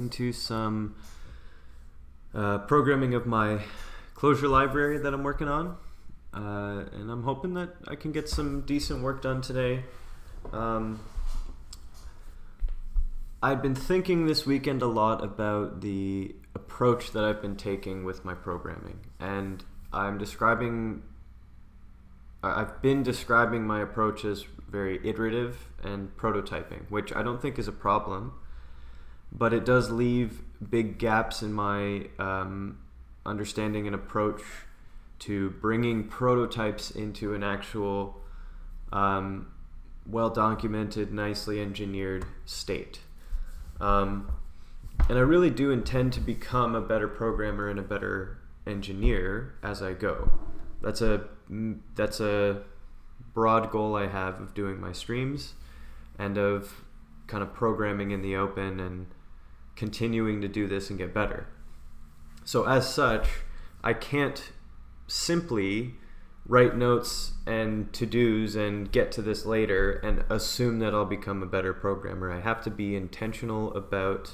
into some programming of my Clojure library that I'm working on, and I'm hoping that I can get some decent work done today. I've been thinking this weekend a lot about the approach that I've been taking with my programming, and I've been describing my approach as very iterative and prototyping, which I don't think is a problem, but it does leave big gaps in my understanding and approach to bringing prototypes into an actual well-documented, nicely engineered state. And I really do intend to become a better programmer and a better engineer as I go. That's a broad goal I have of doing my streams and of kind of programming in the open and continuing to do this and get better. So as such, I can't simply write notes and to-dos and get to this later and assume that I'll become a better programmer. I have to be intentional about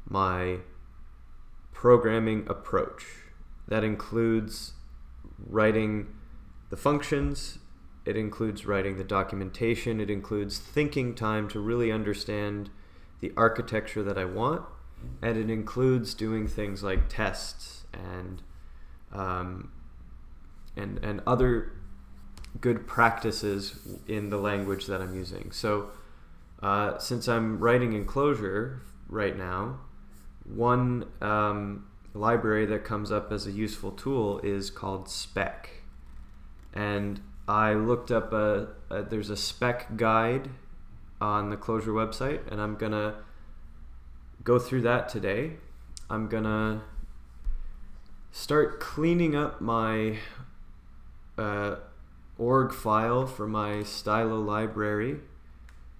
my programming approach. That includes writing the functions, it includes writing the documentation, it includes thinking time to really understand the architecture that I want, and it includes doing things like tests and other good practices in the language that I'm using. So since I'm writing in Clojure right now, one library that comes up as a useful tool is called Spec. And I looked up there's a Spec guide on the Clojure website, and I'm gonna go through that today. I'm gonna start cleaning up my org file for my stylo library,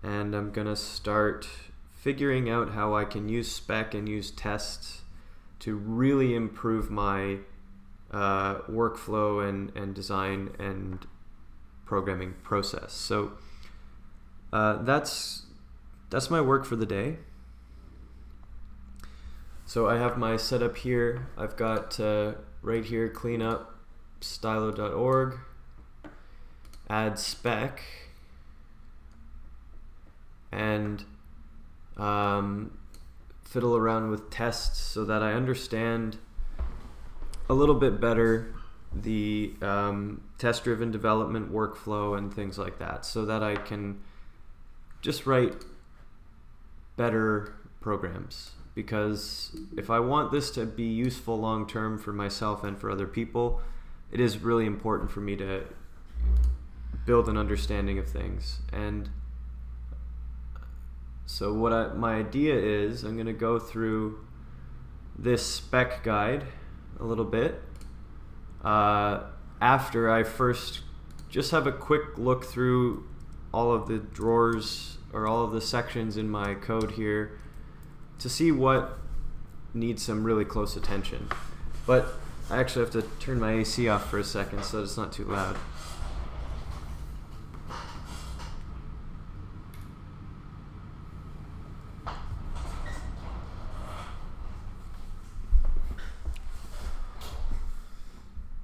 and I'm gonna start figuring out how I can use Spec and use tests to really improve my workflow and design and programming process. So that's my work for the day. So I have my setup here. I've got right here, clean up stylo.org, add Spec, and fiddle around with tests so that I understand a little bit better the test-driven development workflow and things like that, so that I can just write better programs. Because if I want this to be useful long-term for myself and for other people, it is really important for me to build an understanding of things. And so my idea is, I'm going to go through this Spec guide a little bit after I first just have a quick look through all of the drawers or all of the sections in my code here to see what needs some really close attention. But I actually have to turn my AC off for a second so that it's not too loud.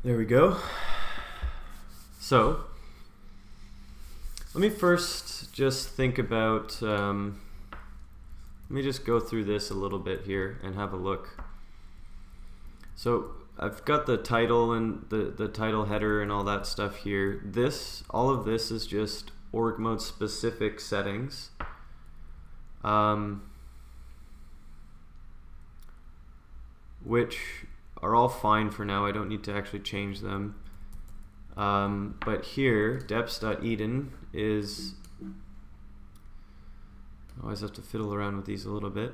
There we go. So let me first just think about, let me just go through this a little bit here and have a look. So I've got the title and the title header and all that stuff here. All of this is just org mode specific settings. Which are all fine for now. I don't need to actually change them. But here, deps.eden is, I always have to fiddle around with these a little bit.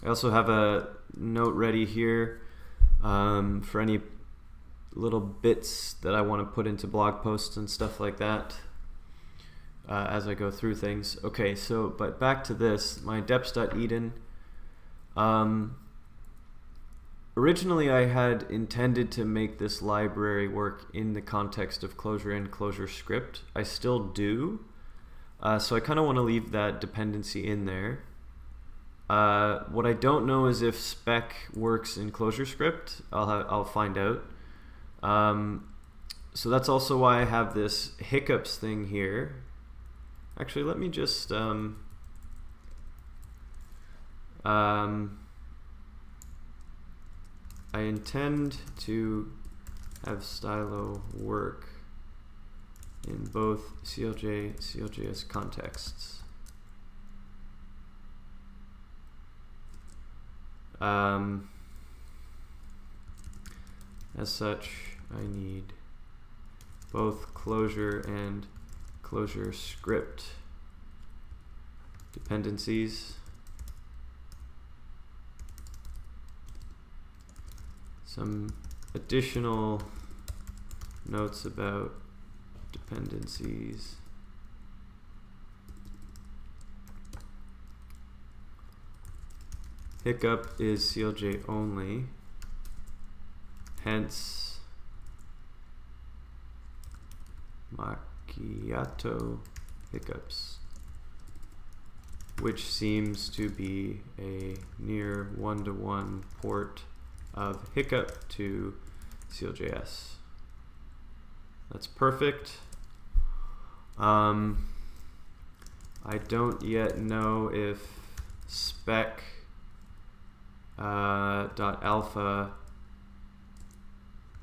I also have a note ready here for any little bits that I want to put into blog posts and stuff like that as I go through things. Okay, so, but back to this, my deps.eden. Originally, I had intended to make this library work in the context of Clojure and Clojure script. I still do, so I kind of want to leave that dependency in there. What I don't know is if Spec works in Clojure script. I'll find out. So that's also why I have this hiccups thing here. Actually, let me just I intend to have stylo work in both CLJ, CLJS contexts. As such, I need both Clojure and Clojure script dependencies. Some additional notes about dependencies. Hiccup is CLJ only, hence macchiato hiccups, which seems to be a near one-to-one port of hiccup to CLJS. That's perfect. I don't yet know if spec .alpha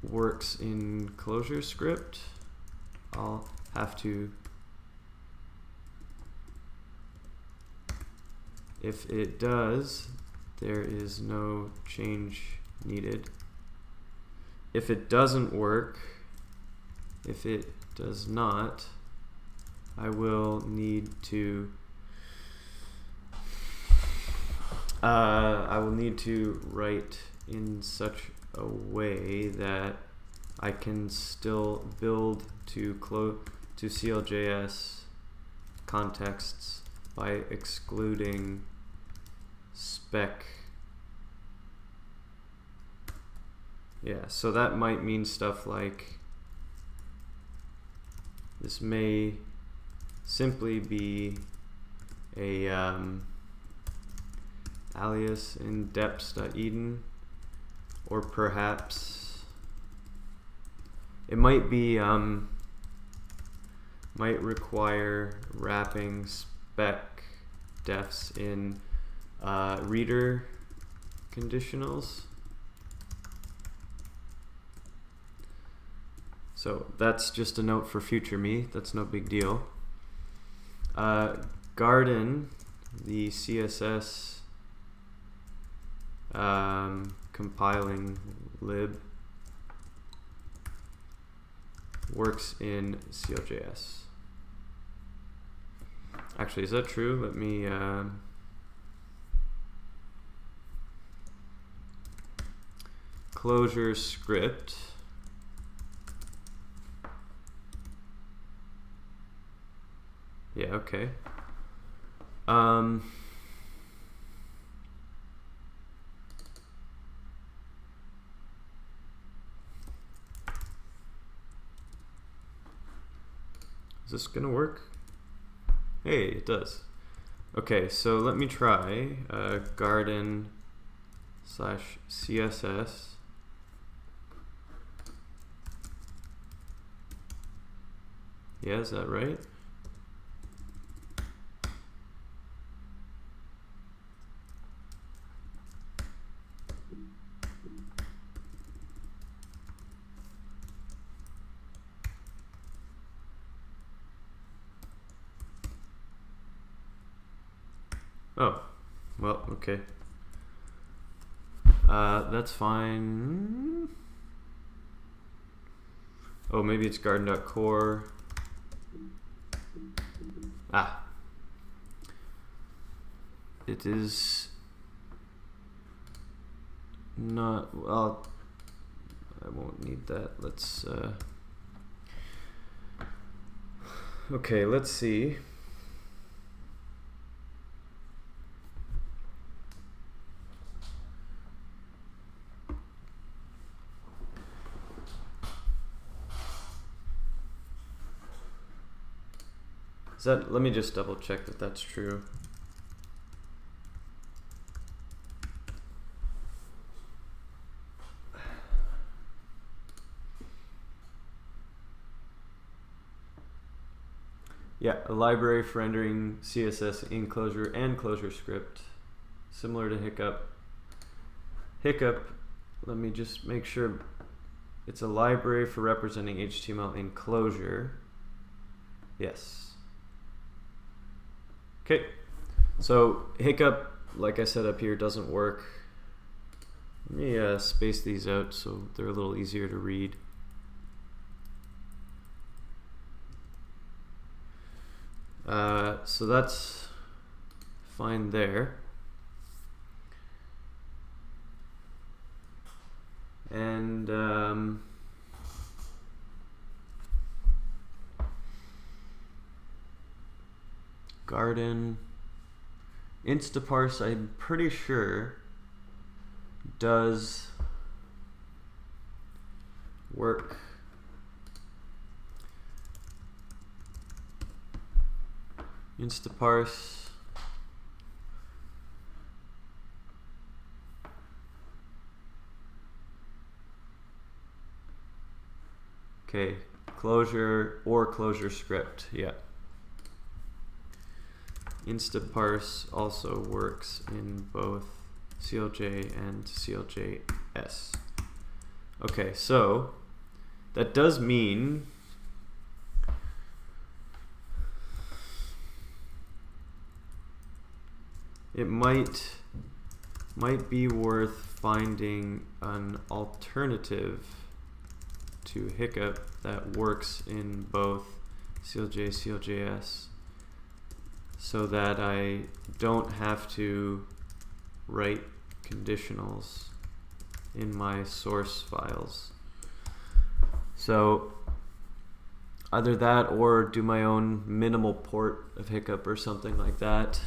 works in Clojure script. I'll have to, if it does, there is no change needed. If it doesn't work, if it does not, I will need to write in such a way that I can still build to CLJS contexts by excluding spec. Yeah, so that might mean stuff like this may simply be a alias in deps.eden, or perhaps it might be might require wrapping spec defs in reader conditionals. So that's just a note for future me. That's no big deal. Garden, the CSS compiling lib, works in CLJS. Actually, is that true? Let me Clojure script. Yeah, okay. Is this gonna work? Hey, it does. Okay, so let me try garden/CSS. Yeah, is that right? Oh, well, okay. That's fine. Oh, maybe it's garden.core. Ah. It is not, well, I won't need that. Let's, okay, let's see. Let me just double check that that's true. Yeah, a library for rendering CSS in Clojure and Clojure script, similar to Hiccup. Hiccup, let me just make sure, it's a library for representing HTML in Clojure. Yes. Okay, so Hiccup, like I said up here, doesn't work. Let me space these out so they're a little easier to read. So that's fine there. And Garden, Instaparse, I'm pretty sure does work. Instaparse. Okay, Clojure or Clojure script, yeah. Instaparse also works in both CLJ and CLJS. Okay, so that does mean it might be worth finding an alternative to Hiccup that works in both CLJ, CLJS, so that I don't have to write conditionals in my source files. So either that or do my own minimal port of Hiccup or something like that.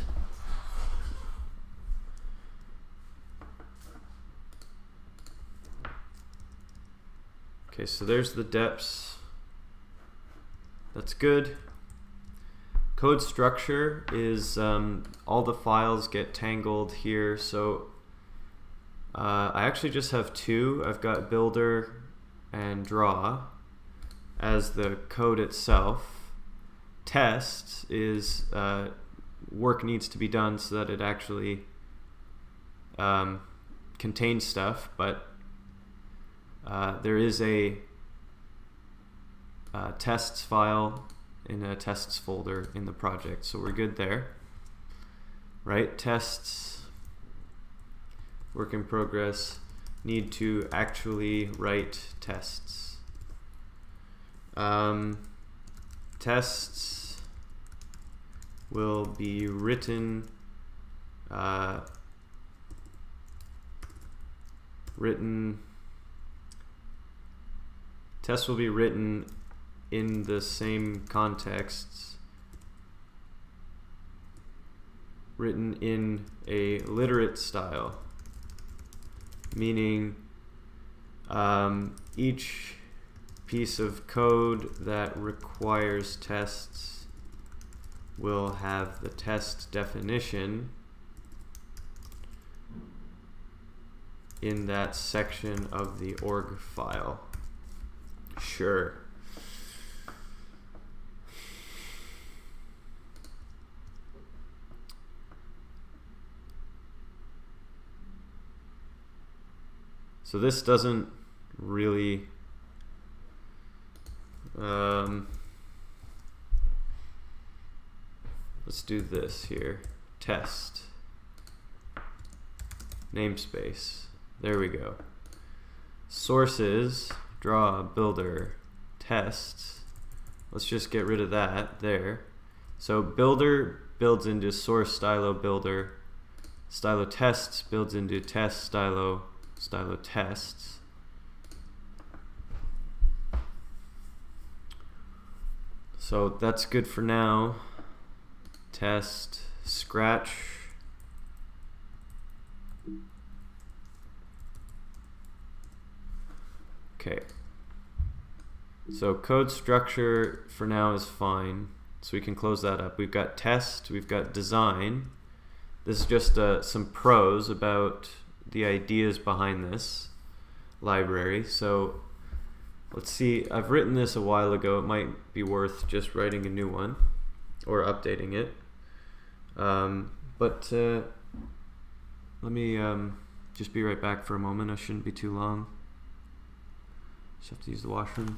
Okay, so there's the depths. That's good. Code structure is all the files get tangled here. So I actually just have two. I've got builder and draw as the code itself. Test is work needs to be done so that it actually contains stuff, but there is a tests file in a tests folder in the project, so we're good there, right? Tests, work in progress, need to actually write tests. Tests will be written tests will be written in the same contexts, written in a literate style, meaning each piece of code that requires tests will have the test definition in that section of the org file. Sure. So this doesn't really let's do this here. Test. Namespace. There we go. Sources, draw, builder, tests. Let's just get rid of that there. So builder builds into source stylo builder. Stylo tests builds into test stylo tests. So that's good for now. Test, scratch. Okay. So code structure for now is fine. So we can close that up. We've got test, we've got design. This is just some prose about the ideas behind this library. So let's see, I've written this a while ago. It might be worth just writing a new one or updating it. But let me just be right back for a moment. I shouldn't be too long. Just have to use the washroom.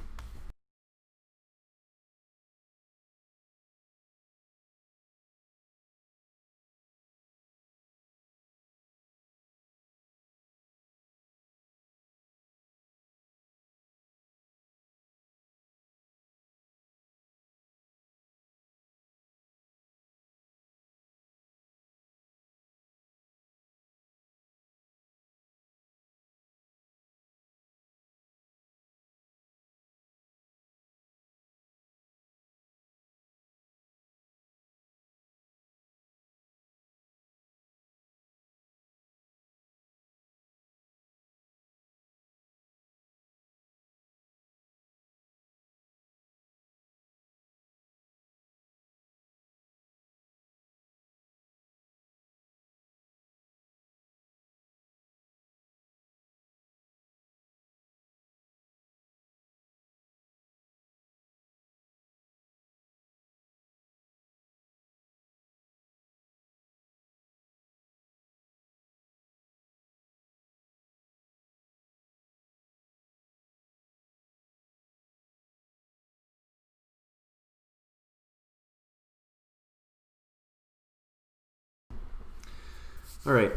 All right,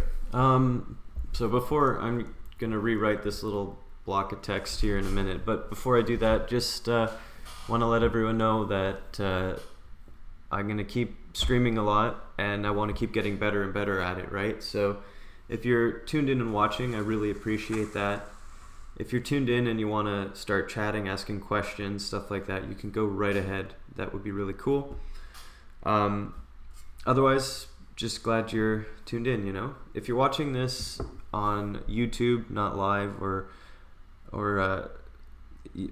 so before, I'm going to rewrite this little block of text here in a minute, but before I do that, just want to let everyone know that I'm going to keep streaming a lot, and I want to keep getting better and better at it, right? So if you're tuned in and watching, I really appreciate that. If you're tuned in and you want to start chatting, asking questions, stuff like that, you can go right ahead. That would be really cool. Otherwise, just glad you're tuned in, you know. If you're watching this on YouTube, not live, or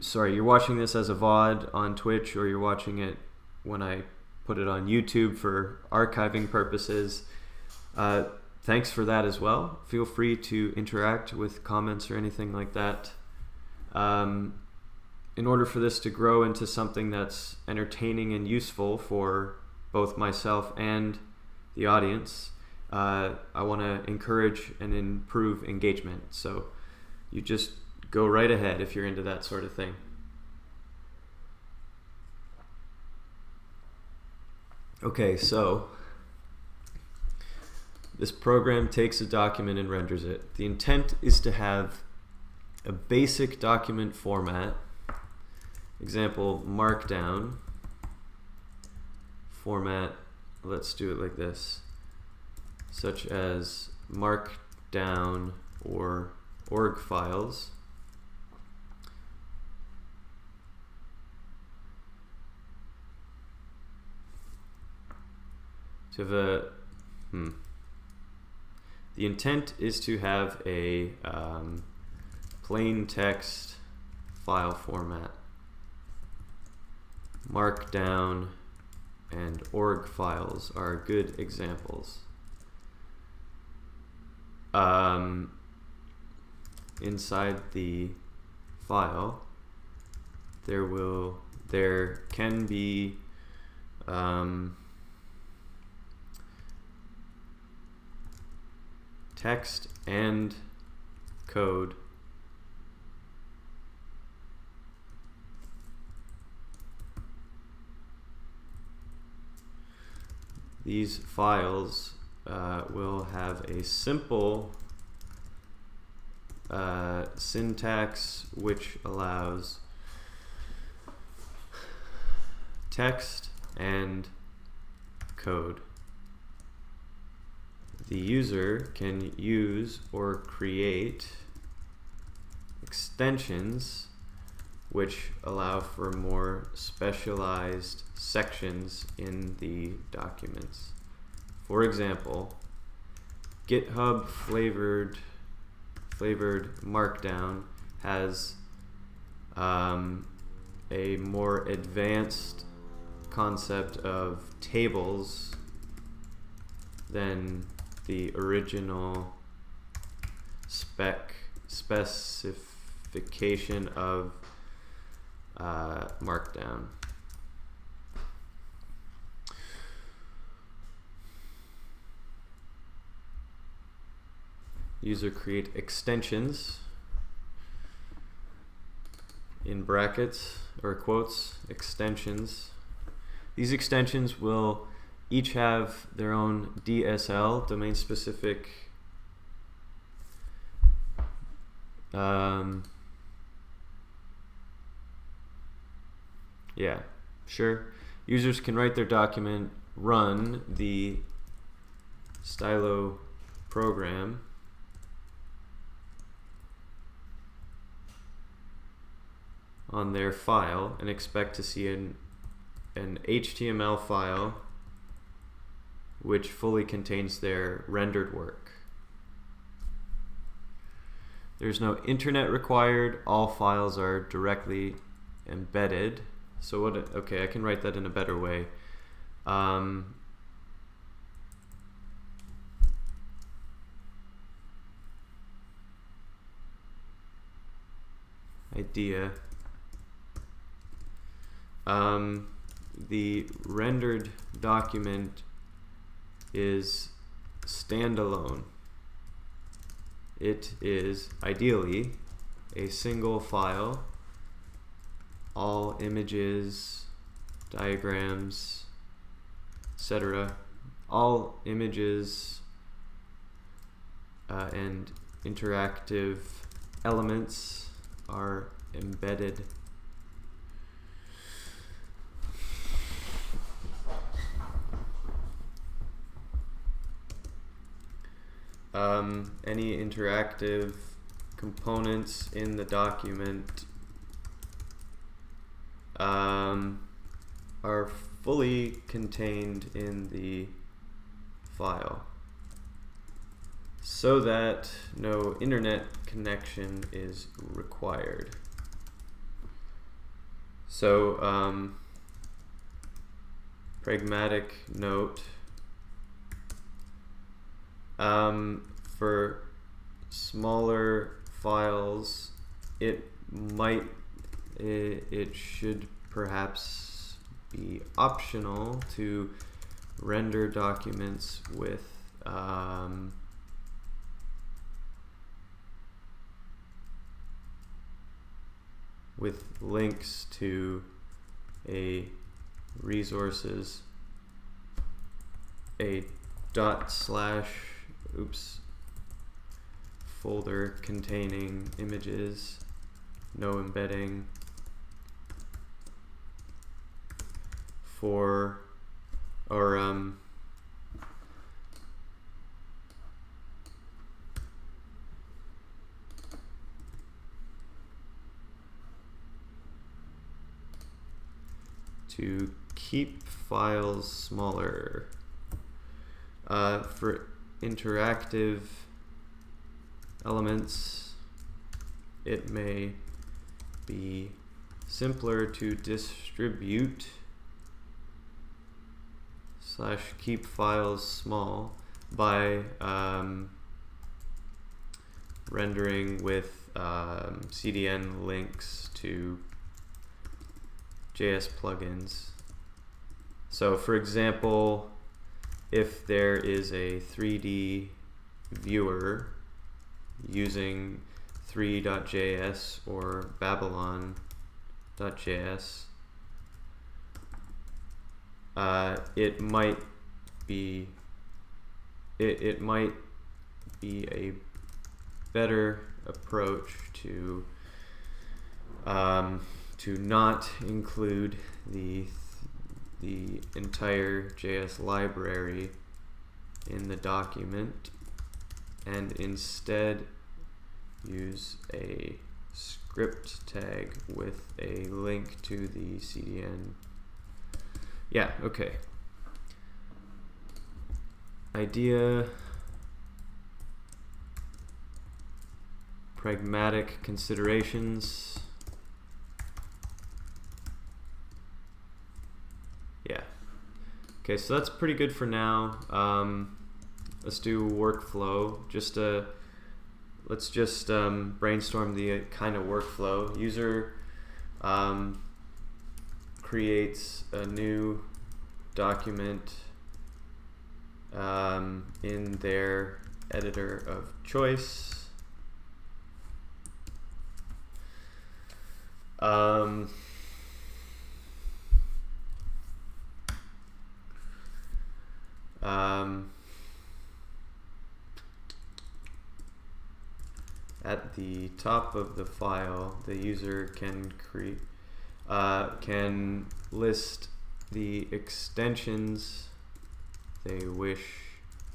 sorry, you're watching this as a VOD on Twitch, or you're watching it when I put it on YouTube for archiving purposes, thanks for that as well. Feel free to interact with comments or anything like that. In order for this to grow into something that's entertaining and useful for both myself and the audience, I want to encourage and improve engagement. So you just go right ahead if you're into that sort of thing. Okay, so this program takes a document and renders it. The intent is to have a basic document format, example markdown format. Let's do it like this, such as markdown or org files. To have a the intent is to have a plain text file format. Markdown and org files are good examples. Inside the file, there can be text and code. These files will have a simple syntax which allows text and code. The user can use or create extensions which allow for more specialized sections in the documents. For example, GitHub flavored Markdown has a more advanced concept of tables than the original specification of Markdown. User create extensions in brackets or quotes, extensions. These extensions will each have their own DSL, domain specific yeah, sure. Users can write their document, run the stylo program, on their file and expect to see an HTML file which fully contains their rendered work. There's no internet required. All files are directly embedded. So what? Okay, I can write that in a better way. Idea. The rendered document is standalone. It is ideally a single file. All images, diagrams, etc. All images and interactive elements are embedded. Any interactive components in the document are fully contained in the file so that no internet connection is required. So pragmatic note, for smaller files, it should perhaps be optional to render documents with links to a resources, a folder containing images, no embedding, for to keep files smaller. For interactive elements, it may be simpler to distribute / keep files small by rendering with CDN links to JS plugins. So for example, if there is a 3D viewer using 3.js or Babylon.js, it might be a better approach to not include the entire JS library in the document and instead use a script tag with a link to the CDN. Yeah, okay. Idea, pragmatic considerations. Yeah. Okay, so that's pretty good for now. Let's do workflow. Let's just brainstorm the kind of workflow. User creates a new document in their editor of choice. At the top of the file, the user can list the extensions they wish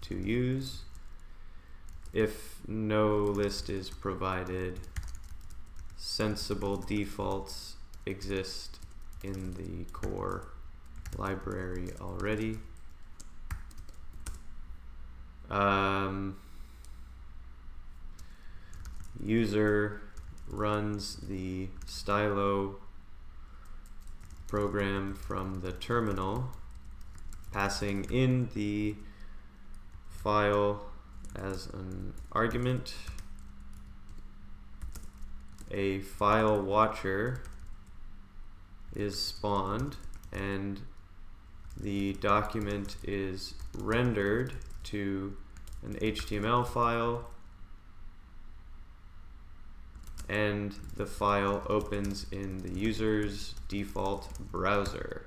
to use. If no list is provided, sensible defaults exist in the core library already. User runs the stylo program from the terminal, passing in the file as an argument. A file watcher is spawned, and the document is rendered to an HTML file, and the file opens in the user's default browser.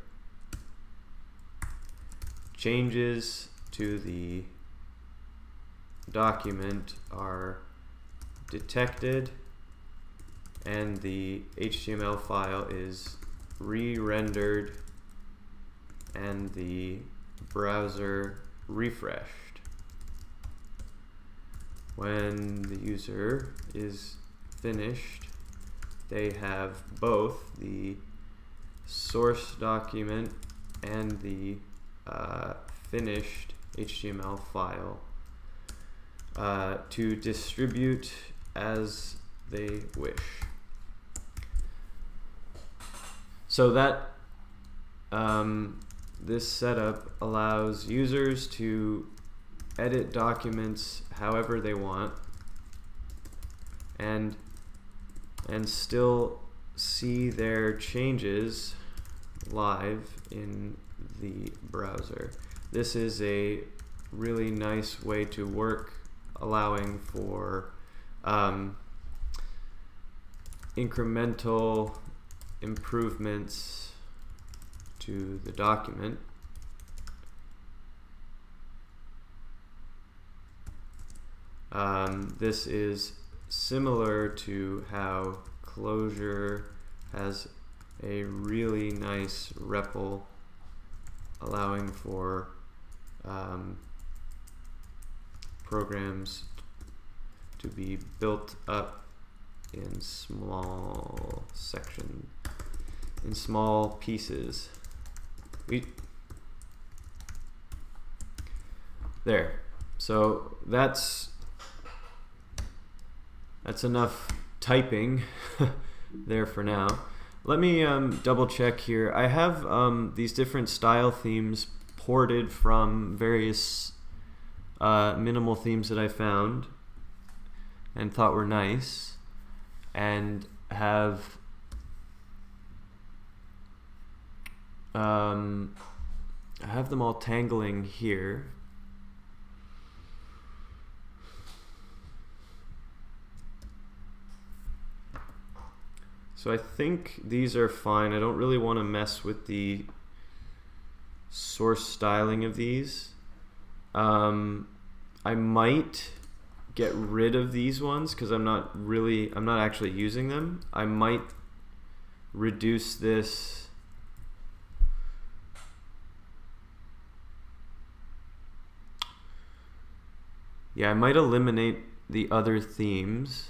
Changes to the document are detected, and the HTML file is re-rendered and the browser refreshed. When the user is finished, they have both the source document and the finished HTML file to distribute as they wish. So that this setup allows users to edit documents however they want and still see their changes live in the browser. This is a really nice way to work, allowing for incremental improvements to the document. This is similar to how Clojure has a really nice REPL allowing for programs to be built up in small sections, in small pieces. There. So that's enough typing there for now. Let me double check here. I have these different style themes ported from various minimal themes that I found and thought were nice, and have I have them all tangling here. So I think these are fine. I don't really want to mess with the source styling of these. I might get rid of these ones because I'm not actually using them. I might reduce this I might eliminate the other themes.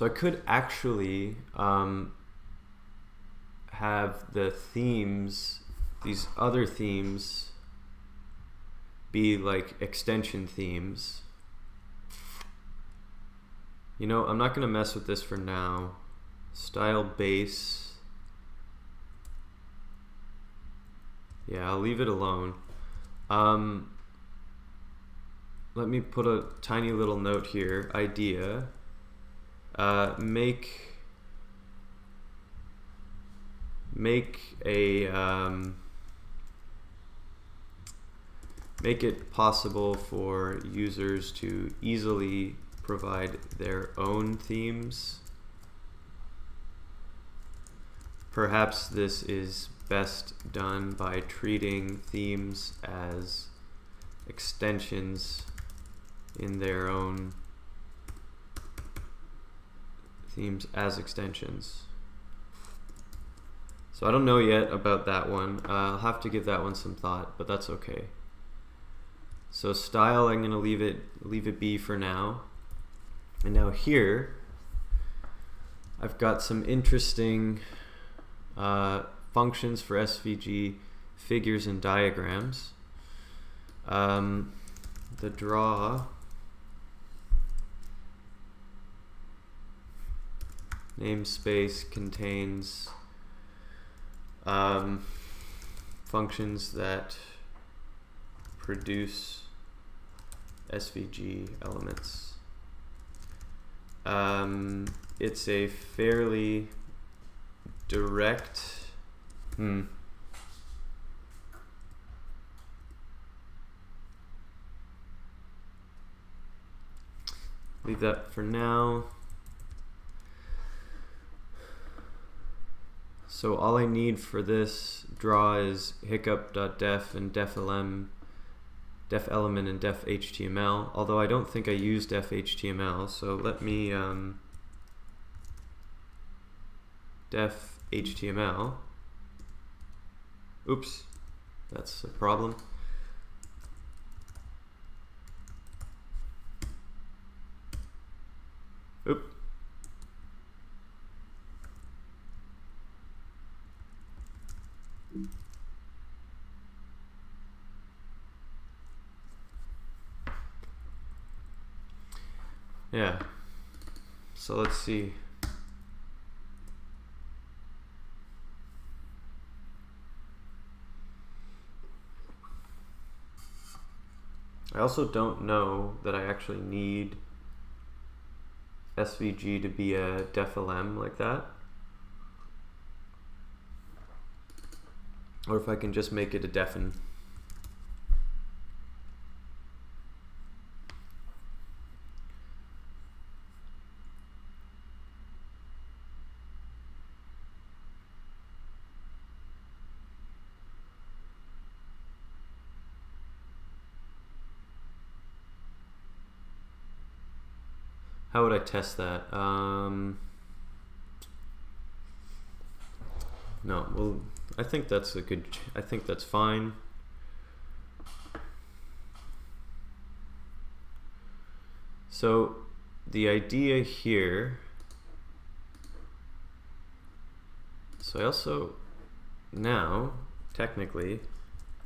So I could actually have the themes, these other themes, be like extension themes. You know, I'm not going to mess with this for now. Style base. Yeah, I'll leave it alone. Let me put a tiny little note here. Idea. Make it possible for users to easily provide their own themes. Perhaps this is best done by treating themes as extensions in their own themes as extensions. So I don't know yet about that one. I'll have to give that one some thought, but that's okay. So style, I'm going to leave it be for now. And now here, I've got some interesting functions for Svg Figures and Diagrams. The draw namespace contains functions that produce SVG elements. It's a fairly direct leave that for now. So all I need for this draw is hiccup.def and defelement and def.html, although I don't think I use def.html, so let me def.html. Oops, that's a problem. Oop. Yeah, so let's see. I also don't know that I actually need SVG to be a def.lm like that, or if I can just make it a defen. How would I test that? No, well, I think that's a good, I think that's fine. So the idea here, so I also, now, technically,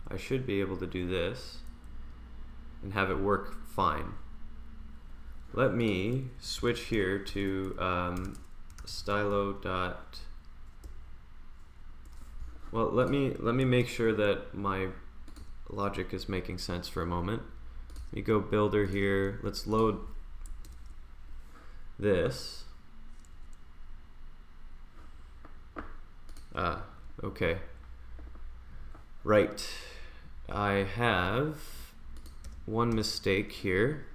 I should be able to do this and have it work fine. Let me switch here to stylo dot. Well, let me make sure that my logic is making sense for a moment. Let me go builder here. Let's load this. Okay. Right. I have one mistake here.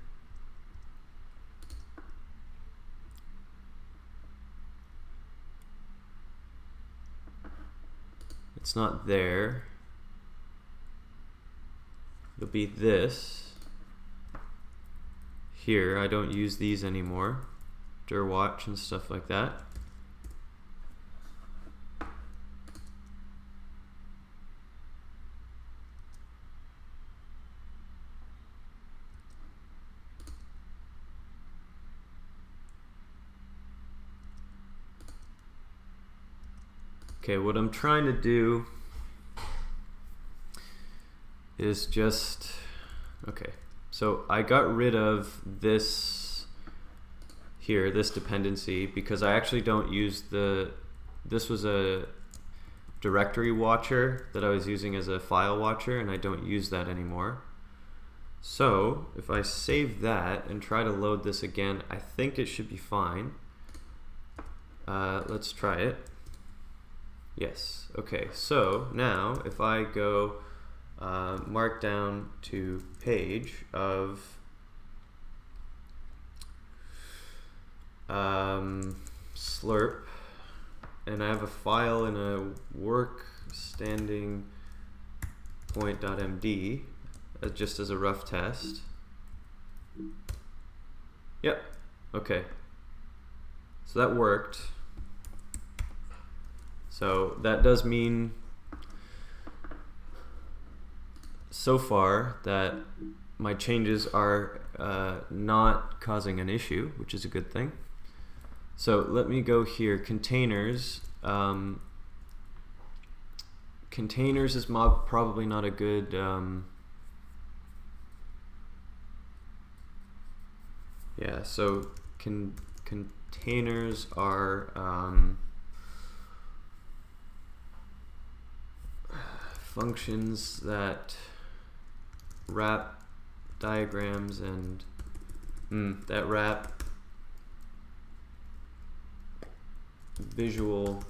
It's not there. It'll be this. Here, I don't use these anymore. Dir watch and stuff like that. Okay, what I'm trying to do is just, okay, so I got rid of this here, this dependency, because I actually don't use this was a directory watcher that I was using as a file watcher, and I don't use that anymore. So if I save that and try to load this again, I think it should be fine. Let's try it. Yes, okay, so now if I go markdown to page of slurp, and I have a file in a work standing point.md just as a rough test. Yep, okay, so that worked. So that does mean so far that my changes are not causing an issue, which is a good thing. So let me go here, containers. Containers is probably not a good yeah, so containers are functions that wrap diagrams and that wrap visual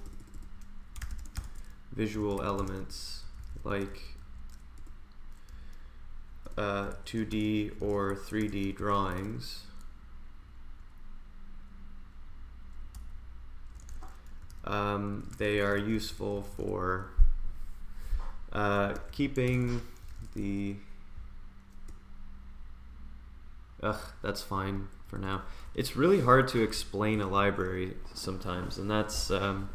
elements like 2D or 3D drawings. They are useful for keeping the that's fine for now. It's really hard to explain a library sometimes, and that's kind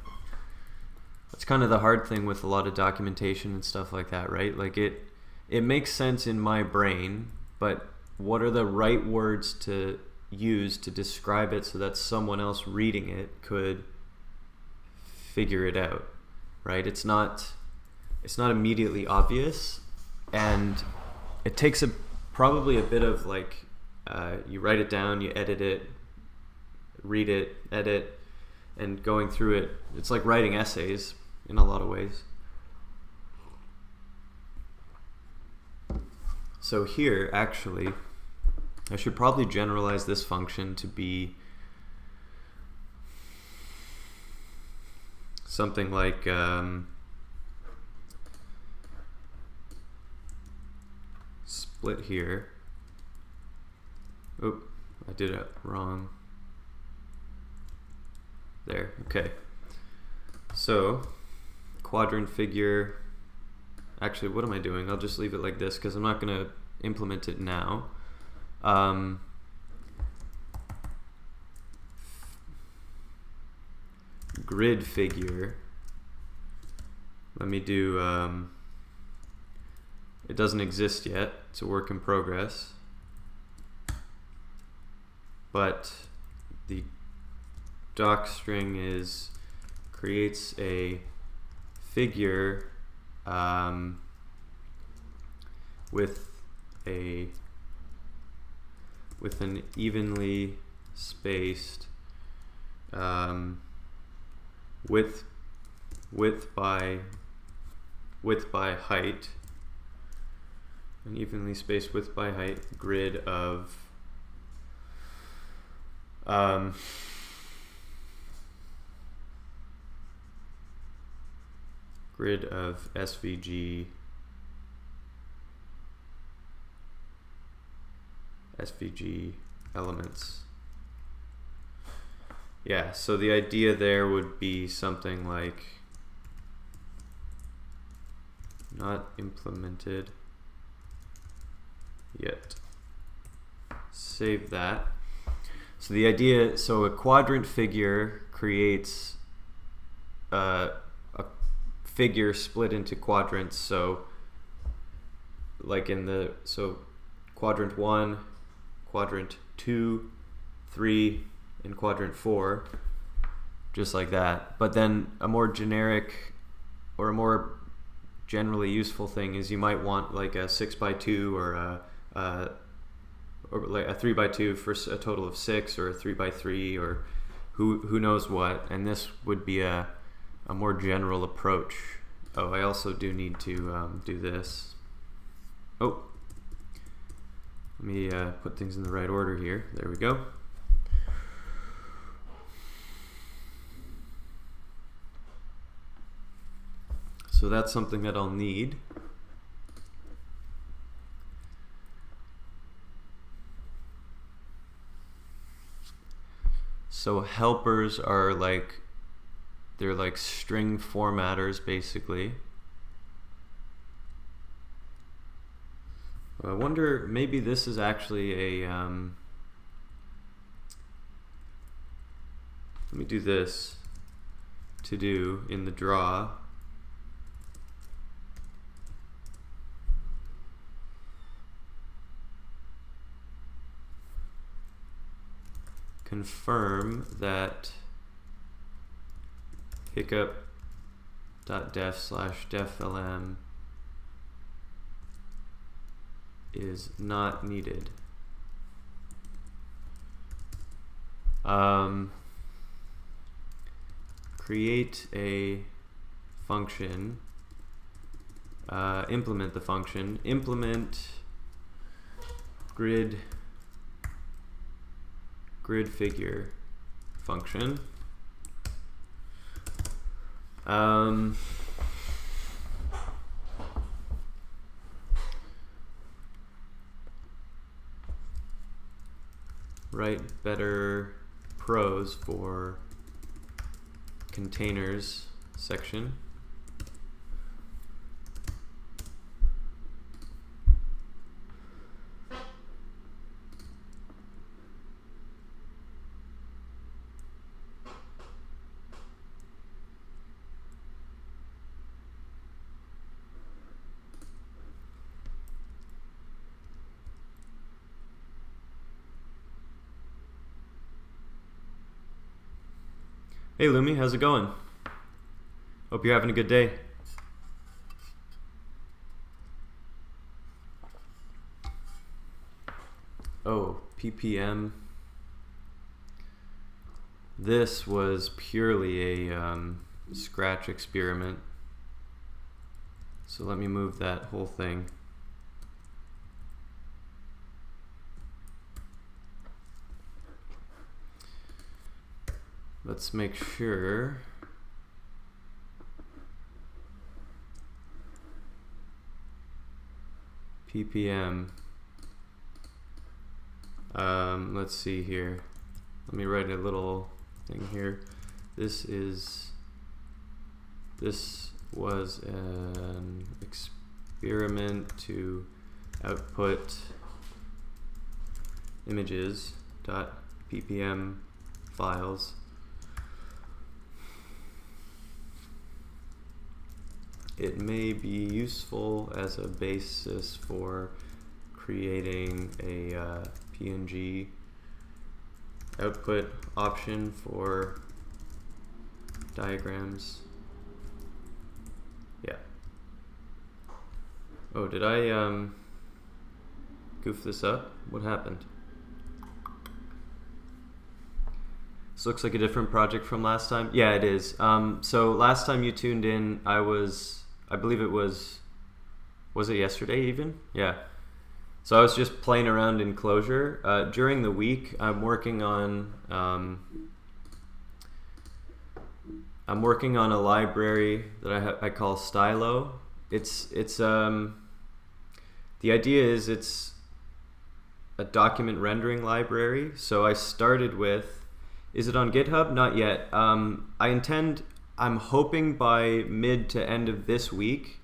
of the hard thing with a lot of documentation and stuff like that, right? Like it makes sense in my brain, but what are the right words to use to describe it so that someone else reading it could figure it out, right? It's not immediately obvious, and it takes probably a bit of like you write it down, you edit it, read it, edit, and going through it. It's like writing essays in a lot of ways. So here, actually, I should probably generalize this function to be something like split here. Oop, I did it wrong. There, okay. So, quadrant figure. Actually, what am I doing? I'll just leave it like this because I'm not going to implement it now. Grid figure. Let me do, it doesn't exist yet. It's a work in progress. But the doc string creates a figure with an evenly spaced width by height, an evenly spaced width by height grid of SVG elements. Yeah, so the idea there would be something like not implemented yet. Save that. So the idea, so a quadrant figure creates a figure split into quadrants. So like so quadrant 1, quadrant 2, 3, and quadrant 4 just like that. But then a more generic or a more generally useful thing is you might want like a 6x2 or like a 3x2 for a total of 6, or a 3x3, or who knows what. And this would be a more general approach. Oh, I also do need to do this. Oh, let me put things in the right order here. There we go. So that's something that I'll need. So helpers are like, they're like string formatters basically. I wonder, maybe this is actually a, let me do this, to do in the draw. Confirm that pickup.def/deflm is not needed. Create a function, implement the function, implement grid figure function. Write better prose for containers section. Hey Lumi, how's it going? Hope you're having a good day. Oh, ppm. This was purely a Scratch experiment. So let me move that whole thing. Let's make sure ppm. Let's see here. Let me write a little thing here. This was an experiment to output images.ppm files. It may be useful as a basis for creating a PNG output option for diagrams. Yeah. Oh, did I goof this up? What happened? This looks like a different project from last time. Yeah, it is. So last time you tuned in, I believe it was it yesterday even? Yeah. So I was just playing around in Clojure. During the week, I'm working on a library that I call Stylo. It's the idea is it's a document rendering library. So I started with, is it on GitHub? Not yet. I'm hoping by mid to end of this week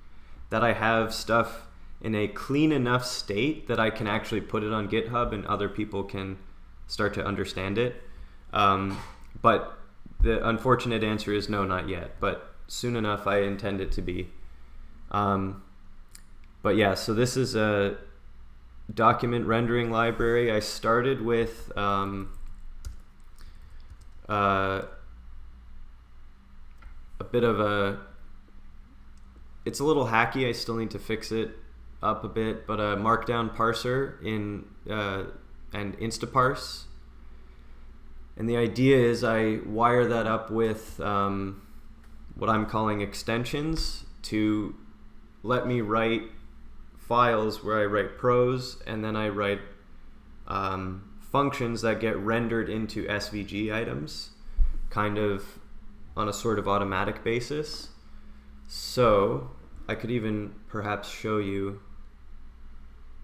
that I have stuff in a clean enough state that I can actually put it on GitHub and other people can start to understand it. But the unfortunate answer is no, not yet. But soon enough, I intend it to be. But yeah, so this is a document rendering library. I started with a bit of it's a little hacky. I still need to fix it up a bit, but a markdown parser in and Instaparse. And the idea is I wire that up with what I'm calling extensions to let me write files where I write prose, and then I write functions that get rendered into SVG items, kind of on a sort of automatic basis. So I could even perhaps show you,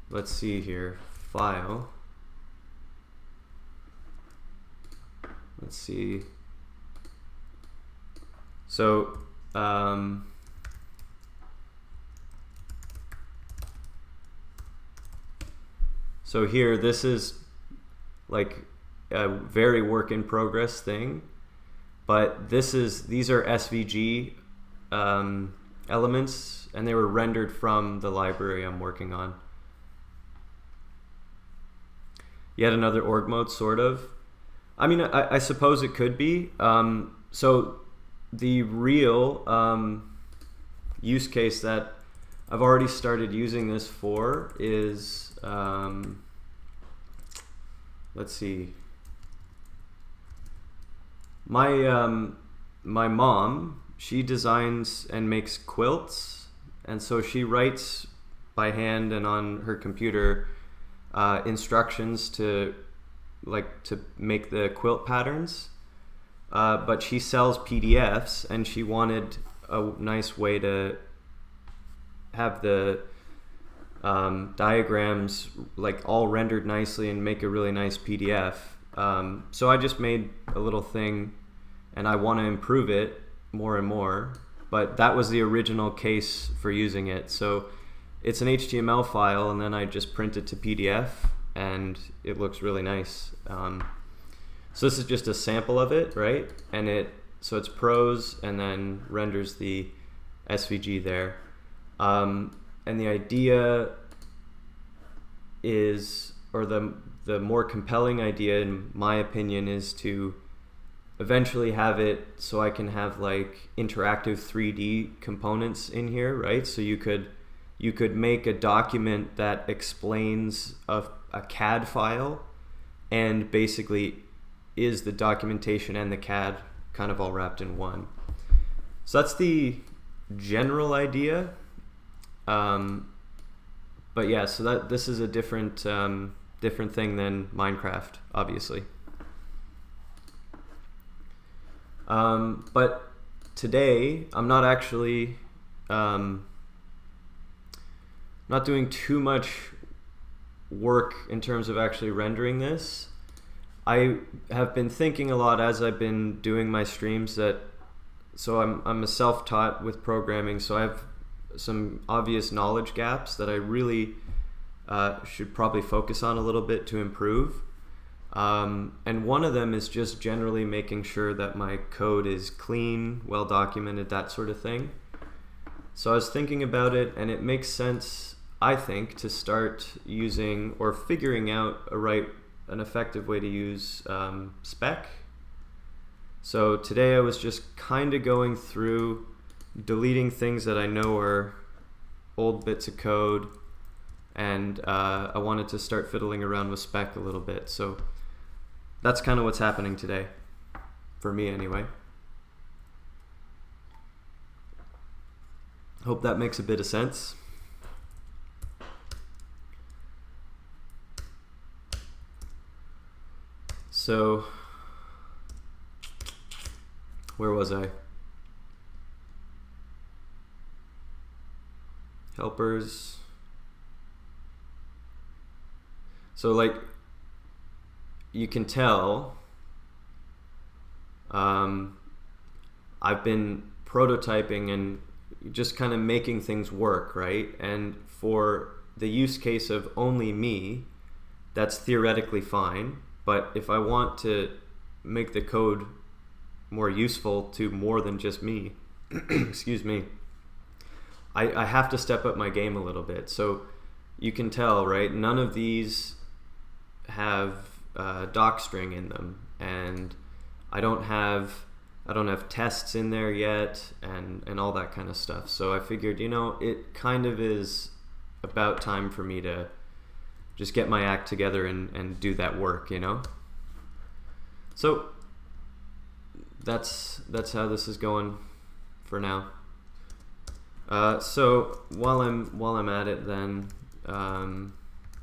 let's see here, file. Let's see. So so here, this is like a very work in progress thing, but these are SVG elements, and they were rendered from the library I'm working on. Yet another org mode, sort of. I mean, I suppose it could be. So the real use case that I've already started using this for is, let's see. My mom, she designs and makes quilts, and so she writes by hand and on her computer instructions to make the quilt patterns, but she sells PDFs, and she wanted a nice way to have the diagrams like all rendered nicely and make a really nice PDF. So I just made a little thing, and I want to improve it more and more, but that was the original case for using it. So it's an HTML file, and then I just print it to PDF, and it looks really nice. So this is just a sample of it, right? And so it's prose, and then renders the SVG there. And the idea is, or the more compelling idea in my opinion, is to eventually have it so I can have like interactive 3D components in here, right? So you could make a document that explains a CAD file, and basically is the documentation and the CAD kind of all wrapped in one. So that's the general idea. But yeah, so this is a different thing than Minecraft, obviously. But today I'm not actually not doing too much work in terms of actually rendering this. I have been thinking a lot as I've been doing my streams so I'm a self-taught with programming, so I have some obvious knowledge gaps that I really should probably focus on a little bit to improve. And one of them is just generally making sure that my code is clean, well documented, that sort of thing. So I was thinking about it, and it makes sense, I think, to start using or figuring out an effective way to use Spec. So today I was just kind of going through, deleting things that I know are old bits of code, and I wanted to start fiddling around with Spec a little bit. So that's kind of what's happening today, for me anyway. Hope that makes a bit of sense. So, where was I? Helpers. So like, you can tell I've been prototyping and just kind of making things work, right? And for the use case of only me, that's theoretically fine. But if I want to make the code more useful to more than just me, excuse me, I have to step up my game a little bit. So you can tell, right? None of these have docstring in them, and I don't have I don't have tests in there yet, and all that kind of stuff. So I figured, it kind of is about time for me to just get my act together and do that work, So that's how this is going for now. So while I'm at it, then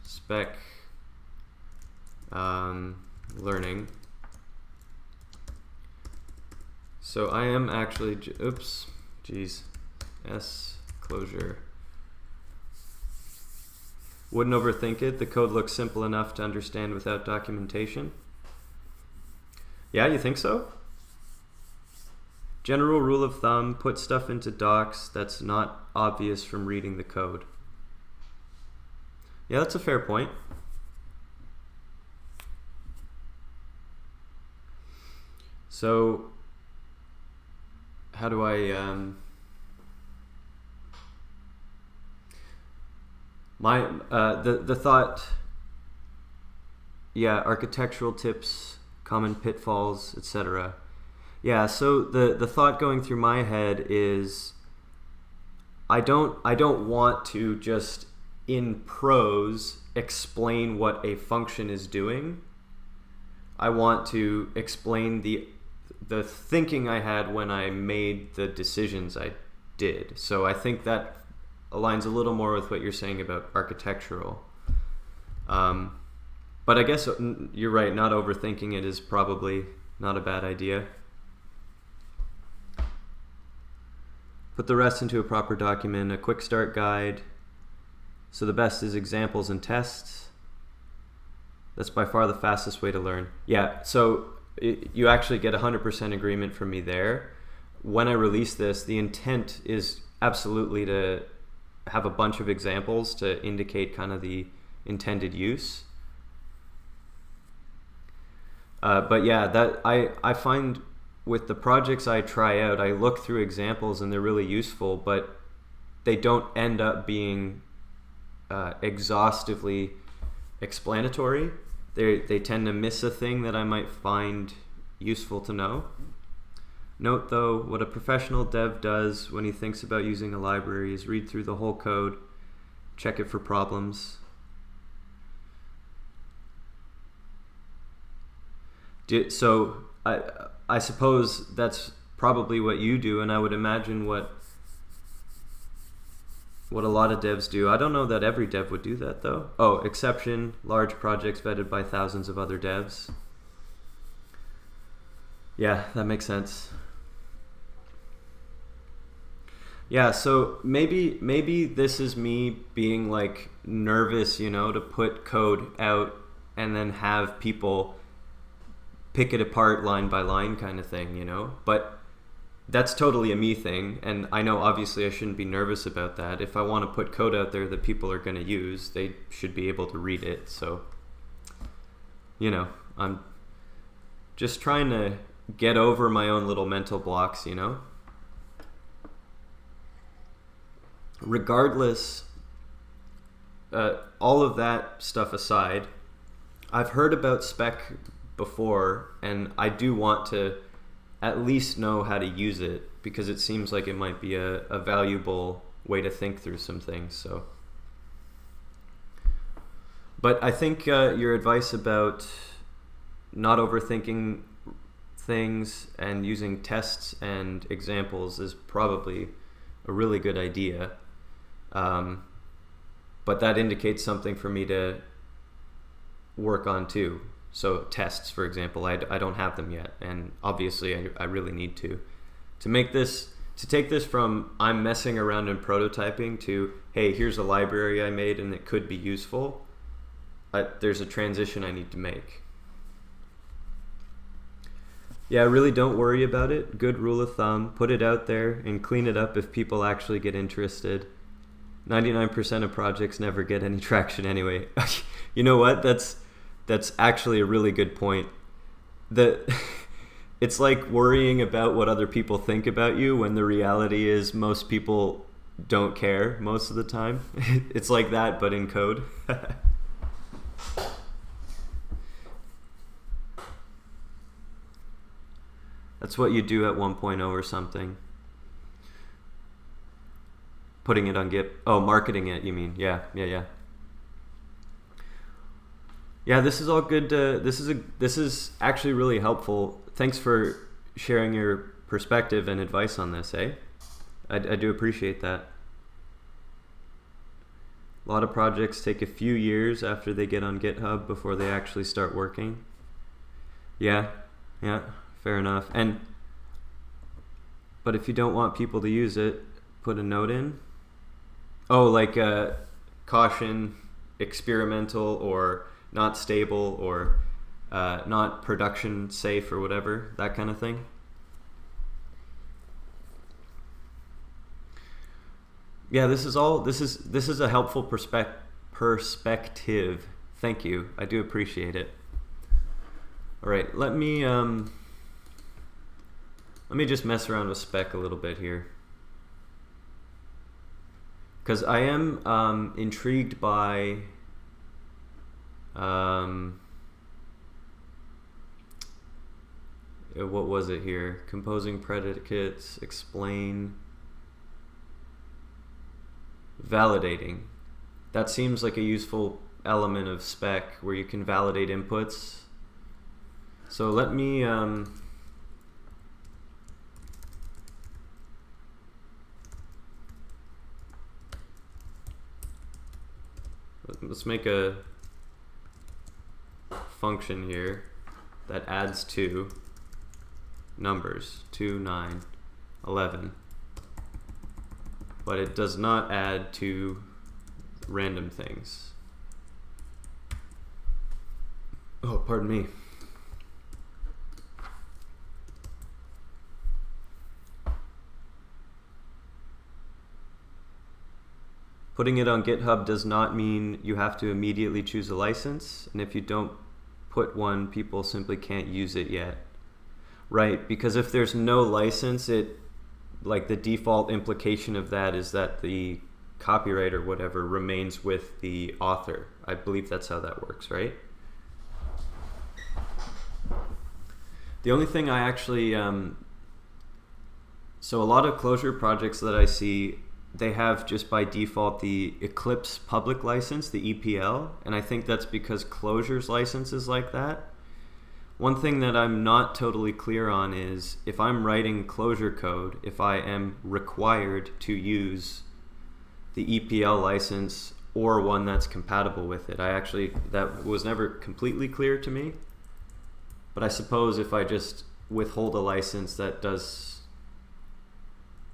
spec learning. So I am actually Clojure. Wouldn't overthink it. The code looks simple enough to understand without documentation. Yeah, you think so? General rule of thumb, put stuff into docs that's not obvious from reading the code. Yeah, that's a fair point. So how do I the thought, architectural tips, common pitfalls, etc. Yeah, so the thought going through my head is I don't want to just in prose explain what a function is doing. I want to explain the thinking I had when I made the decisions I did. So I think that aligns a little more with what you're saying about architectural. But I guess you're right, not overthinking it is probably not a bad idea. Put the rest into a proper document, a quick start guide. So the best is examples and tests. That's by far the fastest way to learn. Yeah, so you actually get 100% agreement from me there. When I release this, the intent is absolutely to have a bunch of examples to indicate kind of the intended use. But yeah, that I find with the projects I try out, I look through examples and they're really useful, but they don't end up being exhaustively explanatory. They tend to miss a thing that I might find useful to know. Note though, what a professional dev does when he thinks about using a library is read through the whole code, check it for problems. So I suppose that's probably what you do, and I would imagine what a lot of devs do. I don't know that every dev would do that though. Oh, exception, large projects vetted by thousands of other devs. Yeah, that makes sense. Yeah, so maybe this is me being like nervous, to put code out and then have people pick it apart line by line kind of thing, But that's totally a me thing, and I know obviously I shouldn't be nervous about that. If I want to put code out there that people are going to use, they should be able to read it. So, I'm just trying to get over my own little mental blocks, Regardless, all of that stuff aside, I've heard about Spec before, and I do want to at least know how to use it because it seems like it might be a valuable way to think through some things. So, but I think your advice about not overthinking things and using tests and examples is probably a really good idea. But that indicates something for me to work on too. So tests, for example, I don't have them yet, and obviously I really need to make this, to take this from I'm messing around and prototyping to, hey, here's a library I made and it could be useful. There's a transition I need to make. Yeah, really don't worry about it. Good rule of thumb, put it out there and clean it up if people actually get interested. 99% of projects never get any traction anyway. You know what? That's actually a really good point. It's like worrying about what other people think about you when the reality is most people don't care most of the time. It's like that, but in code. That's what you do at 1.0 or something. Putting it on Git. Oh, marketing it, you mean? Yeah. Yeah, this is all good. This is actually really helpful. Thanks for sharing your perspective and advice on this, eh? I do appreciate that. A lot of projects take a few years after they get on GitHub before they actually start working. Yeah, fair enough. But if you don't want people to use it, put a note in. Oh, like caution, experimental, or not stable, or not production safe, or whatever, that kind of thing. Yeah, this is a helpful perspective. Thank you. I do appreciate it. All right, let me just mess around with Spec a little bit here, because I am intrigued by what was it here? Composing predicates, explain, validating. That seems like a useful element of Spec where you can validate inputs. So let me let's make a function here that adds two numbers, 2, 9, 11, but it does not add two random things. Oh, pardon me. Putting it on GitHub does not mean you have to immediately choose a license, and if you don't put one, people simply can't use it yet. Right, because if there's no license, like the default implication of that is that the copyright or whatever remains with the author. I believe that's how that works, right? The only thing I actually, so a lot of Clojure projects that I see, they have just by default the Eclipse public license, the EPL, and I think that's because Clojure's license is like that. One thing that I'm not totally clear on is if I'm writing Clojure code, if I am required to use the EPL license or one that's compatible with it. That was never completely clear to me, but I suppose if I just withhold a license, that does,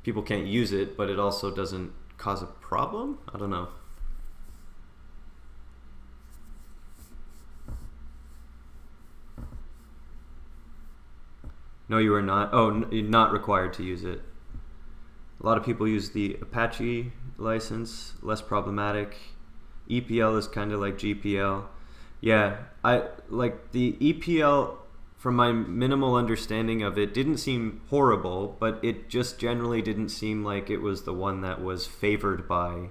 people can't use it, but it also doesn't cause a problem? I don't know. No, you are not. Oh, you're not required to use it. A lot of people use the Apache license, less problematic. EPL is kind of like GPL. Yeah, I like the EPL. From my minimal understanding of it, didn't seem horrible, but it just generally didn't seem like it was the one that was favored by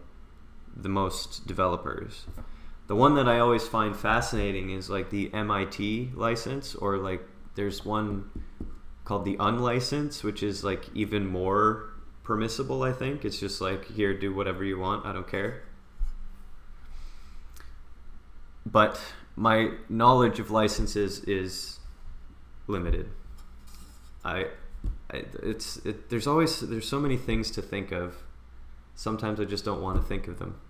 the most developers. The one that I always find fascinating is like the MIT license, or like there's one called the unlicensed, which is like even more permissible, I think. It's just like, here, do whatever you want, I don't care. But my knowledge of licenses is limited. There's so many things to think of. Sometimes I just don't want to think of them.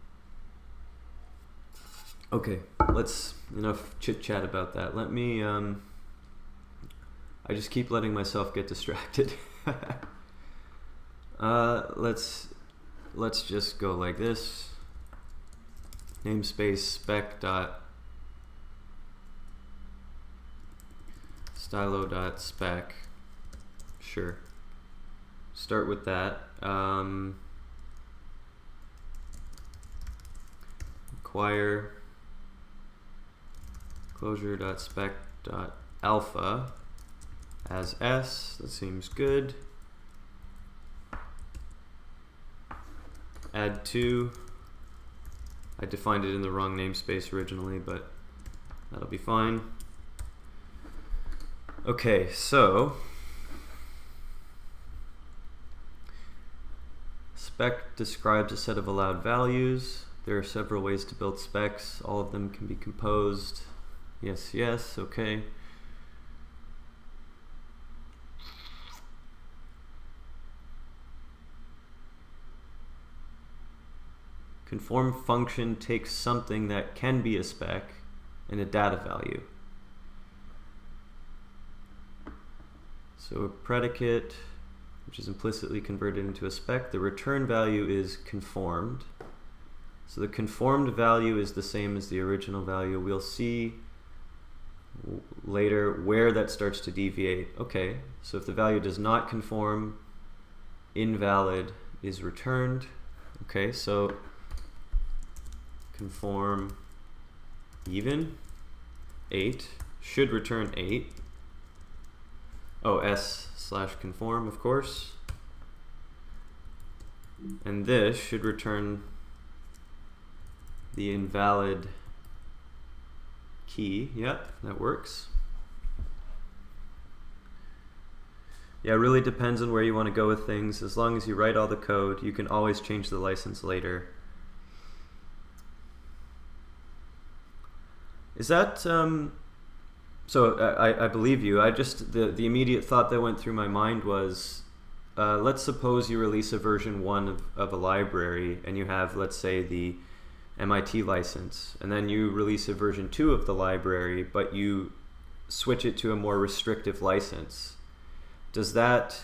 Okay, let's enough chit chat about that. Let me. I just keep letting myself get distracted. Let's just go like this. Namespace spec dot stylo.spec. Sure. Start with that. Acquire Clojure.spec.alpha as S. That seems good. Add to. I defined it in the wrong namespace originally, but that'll be fine. Okay, so Spec describes a set of allowed values. There are several ways to build specs. All of them can be composed. Yes, yes, okay. Conform function takes something that can be a spec and a data value. So a predicate, which is implicitly converted into a spec, the return value is conformed. So the conformed value is the same as the original value. We'll see later where that starts to deviate. Okay, so if the value does not conform, invalid is returned. Okay, so conform even 8 should return 8. Oh, s/conform, of course. And this should return the invalid key. Yep, that works. Yeah, it really depends on where you want to go with things. As long as you write all the code, you can always change the license later. Is that, so I believe you. The immediate thought that went through my mind was, let's suppose you release a version 1 of a library and you have, let's say, the MIT license, and then you release a version 2 of the library, but you switch it to a more restrictive license. Does that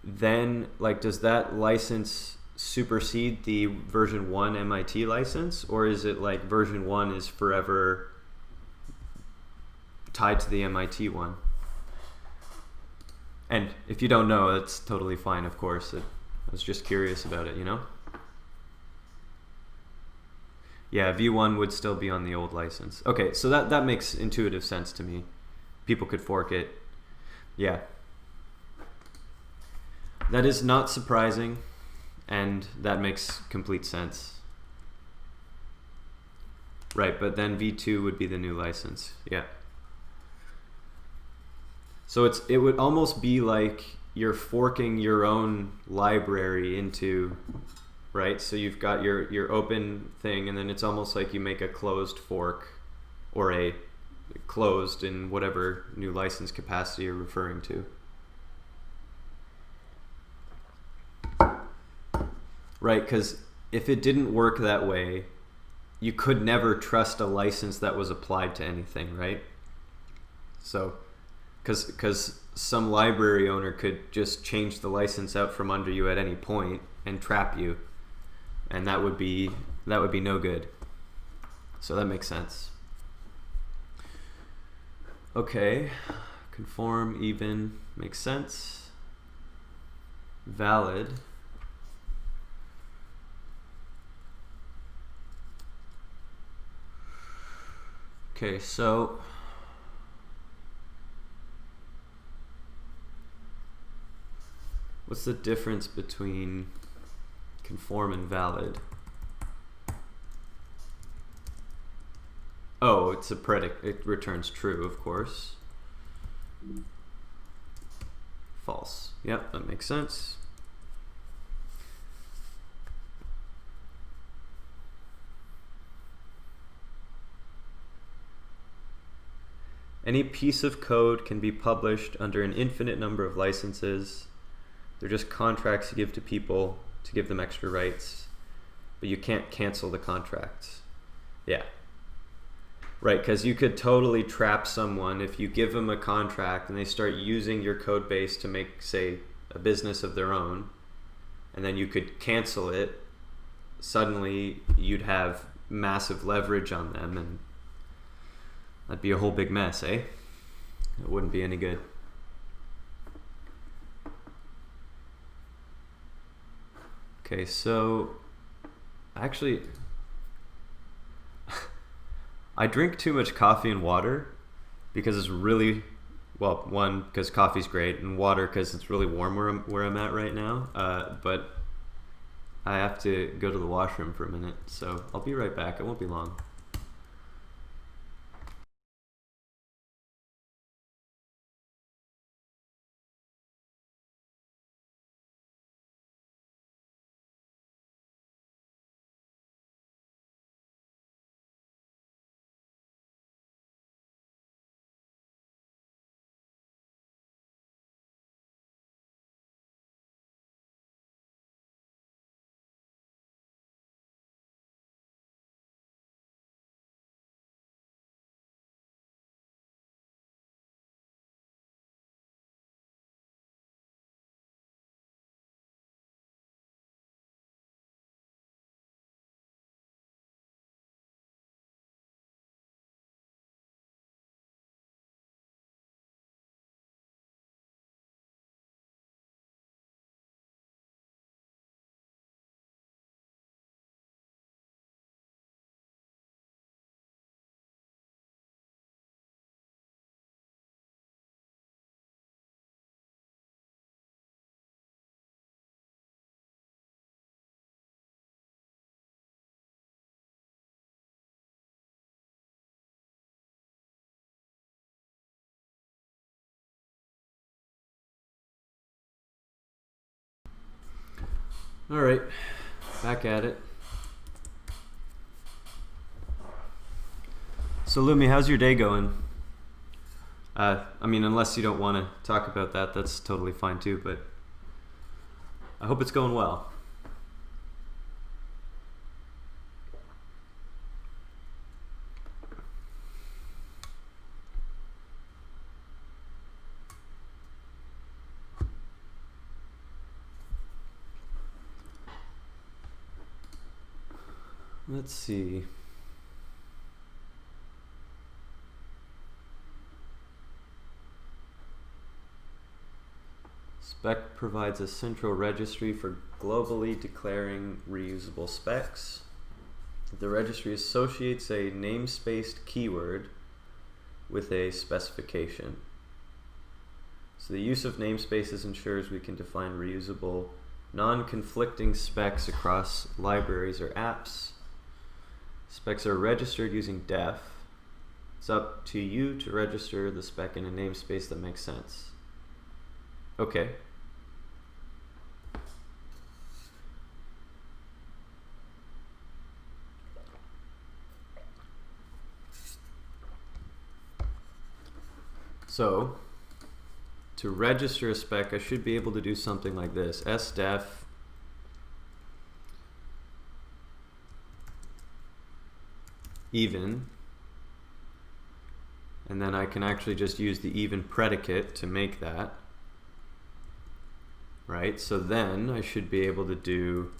then, does that license supersede the version 1 MIT license, or is it like version 1 is forever tied to the MIT one? And if you don't know, it's totally fine, of course. I was just curious about it, you know? Yeah, V1 would still be on the old license. Okay, so that makes intuitive sense to me. People could fork it. Yeah. That is not surprising, and that makes complete sense. Right, but then V2 would be the new license. Yeah. So it would almost be like you're forking your own library into, right? So you've got your open thing, and then it's almost like you make a closed fork, or a closed in whatever new license capacity you're referring to. Right, because if it didn't work that way, you could never trust a license that was applied to anything, right? So, because some library owner could just change the license out from under you at any point and trap you, and that would be no good. So that makes sense. Okay, conform even makes sense. Valid. Okay, so what's the difference between conform and valid? Oh, it's a predicate. It returns true, of course. False. Yep, that makes sense. Any piece of code can be published under an infinite number of licenses. They're just contracts you give to people to give them extra rights, but you can't cancel the contracts. Yeah. Right, because you could totally trap someone if you give them a contract and they start using your code base to make, say, a business of their own, and then you could cancel it. Suddenly you'd have massive leverage on them, and that'd be a whole big mess, eh? It wouldn't be any good. Okay, so actually, I drink too much coffee and water because it's really, well, one, because coffee's great, and water because it's really warm where I'm at right now. But I have to go to the washroom for a minute, so I'll be right back. It won't be long. All right, back at it. So Lumi, how's your day going? I mean, unless you don't want to talk about that, that's totally fine too, but I hope it's going well. Let's see. Spec provides a central registry for globally declaring reusable specs. The registry associates a namespace keyword with a specification. So the use of namespaces ensures we can define reusable, non-conflicting specs across libraries or apps. Specs are registered using def. It's up to you to register the spec in a namespace that makes sense. Okay. So, to register a spec, I should be able to do something like this. sdef even, and then I can actually just use the even predicate to make that, right? So then I should be able to do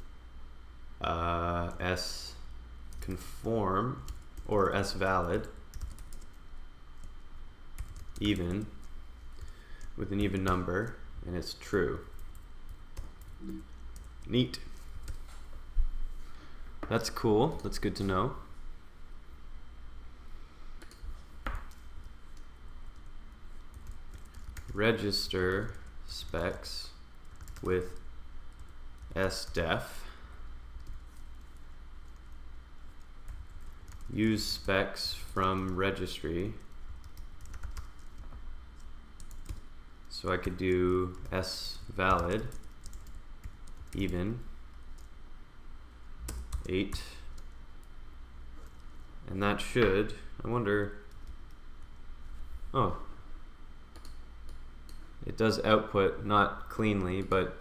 conform or valid even with an even number, and it's true. Neat. That's cool. That's good to know. Register specs with sdef. Use specs from registry. So I could do valid even 8, and that should, I wonder, oh, it does output, not cleanly, but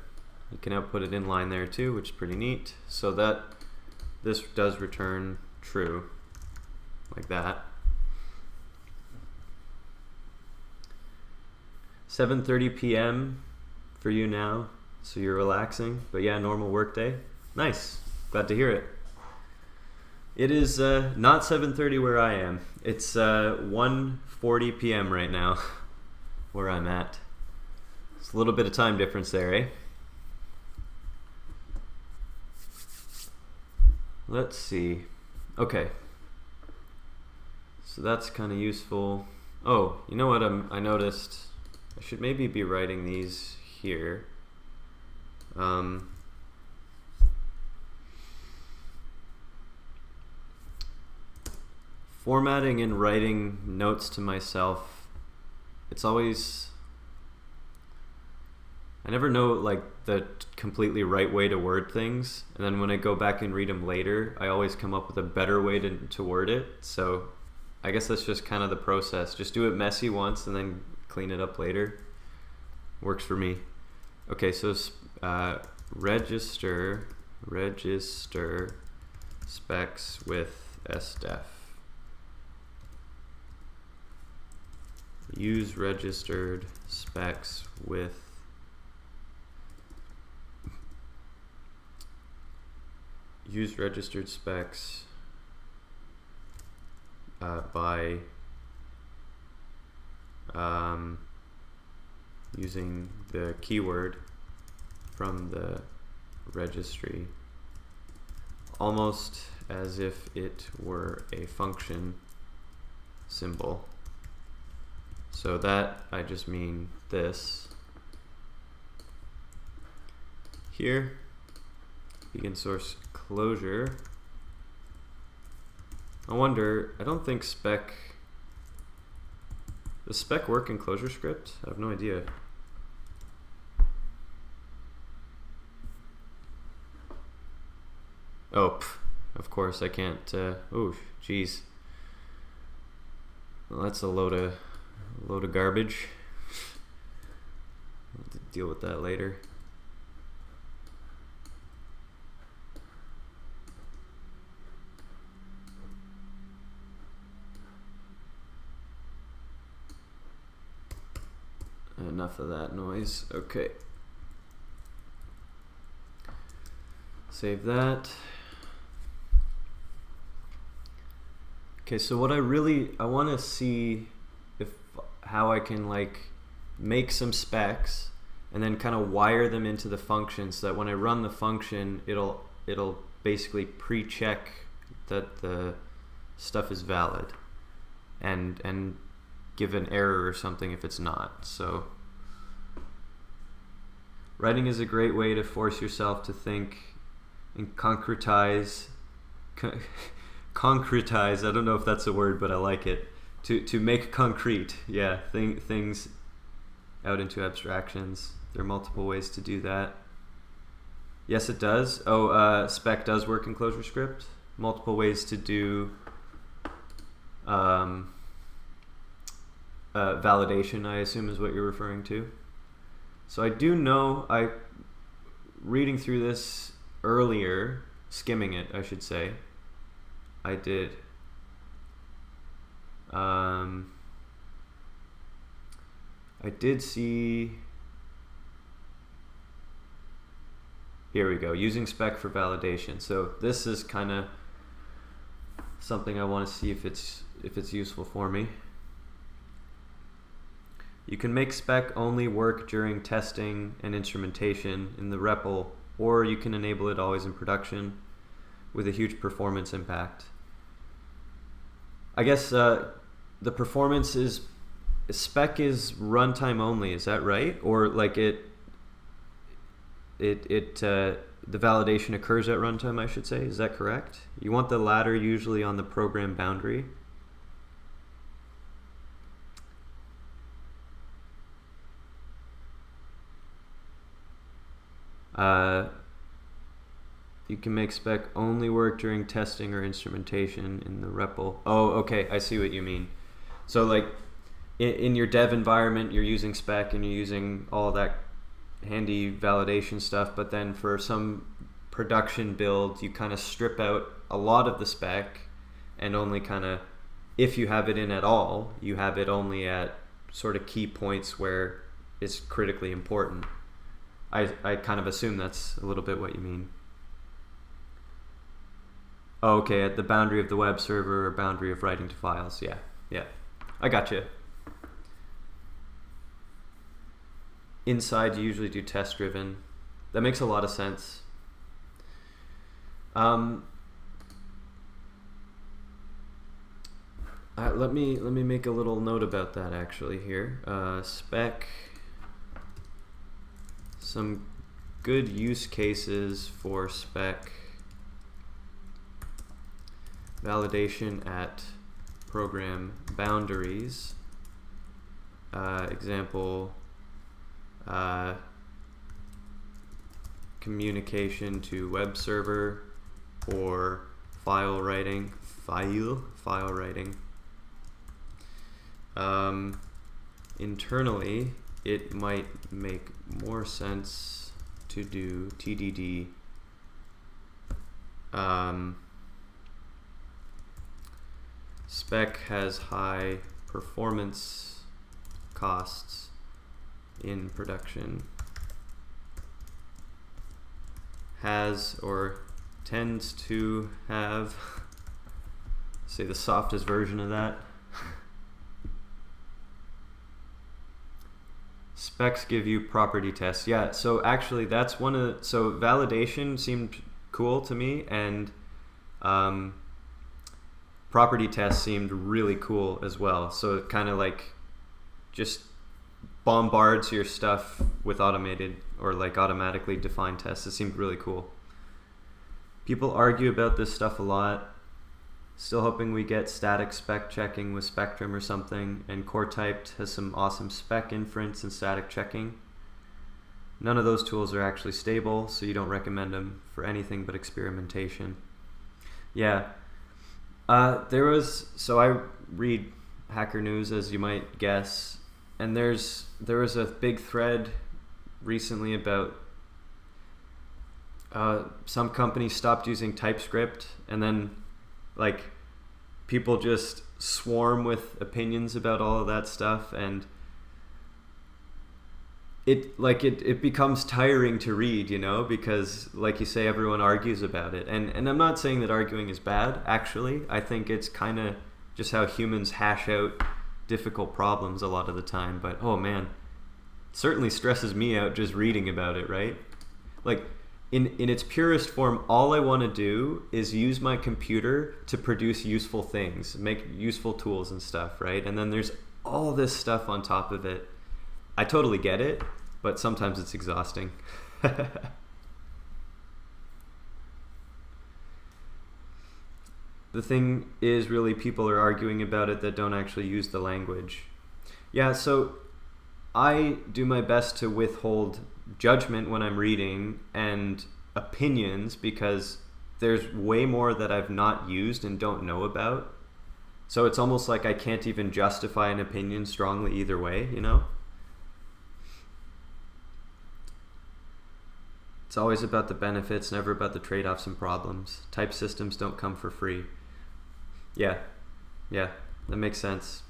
you can output it inline there too, which is pretty neat. So that this does return true, like that. 7:30 p.m. for you now, so you're relaxing. But yeah, normal work day. Nice. Glad to hear it. It is not 7:30 where I am. It's 1:40 p.m. right now where I'm at. It's a little bit of time difference there, eh? Let's see. Okay. So that's kind of useful. Oh, you know what I noticed? I should maybe be writing these here. Formatting and writing notes to myself, it's always, I never know like the completely right way to word things, and then when I go back and read them later, I always come up with a better way to word it. So I guess that's just kind of the process. Just do it messy once and then clean it up later. Works for me. Okay, so register specs with sdef. Use registered specs with registered specs by using the keyword from the registry, almost as if it were a function symbol. So that, I just mean this. Here, begin source Clojure. I wonder, I don't think spec, does spec work in Clojure script? I have no idea. course I can't. Oh, geez. Well, that's a load of garbage. I'll have to deal with that later. Enough of that noise. Okay. Save that. Okay, so what I want to see how I can like make some specs and then kind of wire them into the function so that when I run the function, it'll basically pre-check that the stuff is valid and give an error or something if it's not. So writing is a great way to force yourself to think and concretize. Concretize, I don't know if that's a word, but I like it. To make concrete, yeah, things out into abstractions. There are multiple ways to do that. Yes, it does. Oh, Spec does work in Clojure script. Multiple ways to do validation, I assume is what you're referring to. So I do know, reading through this earlier, skimming it, I should say, I did. I did see. Here we go. Using Spec for validation. So this is kind of something I want to see if it's useful for me. You can make Spec only work during testing and instrumentation in the REPL, or you can enable it always in production with a huge performance impact. I guess the performance is Spec is runtime only. Is that right? Or like the validation occurs at runtime, I should say. Is that correct? You want the latter usually on the program boundary. You can make Spec only work during testing or instrumentation in the REPL. Oh, okay, I see what you mean. So like in your dev environment, you're using Spec and you're using all that handy validation stuff, but then for some production build, you kind of strip out a lot of the Spec and only kind of, if you have it in at all, you have it only at sort of key points where it's critically important. I kind of assume that's a little bit what you mean. Oh, okay, at the boundary of the web server or boundary of writing to files. Yeah, I gotcha. Inside, you usually do test driven. That makes a lot of sense. Let me make a little note about that actually here. Spec. Some good use cases for Spec validation at program boundaries. Example, communication to web server or file writing. Internally, it might make more sense to do TDD. Spec has high performance costs in production. Has or tends to have, say, the softest version of that. Specs give you property tests. Yeah, so actually that's one of the, so validation seemed cool to me, and property tests seemed really cool as well. So it kind of like just bombards your stuff with automated or like automatically defined tests. It seemed really cool. People argue about this stuff a lot. Still hoping we get static spec checking with Spectrum or something, and Core Typed has some awesome spec inference and static checking. None of those tools are actually stable, so you don't recommend them for anything but experimentation. Yeah. So I read Hacker News, as you might guess, and there was a big thread recently about some companies stopped using TypeScript, and then like people just swarm with opinions about all of that stuff, and it becomes tiring to read, because like you say, everyone argues about it, and I'm not saying that arguing is bad. Actually, I think it's kind of just how humans hash out difficult problems a lot of the time. But oh man, it certainly stresses me out just reading about it, right? Like in its purest form, all I want to do is use my computer to produce useful things, make useful tools and stuff, right? And then there's all this stuff on top of it. I totally get it, but sometimes it's exhausting. The thing is, really, people are arguing about it that don't actually use the language. Yeah, so I do my best to withhold judgment when I'm reading and opinions, because there's way more that I've not used and don't know about. So it's almost like I can't even justify an opinion strongly either way, It's always about the benefits, never about the trade-offs and problems. Type systems don't come for free. Yeah, that makes sense.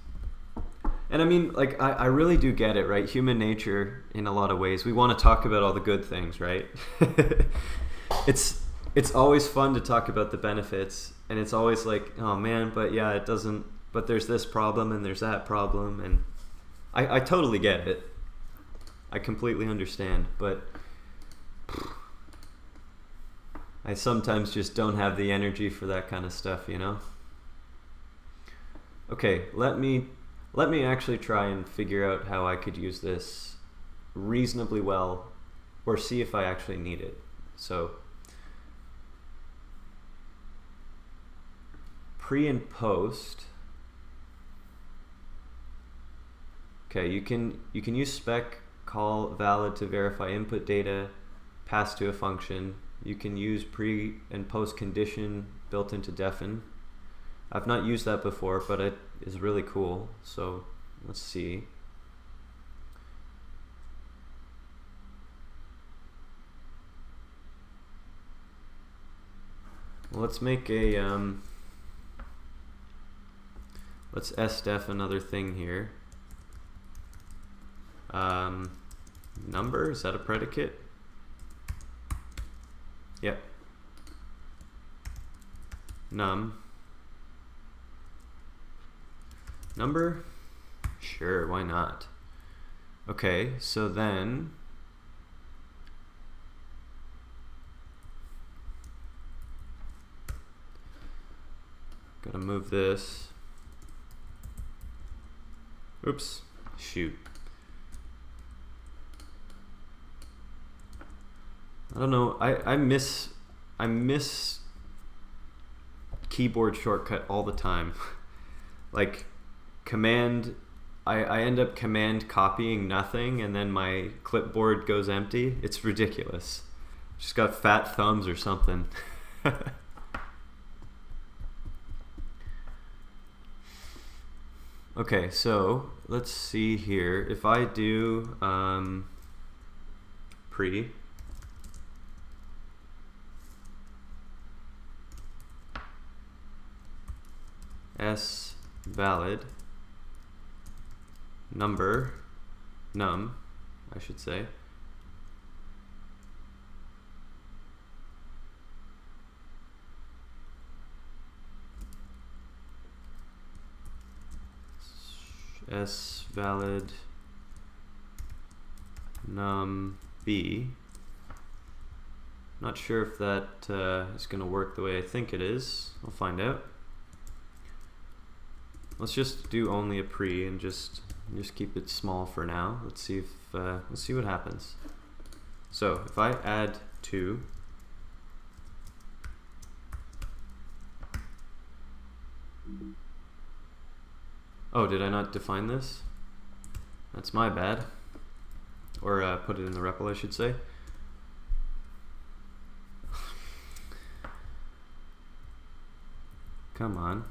And I mean, like, I really do get it, right? Human nature, in a lot of ways, we want to talk about all the good things, right? It's always fun to talk about the benefits, and it's always like, oh man, but yeah, it doesn't, but there's this problem and there's that problem, and I totally get it. I completely understand, but I sometimes just don't have the energy for that kind of stuff, Okay, let me actually try and figure out how I could use this reasonably well, or see if I actually need it. So pre and post. Okay, you can use spec call valid to verify input data passed to a function. You can use pre and post condition built into defin. I've not used that before, but it is really cool. So let's see. Well, let's make a let's sdef another thing here. Number, is that a predicate? Yep. Number? Sure, why not? Okay, so then gotta move this. Oops, shoot. I don't know, I miss keyboard shortcut all the time. Like command, I end up command copying nothing, and then my clipboard goes empty. It's ridiculous. Just got fat thumbs or something. Okay, so let's see here. If I do pre s valid number num, I should say, s valid num b. Not sure if that is going to work the way I think it is. I'll find out. Let's just do only a pre and just keep it small for now. Let's see if let's see what happens. So if I add 2, oh, did I not define this? That's my bad. Or put it in the REPL, I should say. Come on.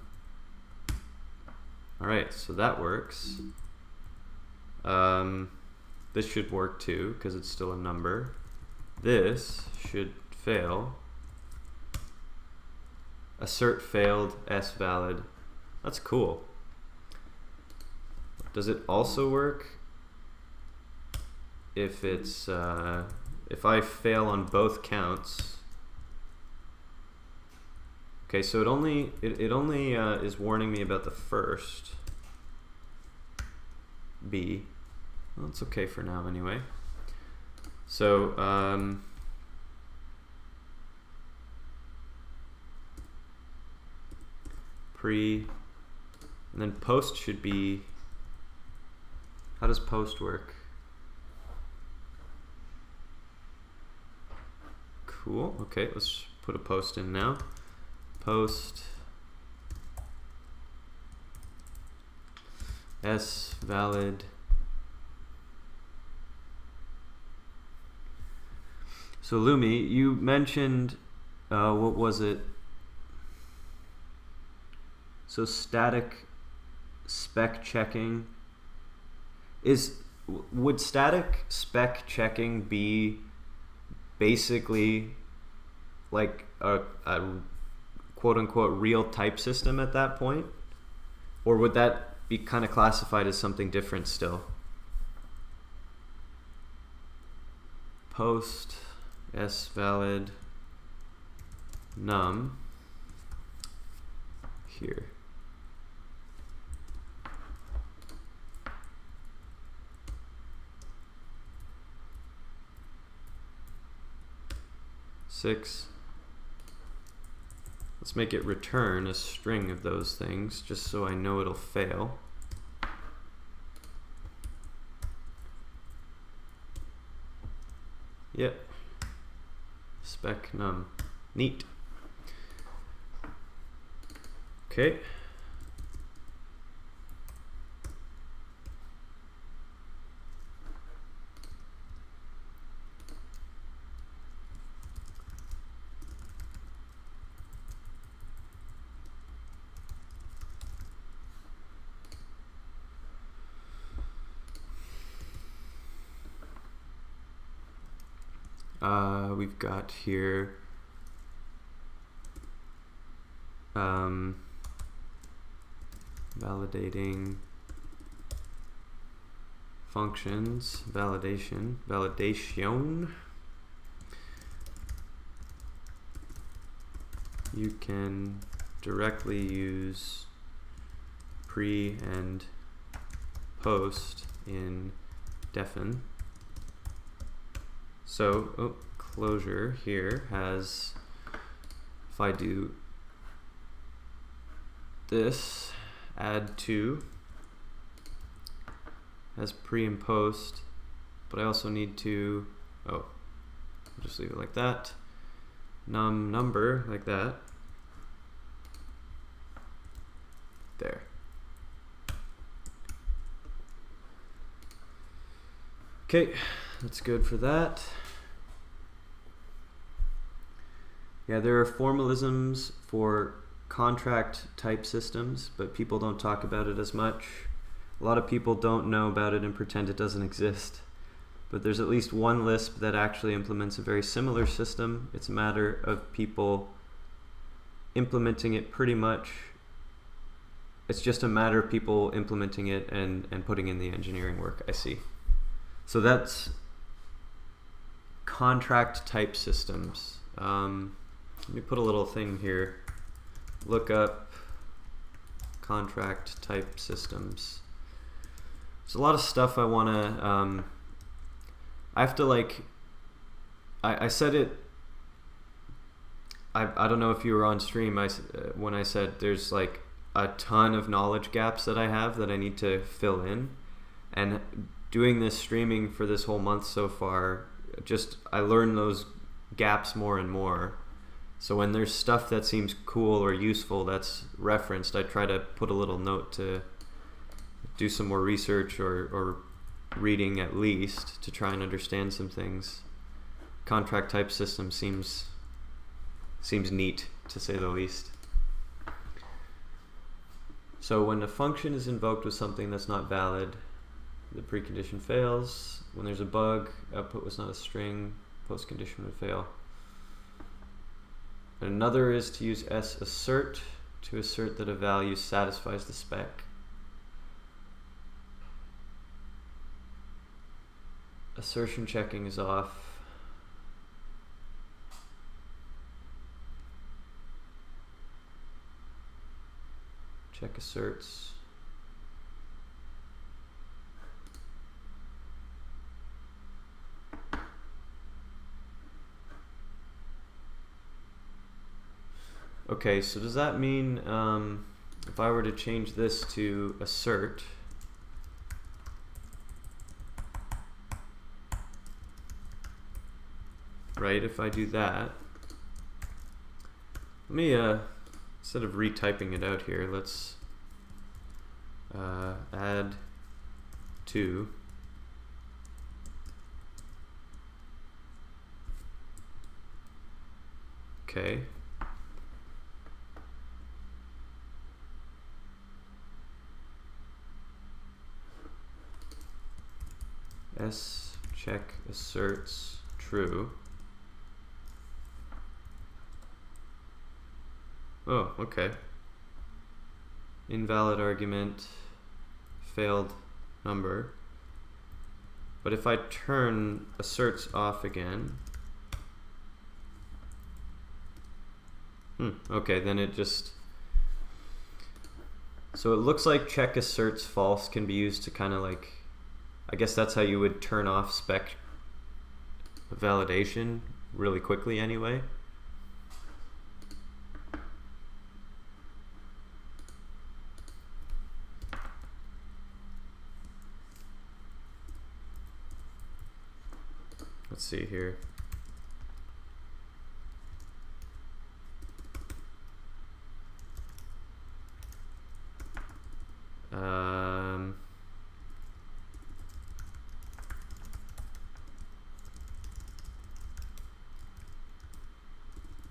Alright, so that works. This should work too, because it's still a number. This should fail. Assert failed, S valid. That's cool. Does it also work if it's if I fail on both counts? Okay, so it only is warning me about the first B. Well, it's okay for now anyway. So pre, and then post should be, how does post work? Cool, okay, let's put a post in now. Post S valid. So Lumi, you mentioned, what was it? So static spec checking would static spec checking be basically like a quote-unquote real type system at that point? Or would that be kind of classified as something different still? Post S valid num here. Six. Let's make it return a string of those things, just so I know it'll fail. Yep. Spec num. Neat. Okay. We've got here validating functions, validation. You can directly use pre and post in defin. So, Clojure here has, if I do this, add to, has pre and post, but I also need to, I'll just leave it like that, number, like that, there. Okay, that's good for that. Yeah, there are formalisms for contract type systems, but people don't talk about it as much. A lot of people don't know about it and pretend it doesn't exist. But there's at least one Lisp that actually implements a very similar system. It's a matter of people implementing it pretty much. It's just a matter of people implementing it and putting in the engineering work, I see. So that's contract type systems. Let me put a little thing here. Look up contract type systems. There's a lot of stuff I want to, I have to like, I said it, I don't know if you were on stream when I said there's like a ton of knowledge gaps that I have that I need to fill in. And doing this streaming for this whole month so far, I learn those gaps more and more. So when there's stuff that seems cool or useful that's referenced, I try to put a little note to do some more research or reading at least to try and understand some things. Contract type system seems neat, to say the least. So when a function is invoked with something that's not valid, the precondition fails. When there's a bug, output was not a string, postcondition would fail. And another is to use assert to assert that a value satisfies the spec. Assertion checking is off. Check asserts. Okay, so does that mean if I were to change this to assert, right, if I do that, let me, instead of retyping it out here, let's add 2. Okay. S check asserts true. Oh, okay. Invalid argument, failed number. But if I turn asserts off again, okay, then it just, so it looks like check asserts false can be used to kind of like, I guess that's how you would turn off spec validation really quickly anyway. Let's see here.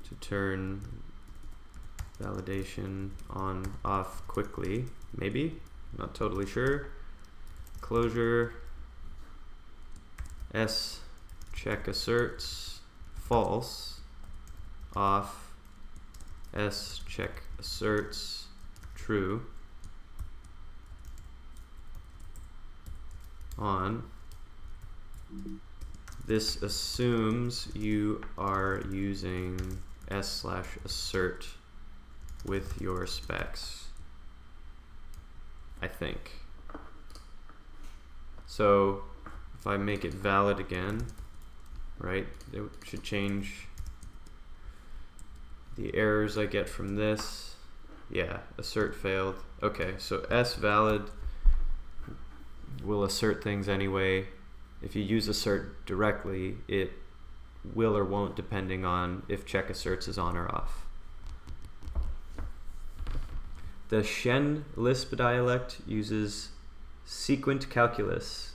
To turn validation on off quickly, maybe, not totally sure. Clojure S check asserts false, off, S check asserts true, on. This assumes you are using s/assert with your specs, I think. So if I make it valid again, right, it should change the errors I get from this. Yeah, assert failed. Okay, so s valid will assert things anyway. If you use assert directly, it will or won't depending on if check asserts is on or off. The Shen Lisp dialect uses sequent calculus.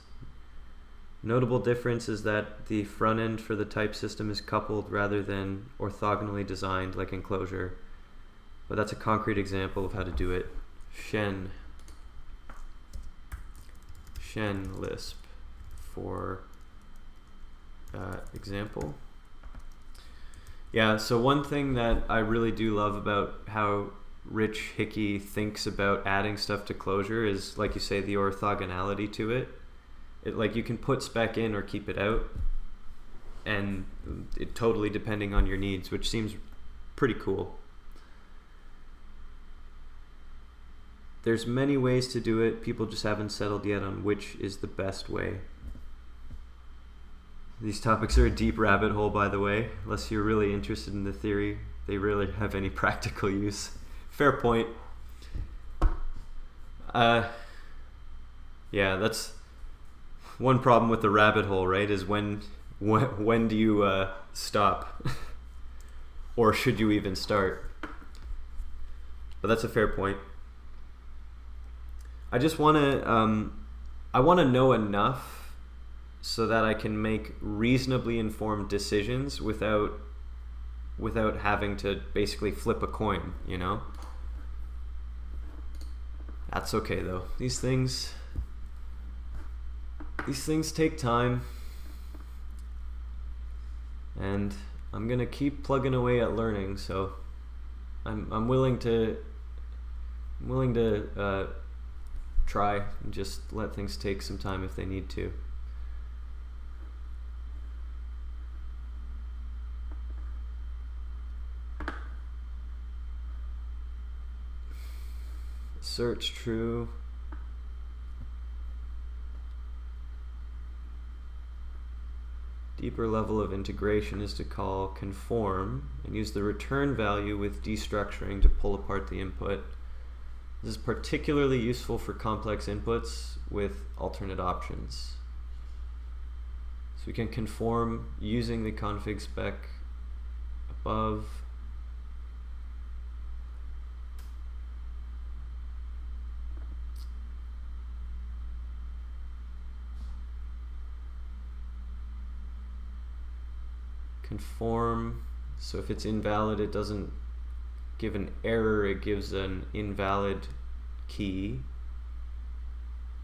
Notable difference is that the front end for the type system is coupled rather than orthogonally designed like in Clojure. But that's a concrete example of how to do it. Shen Lisp for example. Yeah, so one thing that I really do love about how Rich Hickey thinks about adding stuff to Clojure is, like you say, the orthogonality to it. Like you can put spec in or keep it out, and it totally depending on your needs, which seems pretty cool. There's many ways to do it. People just haven't settled yet on which is the best way. These topics are a deep rabbit hole, by the way. Unless you're really interested in the theory, they really have any practical use. Fair point. Yeah, that's one problem with the rabbit hole, right? Is when do you stop? Or should you even start? But that's a fair point. I just want to I want to know enough so that I can make reasonably informed decisions without having to basically flip a coin, you know? That's okay though. These things take time, and I'm gonna keep plugging away at learning, so I'm willing to try and just let things take some time if they need to. Search true. Deeper level of integration is to call conform and use the return value with destructuring to pull apart the input. This is particularly useful for complex inputs with alternate options. So we can conform using the config spec above. Conform, so if it's invalid, it doesn't give an error, it gives an invalid key,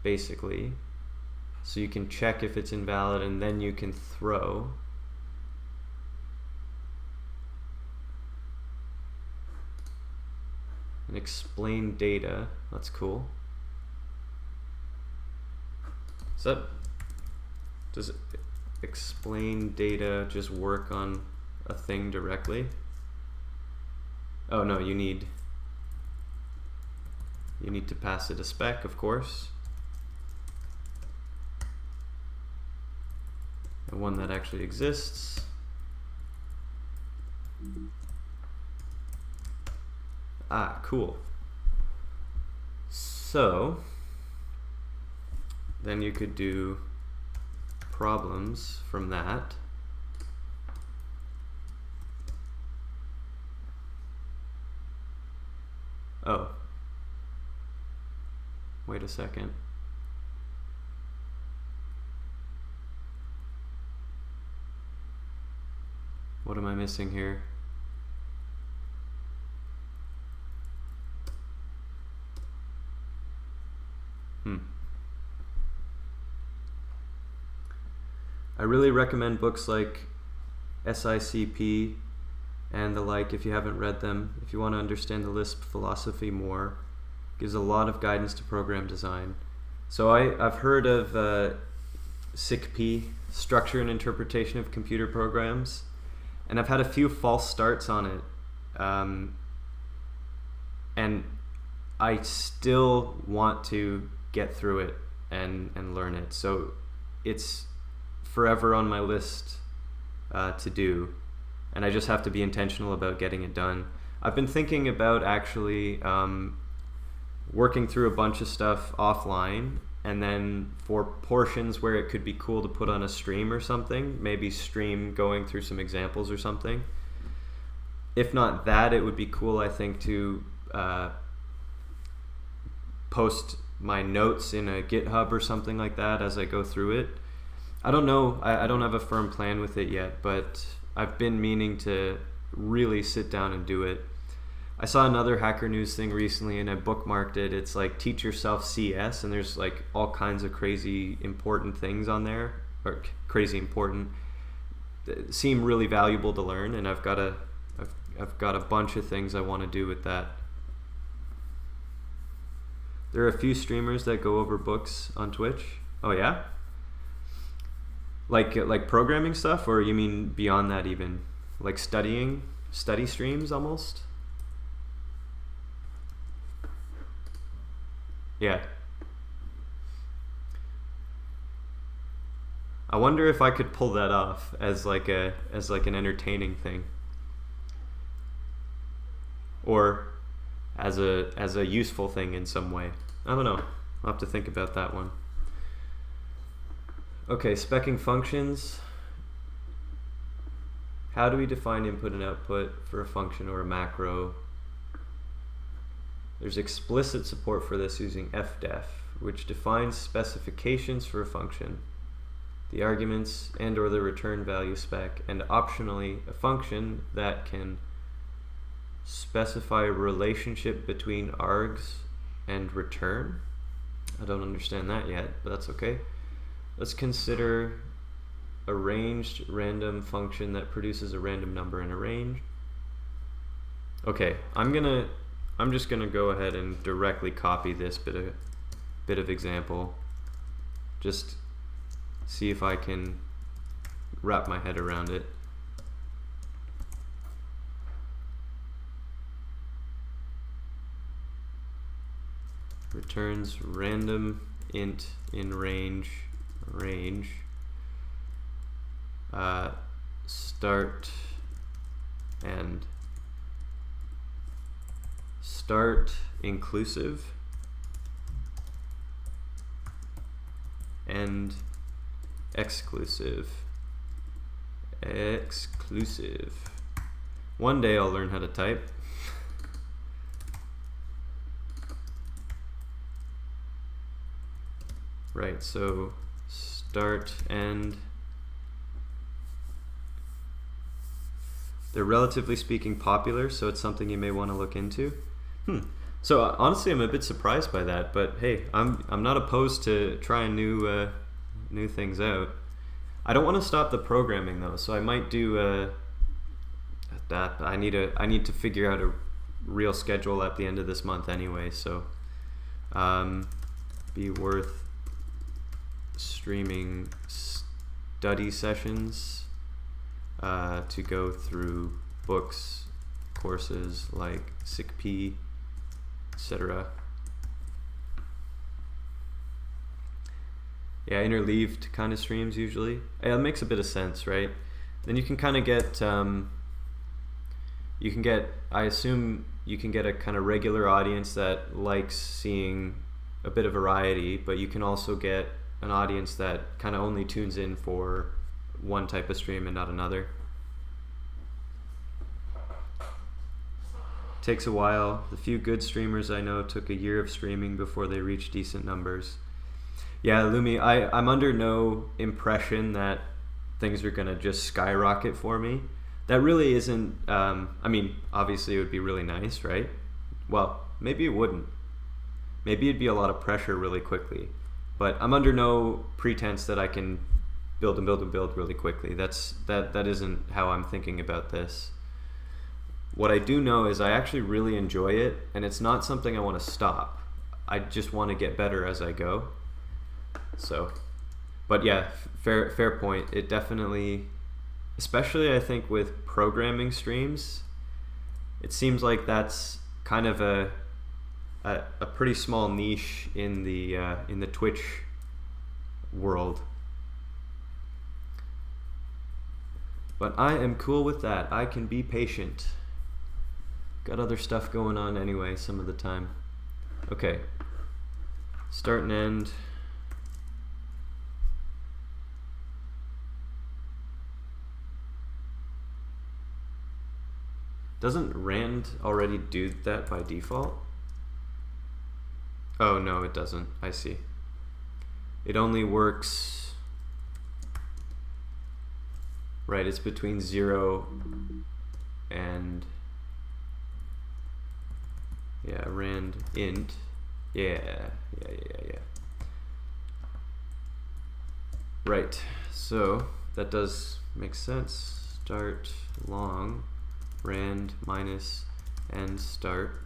basically. So you can check if it's invalid and then you can throw. And explain data, that's cool. Does it explain data just work on a thing directly? Oh no, you need to pass it a spec, of course, and one that actually exists. Ah, cool. So then you could do problems from that. Oh, wait a second. What am I missing here? I really recommend books like SICP and the like if you haven't read them. If you want to understand the Lisp philosophy more, it gives a lot of guidance to program design. So I've heard of SICP, Structure and Interpretation of Computer Programs, and I've had a few false starts on it. And I still want to get through it and learn it. So it's forever on my list to do, and I just have to be intentional about getting it done. I've been thinking about actually working through a bunch of stuff offline, and then for portions where it could be cool to put on a stream or something, maybe stream going through some examples or something. If not that, it would be cool, I think, to post my notes in a GitHub or something like that as I go through it. I don't know, I don't have a firm plan with it yet, but I've been meaning to really sit down and do it. I saw another Hacker News thing recently and I bookmarked it. It's like Teach Yourself CS, and there's like all kinds of crazy important things on there, or crazy important, seem really valuable to learn, and I've got a bunch of things I want to do with that. There are a few streamers that go over books on Twitch. Oh yeah? Like programming stuff, or you mean beyond that even? Like study streams almost? Yeah. I wonder if I could pull that off as like an entertaining thing. Or as a useful thing in some way. I don't know. I'll have to think about that one. Okay, specking functions. How do we define input and output for a function or a macro? There's explicit support for this using fdef, which defines specifications for a function, the arguments and or the return value spec, and optionally a function that can specify a relationship between args and return. I don't understand that yet, but that's okay. Let's consider a ranged random function that produces a random number in a range. Okay, I'm just gonna go ahead and directly copy this bit of example. Just see if I can wrap my head around it. Returns random int in range start and start inclusive and exclusive. One day I'll learn how to type. Right, so start and they're relatively speaking popular, so it's something you may want to look into. So honestly, I'm a bit surprised by that, but hey, I'm not opposed to trying new things out. I don't want to stop the programming though, so I might do that. I need to figure out a real schedule at the end of this month anyway. So be worth streaming study sessions to go through books, courses like SICP, etc. Yeah, interleaved kind of streams usually. Yeah, it makes a bit of sense, right? Then you can kind of get, I assume you can get a kind of regular audience that likes seeing a bit of variety, but you can also get an audience that kind of only tunes in for one type of stream and not another. Takes a while. The few good streamers I know took a year of streaming before they reached decent numbers. Yeah, Lumi, I'm under no impression that things are gonna just skyrocket for me. That really isn't, I mean, obviously it would be really nice, right? Well, maybe it wouldn't. Maybe it'd be a lot of pressure really quickly. But I'm under no pretense that I can build and build and build really quickly. That isn't how I'm thinking about this. What I do know is I actually really enjoy it, and it's not something I want to stop. I just want to get better as I go. So, but yeah, fair point. It definitely, especially I think with programming streams, it seems like that's kind of a pretty small niche in the Twitch world. But I am cool with that. I can be patient. Got other stuff going on anyway some of the time. Okay. Start and end. Doesn't rand already do that by default? Oh, no, it doesn't. I see. It only works... Right, it's between 0 and... Yeah, rand int. Yeah. Right, so that does make sense. Start long, rand minus end start.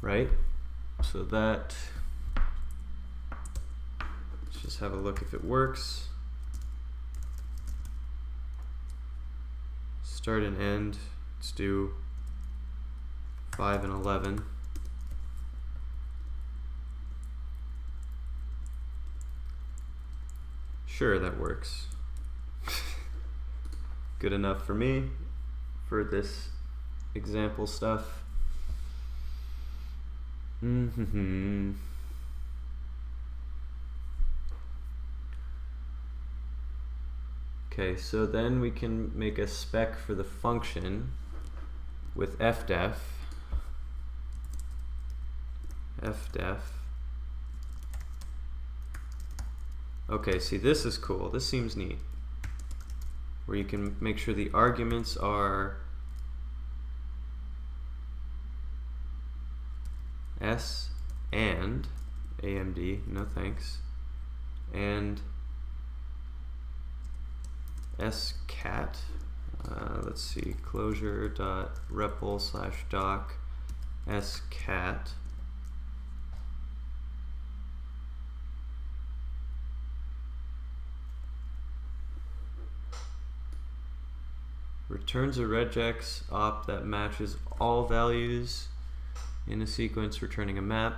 Right, so that, let's just have a look if it works. Start and end, let's do 5 and 11. Sure, that works. Good enough for me for this example stuff. Okay, so then we can make a spec for the function with fdef. Okay, see, this is cool. This seems neat. Where you can make sure the arguments are S and AMD, no thanks, and scat. Let's see, clojure.repl/doc scat. Returns a regex op that matches all values in a sequence, returning a map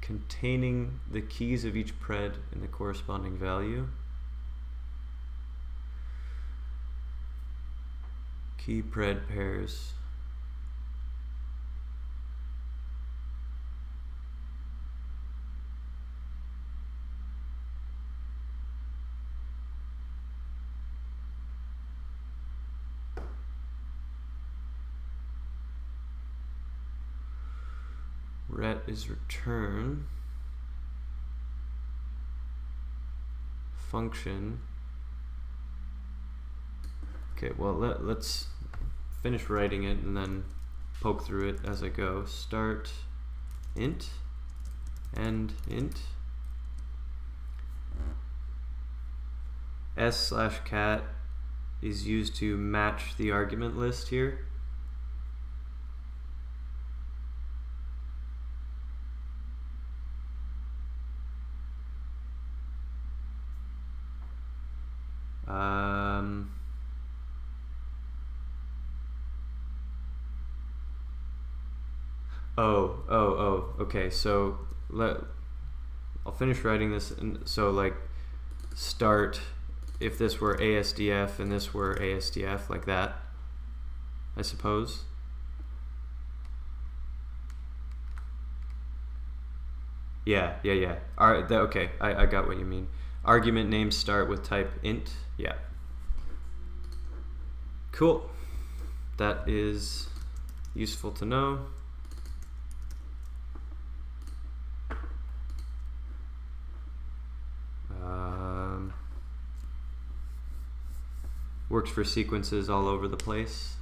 containing the keys of each pred and the corresponding value. Key pred pairs. Ret is return function. Okay, well let's finish writing it and then poke through it as I go. Start int, end int, s/cat is used to match the argument list here. Okay, so I'll finish writing this, and so like start, if this were ASDF and this were ASDF, like that, I suppose. Yeah. Okay, I got what you mean. Argument names start with type int. Yeah. Cool. That is useful to know. Works for sequences all over the place.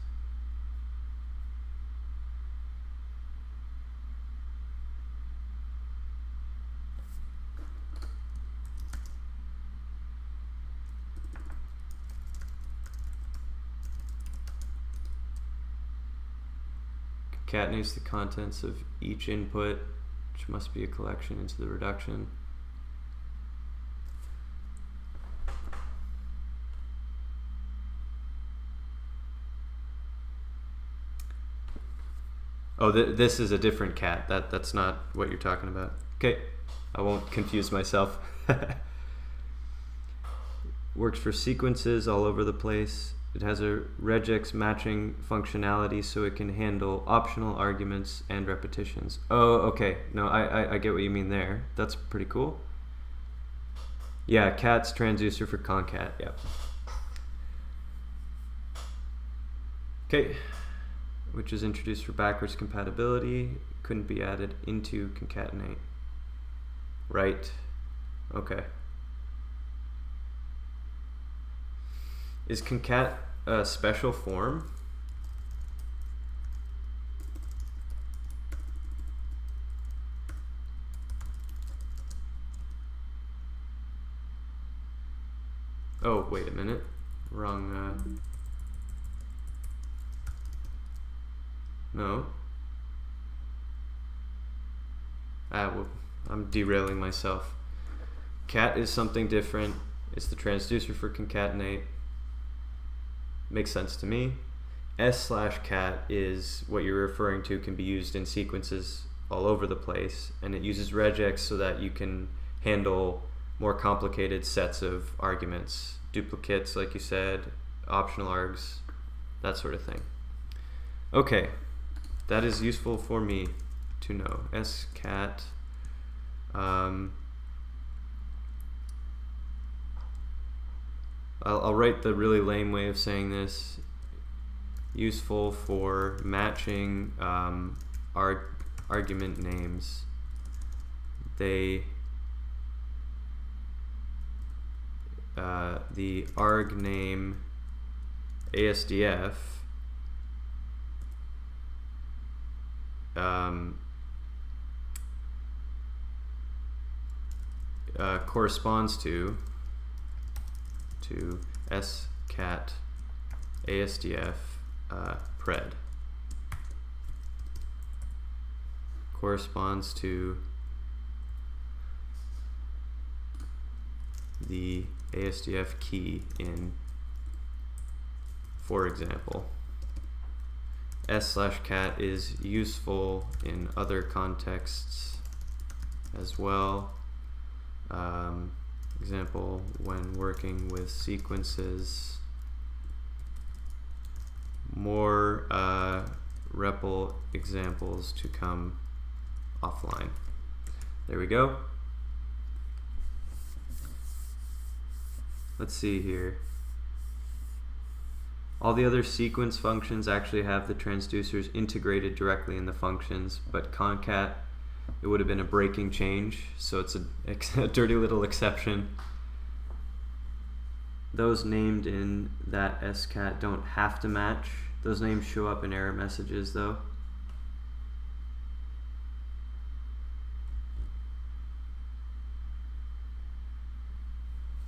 Concatenates the contents of each input, which must be a collection, into the reduction. Oh, this is a different cat. That's not what you're talking about. Okay, I won't confuse myself. Works for sequences all over the place. It has a regex matching functionality, so it can handle optional arguments and repetitions. Oh, okay. No, I get what you mean there. That's pretty cool. Yeah, cat's transducer for concat. Yep. Okay. Which is introduced for backwards compatibility, couldn't be added into concatenate. Right. Okay. Is concat a special form? Oh, wait a minute. Wrong. No. Well, I'm derailing myself. Cat is something different. It's the transducer for concatenate. Makes sense to me. S/cat is what you're referring to, can be used in sequences all over the place, and it uses regex so that you can handle more complicated sets of arguments, duplicates, like you said, optional args, that sort of thing. Okay. That is useful for me to know. scat. I'll write the really lame way of saying this. Useful for matching argument names. They the arg name ASDF corresponds to scat ASDF pred corresponds to the ASDF key in, for example. S/cat is useful in other contexts as well. Example, when working with sequences. More REPL examples to come offline. There we go. Let's see here. All the other sequence functions actually have the transducers integrated directly in the functions, but concat, it would have been a breaking change, so it's a dirty little exception. Those named in that scat don't have to match. Those names show up in error messages though.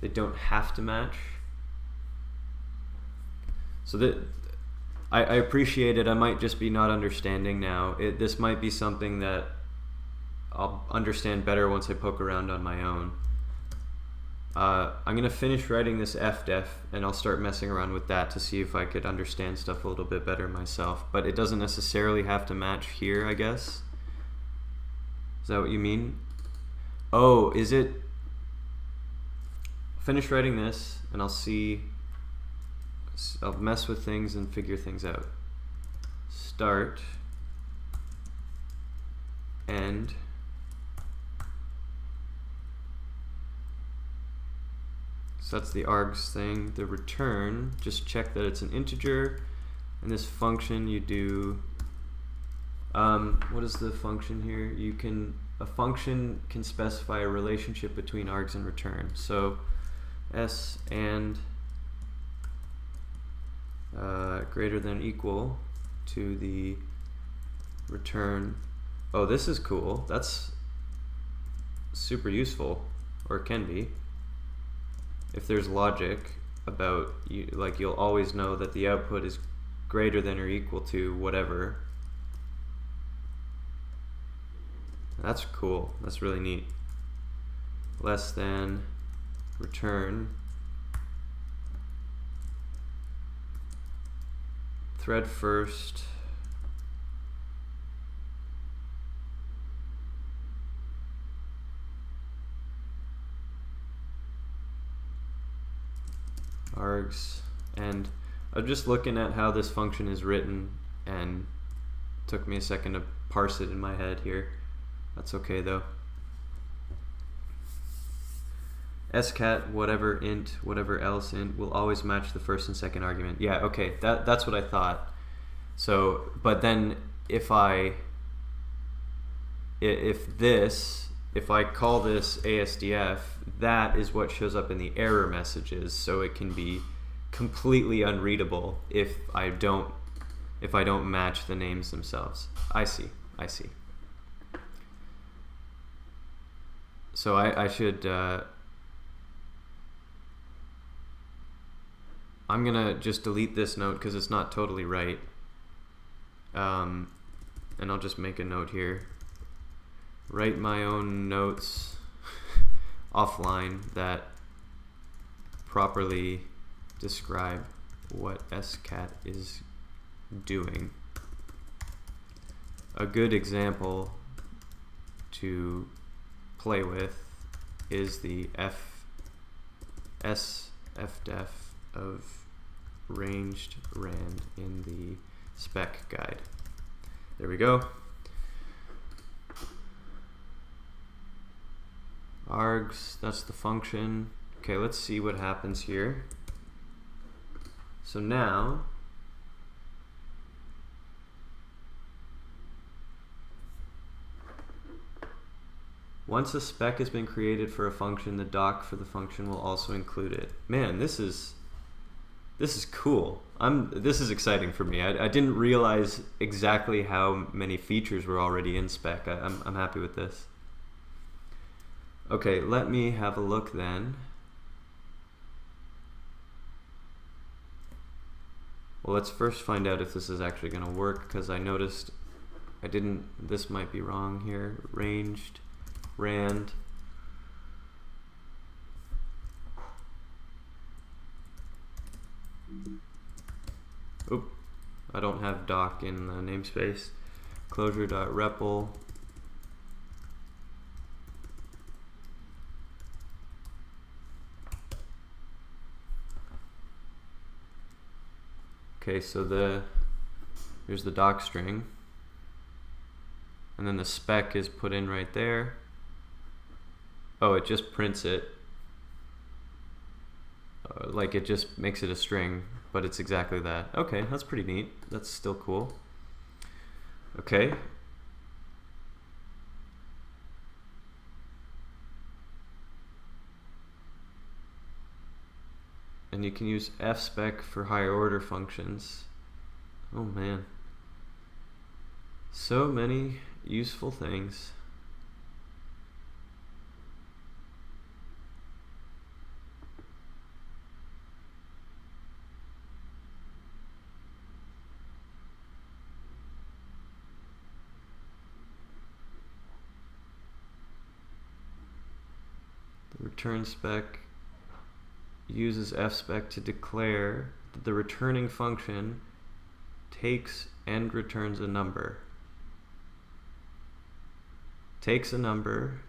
They don't have to match. So that I appreciate it. I might just be not understanding now. This might be something that I'll understand better once I poke around on my own. I'm going to finish writing this fdef and I'll start messing around with that to see if I could understand stuff a little bit better myself. But it doesn't necessarily have to match here, I guess. Is that what you mean? Oh, is it? Finish writing this and I'll see. I'll mess with things and figure things out. Start, end, so that's the args thing. The return, just check that it's an integer, and this function you do, what is the function here? A function can specify a relationship between args and return. So s and greater than or equal to the return. Oh, this is cool. That's super useful, or it can be. If there's logic about you, like you'll always know that the output is greater than or equal to whatever. That's cool. That's really neat. Less than return thread first args, and I'm just looking at how this function is written and it took me a second to parse it in my head here. That's okay though. Scat whatever int whatever else int will always match the first and second argument. Yeah, okay, that's what I thought. So, but then if I call this ASDF, that is what shows up in the error messages, so it can be completely unreadable if I don't match the names themselves. I see. So I should I'm gonna just delete this note because it's not totally right, and I'll just make a note here. Write my own notes offline that properly describe what scat is doing. A good example to play with is the fdef of ranged rand in the spec guide. There we go. Args, that's the function. Okay, let's see what happens here. So now Once a spec has been created for a function, the doc for the function will also include it. Man, this is cool. This is exciting for me. I didn't realize exactly how many features were already in Spec. I'm happy with this. Okay, let me have a look then. Well, let's first find out if this is actually going to work, because I noticed this might be wrong here. Ranged, rand. Oop, I don't have doc in the namespace. Clojure.repl. Okay, so here's the doc string, and then the spec is put in right there. Oh, it just prints it. Like it just makes it a string, but it's exactly that. Okay, that's pretty neat. That's still cool. Okay. And you can use fspec for higher order functions. Oh man. So many useful things. The return spec uses fspec to declare that the returning function takes and returns a number. Takes a number,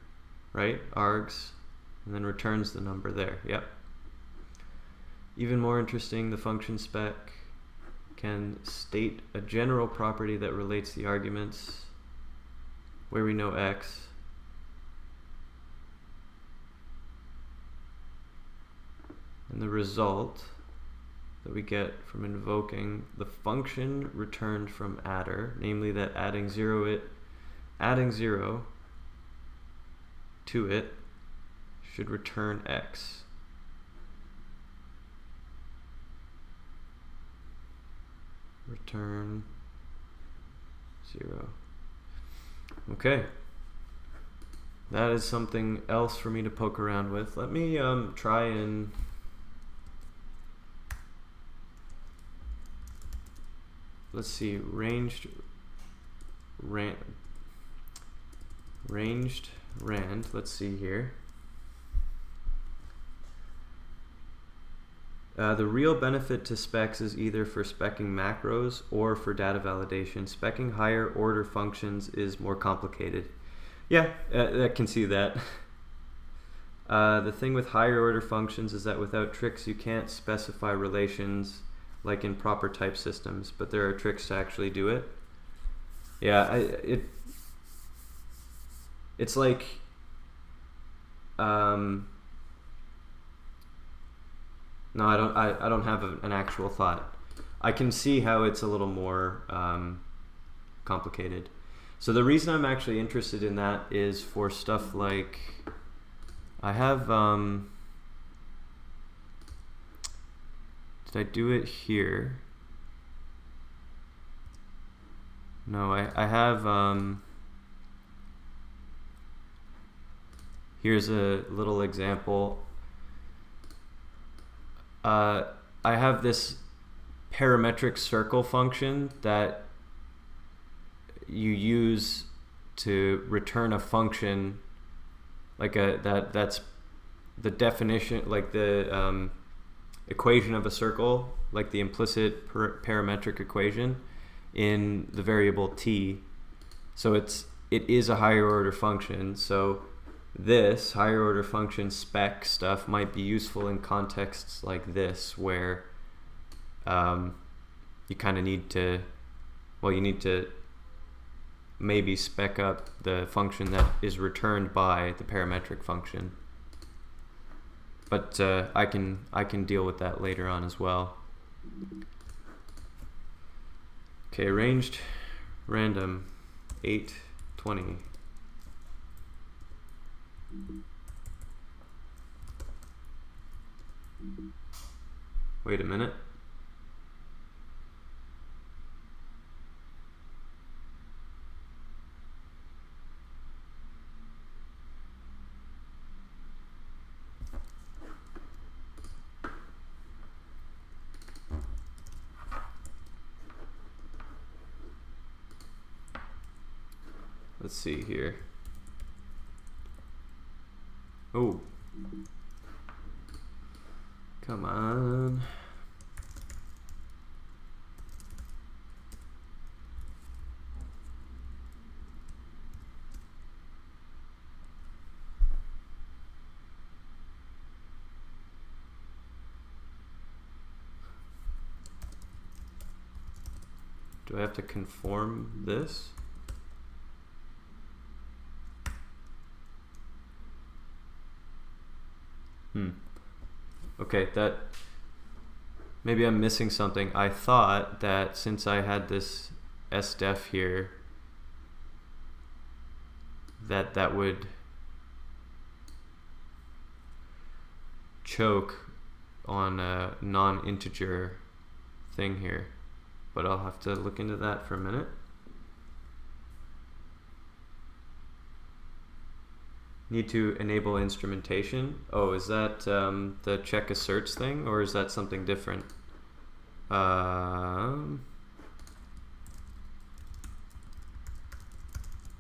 right, args, and then returns the number there. Yep. Even more interesting, the function spec can state a general property that relates the arguments where we know x. And the result that we get from invoking the function returned from adder, namely that adding 0 to it should return x. Return 0. Okay. That is something else for me to poke around with. Let me try and let's see, ranged rand, let's see here. The real benefit to specs is either for specing macros or for data validation. Specing higher order functions is more complicated. Yeah, I can see that. The thing with higher order functions is that without tricks you can't specify relations like in proper type systems, but there are tricks to actually do it. Yeah, it's like no, I don't have an actual thought. I can see how it's a little more complicated. So the reason I'm actually interested in that is for stuff like I have did I do it here? No, I have here's a little example. I have this parametric circle function that you use to return a function like that's the definition, like the equation of a circle, like the implicit parametric equation in the variable t. So it is a higher order function. So this higher order function spec stuff might be useful in contexts like this, where you kind of need to, well, you need to maybe spec up the function that is returned by the parametric function. But I can deal with that later on as well. Okay, ranged random 820. Wait a minute. Let's see here. Oh. Come on. Do I have to conform this? Okay, that maybe I'm missing something. I thought that since I had this sdef here, that would choke on a non-integer thing here, but I'll have to look into that for a minute. Need to enable instrumentation. Oh, is that the check asserts thing, or is that something different? Like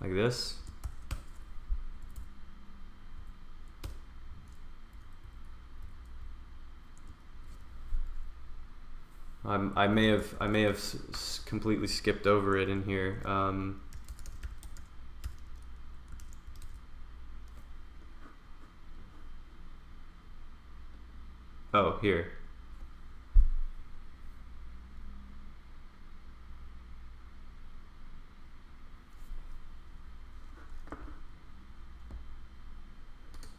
this. I may have completely skipped over it in here. Oh, here.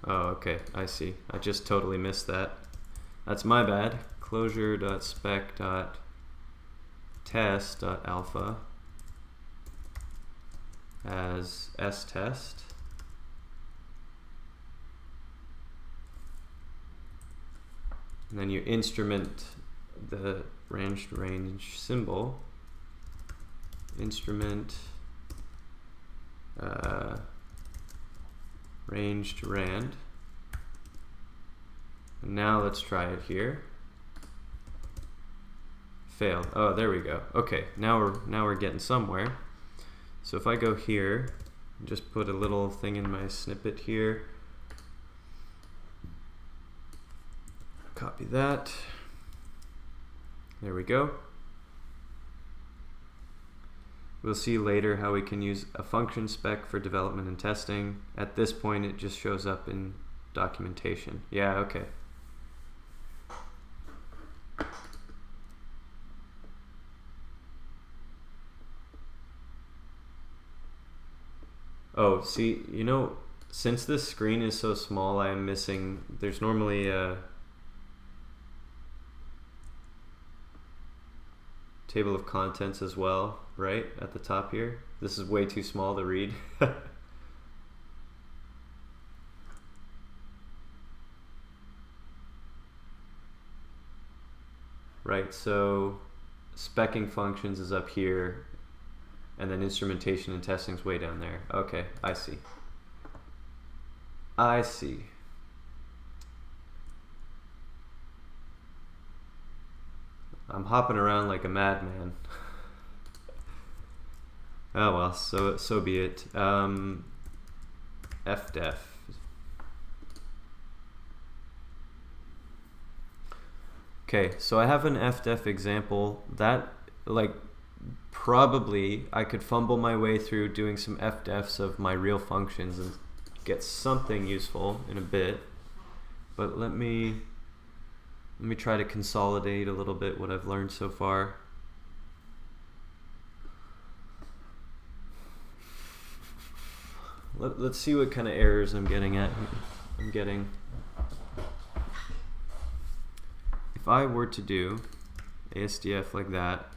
Oh, okay, I see. I just totally missed that. That's my bad. Clojure.spec.test.alpha as stest. And then you instrument the range symbol. Instrument ranged rand. And now let's try it here. Failed. Oh, there we go. Okay, now we're getting somewhere. So if I go here, just put a little thing in my snippet here. Copy that. There we go. We'll see later how we can use a function spec for development and testing. At this point, it just shows up in documentation. Yeah, okay. Oh, see, you know, since this screen is so small, I am missing, there's normally a table of contents as well, right, at the top here. This is way too small to read. Right, so specking functions is up here, and then instrumentation and testing is way down there. Okay, I see. I see. I'm hopping around like a madman. Oh well, so be it. fdef. Okay, so I have an fdef example that, like, probably I could fumble my way through doing some fdefs of my real functions and get something useful in a bit. But let me try to consolidate a little bit what I've learned so far. Let's see what kind of errors I'm getting. If I were to do ASDF like that,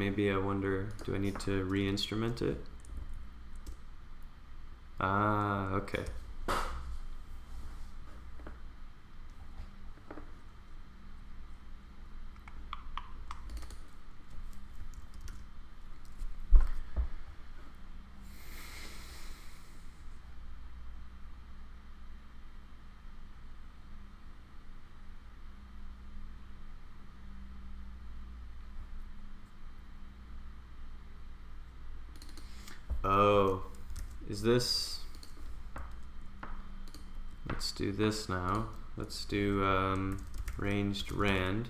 maybe I wonder, do I need to re-instrument it? Ah, okay. Oh, is this, let's do this now. Let's do ranged rand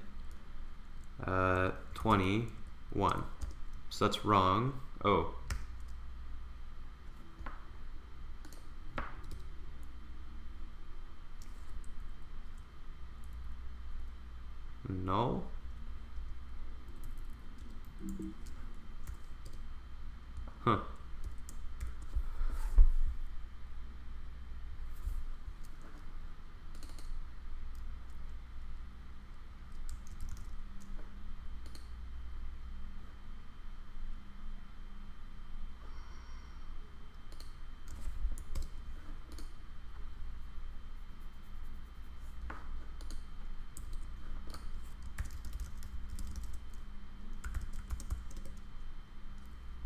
21. So that's wrong. Oh. Null? Huh.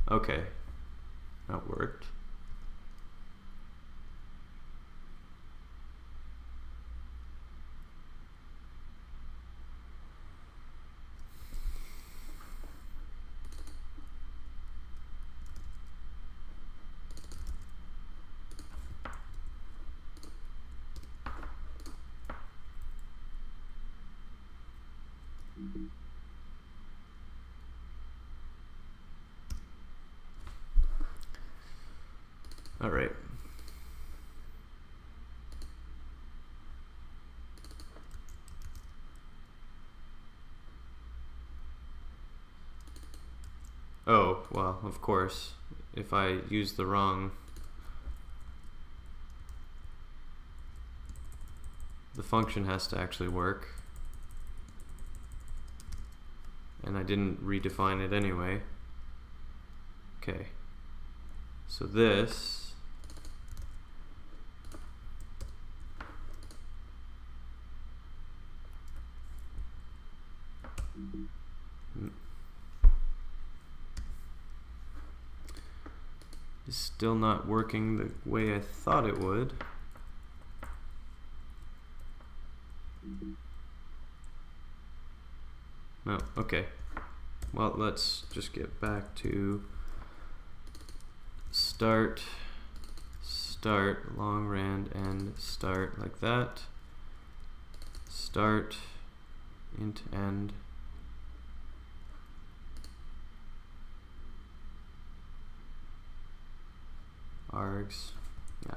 Okay, that worked. All right. Oh, well, of course, if I use the wrong, the function has to actually work. And I didn't redefine it anyway. Okay. So this is still not working the way I thought it would. No, okay. Well, let's just get back to start, long rand, and start like that. Start, int end. Args, yeah.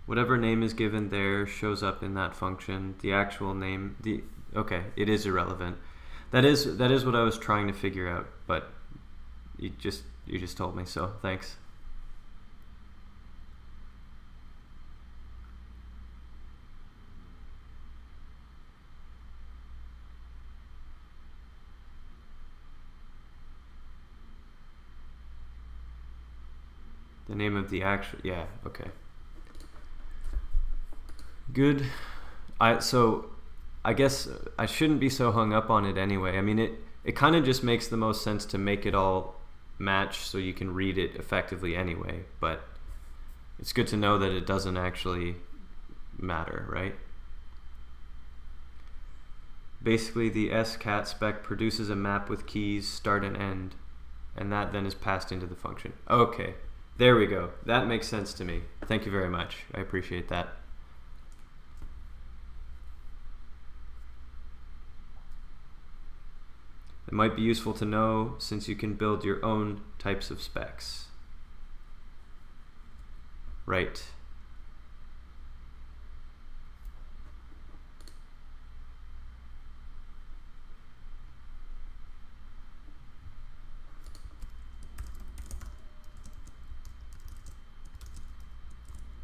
Whatever name is given there shows up in that function. The actual name, okay, it is irrelevant. That is what I was trying to figure out, but you just told me, so thanks. The name of the actual, yeah, okay. Good. So I guess I shouldn't be so hung up on it anyway. I mean, it kind of just makes the most sense to make it all match so you can read it effectively anyway, but it's good to know that it doesn't actually matter, right? Basically, the scat spec produces a map with keys start and end, and that then is passed into the function. Okay, there we go. That makes sense to me. Thank you very much. I appreciate that. It might be useful to know since you can build your own types of specs. Right.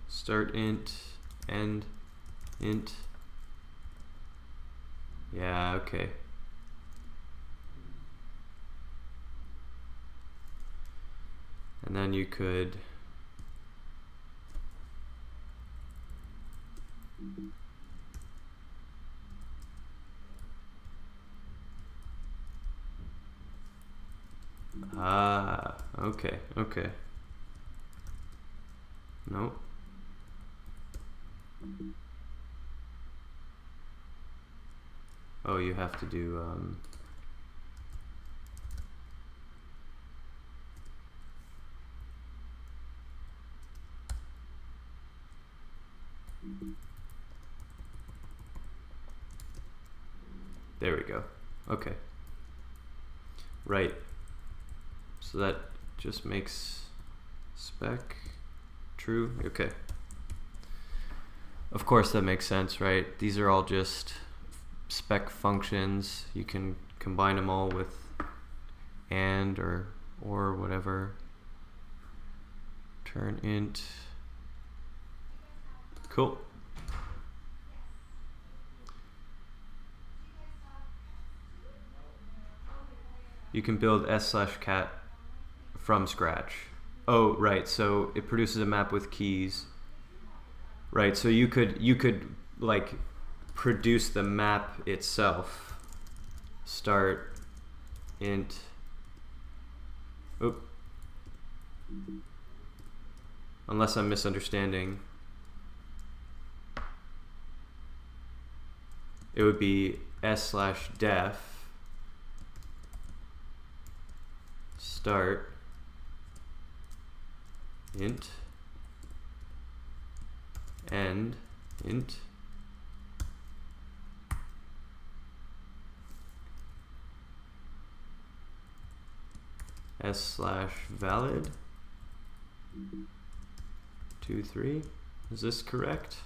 Start int, end int, Yeah, okay. And then you could okay, okay. Nope. Oh, you have to do there we go. Okay. Right. So that just makes spec true. Okay. Of course that makes sense, right? These are all just spec functions. You can combine them all with and or whatever. Turn int. Cool. You can build s/cat from scratch. Oh, right. So it produces a map with keys. Right. So you could like produce the map itself. Start int. Oop. Unless I'm misunderstanding. It would be s/def start int end int s/valid 2 3. Is this correct?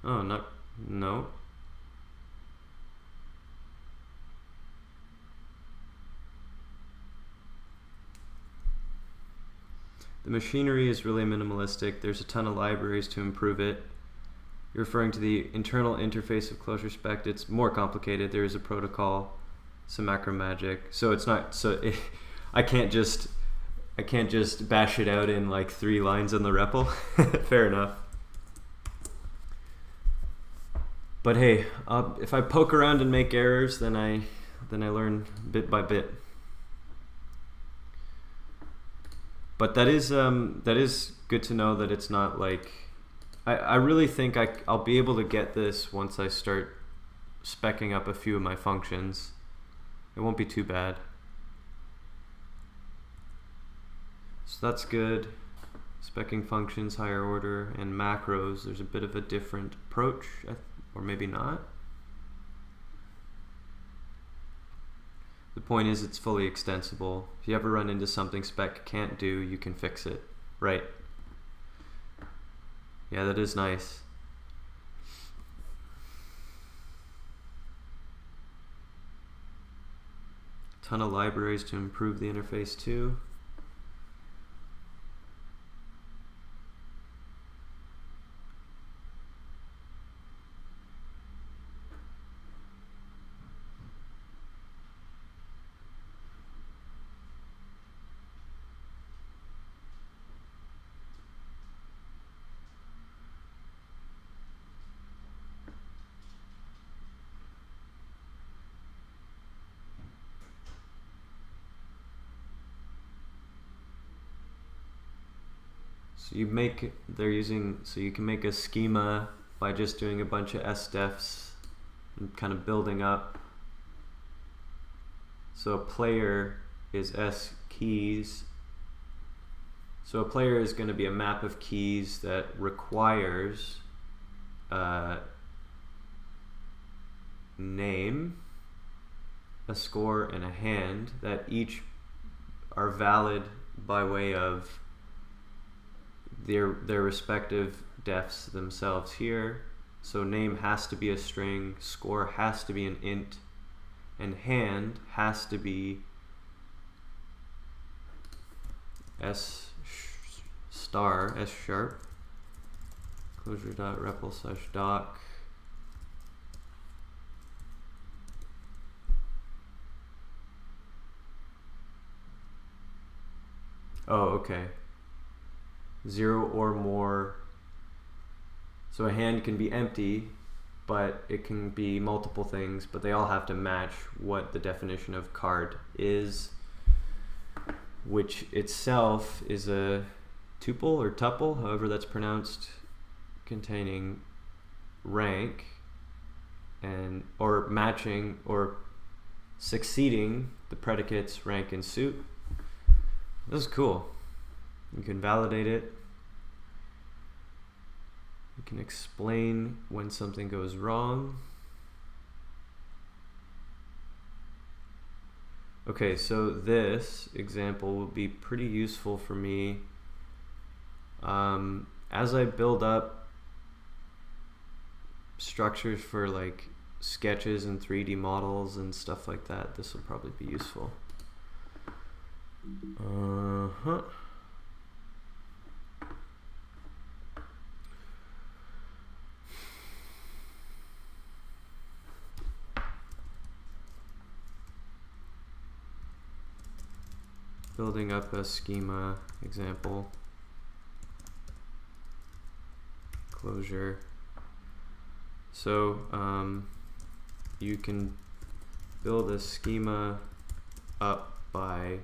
Oh, no. The machinery is really minimalistic. There's a ton of libraries to improve it. You're referring to the internal interface of Clojure Spec. It's more complicated. There is a protocol, some macro magic. So it's not I can't just bash it out in like 3 lines on the REPL. Fair enough. But hey, if I poke around and make errors, then I learn bit by bit. But that is good to know that it's not like I really think I'll be able to get this once I start speccing up a few of my functions. It won't be too bad. So that's good. Speccing functions, higher order, and macros. There's a bit of a different approach, or maybe not. The point is it's fully extensible. If you ever run into something Spec can't do, you can fix it. Right. Yeah, that is nice. Ton of libraries to improve the interface too. So you can make a schema by just doing a bunch of sdefs and kind of building up. So a player is s keys. So a player is going to be a map of keys that requires name, a score, and a hand that each are valid by way of their respective defs themselves here. So name has to be a string, score has to be an int, and hand has to be s sharp Clojure.repl/doc Oh, okay. 0 or more. So a hand can be empty, but it can be multiple things, but they all have to match what the definition of card is, which itself is a tuple or tuple, however that's pronounced, containing rank and or matching or succeeding the predicates rank and suit. This is cool. You can validate it. You can explain when something goes wrong. Okay, so this example will be pretty useful for me as I build up structures for like sketches and 3D models and stuff like that. This will probably be useful. Building up a schema example. Clojure. So you can build a schema up by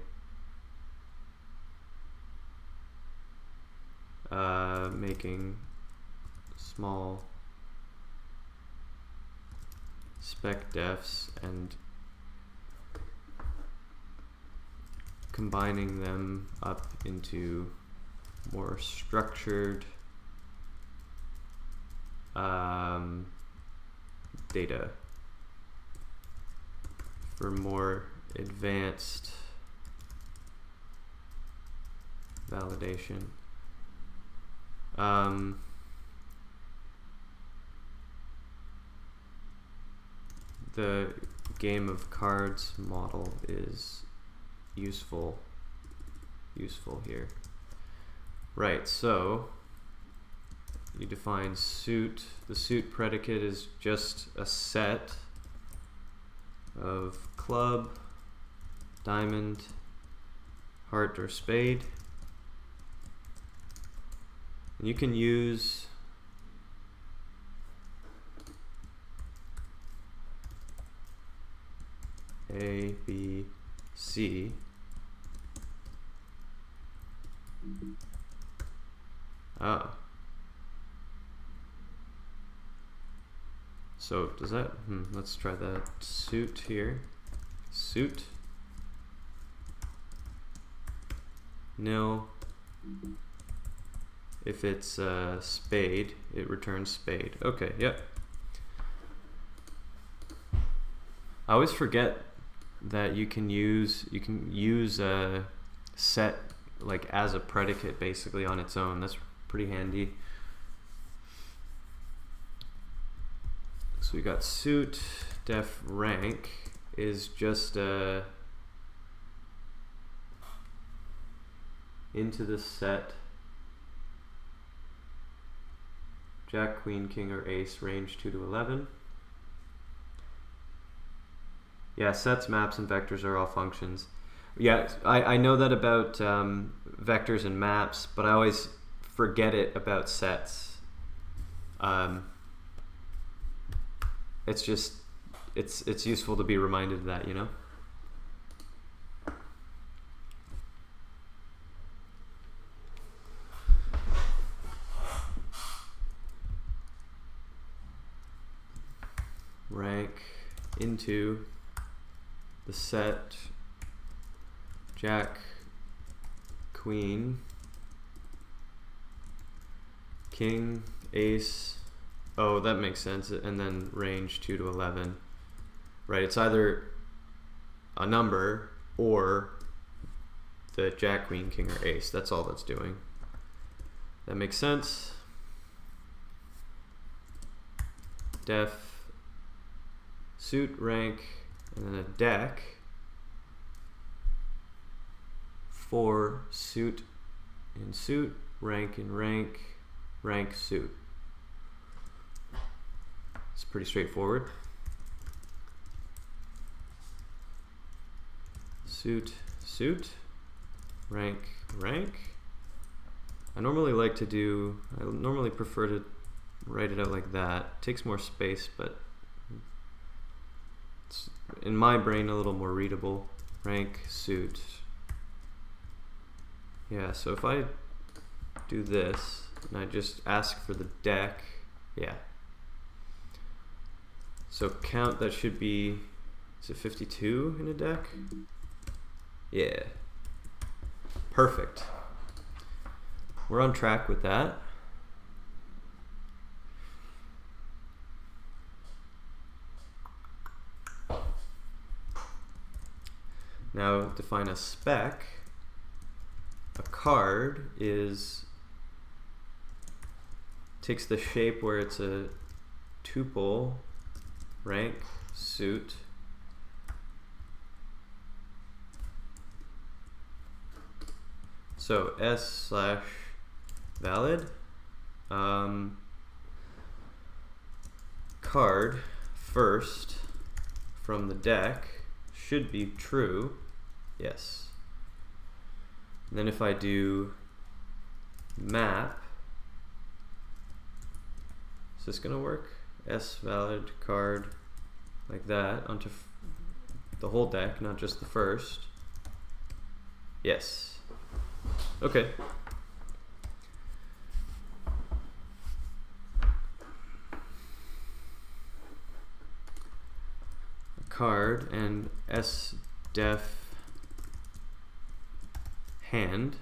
making small spec defs and combining them up into more structured data for more advanced validation. The game of cards model is useful here. Right, so you define suit. The suit predicate is just a set of club, diamond, heart, or spade. And you can use A, B, C. So does that, let's try that suit here. Suit, nil. If it's spade, it returns spade. Okay, yep. I always forget that you can use a set like as a predicate basically on its own. That's pretty handy. So we got suit def rank is just into the set Jack, Queen, King, or Ace, range 2 to 11. Yeah, sets, maps, and vectors are all functions. Yeah, I know that about vectors and maps, but I always forget it about sets. It's just, it's useful to be reminded of that, you know? Rank into the set Jack, Queen, King, Ace. Oh, that makes sense. And then range 2 to 11. Right, it's either a number or the Jack, Queen, King, or Ace. That's all that's doing. That makes sense. Def suit rank and then a deck for suit in suit, rank in rank, rank suit. It's pretty straightforward. Suit, suit, rank, rank. I normally prefer to write it out like that. It takes more space, but it's, in my brain, a little more readable. Rank suit. Yeah, so if I do this, and I just ask for the deck, yeah. So count, that should be, is it 52 in a deck? Yeah. Perfect. We're on track with that. Now define a spec. A card takes the shape where it's a tuple, rank, suit. So s/valid card first from the deck should be true. Yes. And then if I do map, is this gonna work? S/valid card like that onto the whole deck, not just the first. Yes. Okay. Card and sdef hand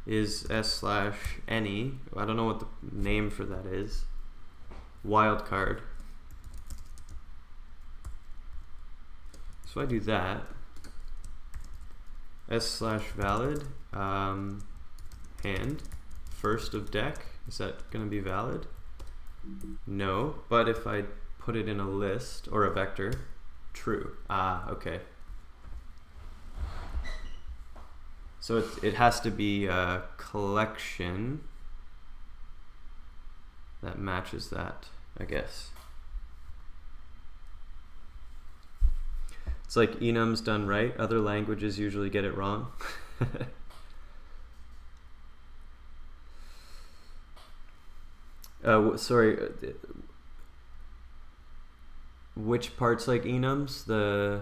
is s/any. I don't know what the name for that is. Wildcard. So I do that. S/valid hand first of deck. Is that going to be valid? No, but if I put it in a list or a vector, true. Ah, okay. So it has to be a collection that matches that, I guess. It's like enum's done right. Other languages usually get it wrong. Sorry. Which part's like enums? The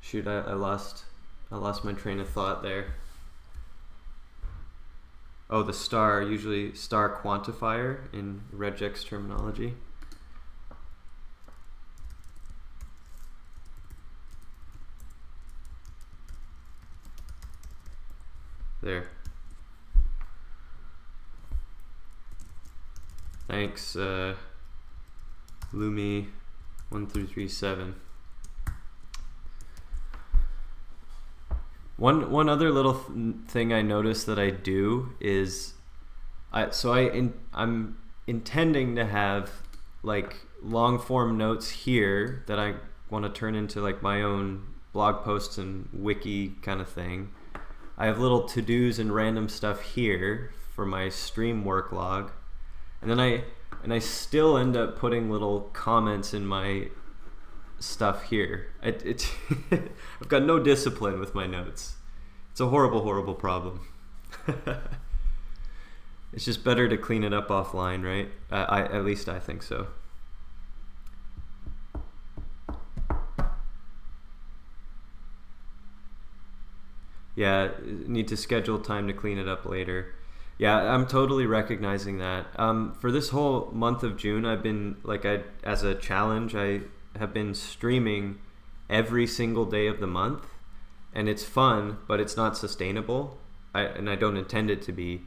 shoot, I lost my train of thought there. Oh, the star, usually star quantifier in regex terminology. There. Thanks, Lumi1337. One other little thing I noticed that I do is, I'm intending to have like long form notes here that I want to turn into like my own blog posts and wiki kind of thing. I have little to-dos and random stuff here for my stream work log, and then I still end up putting little comments in my stuff here. I've got no discipline with my notes. It's a horrible problem. It's just better to clean it up offline, right? At least I think so. Yeah, need to schedule time to clean it up later. Yeah, I'm totally recognizing that. For this whole month of June, I've been as a challenge, I have been streaming every single day of the month, and it's fun, but it's not sustainable. And I don't intend it to be,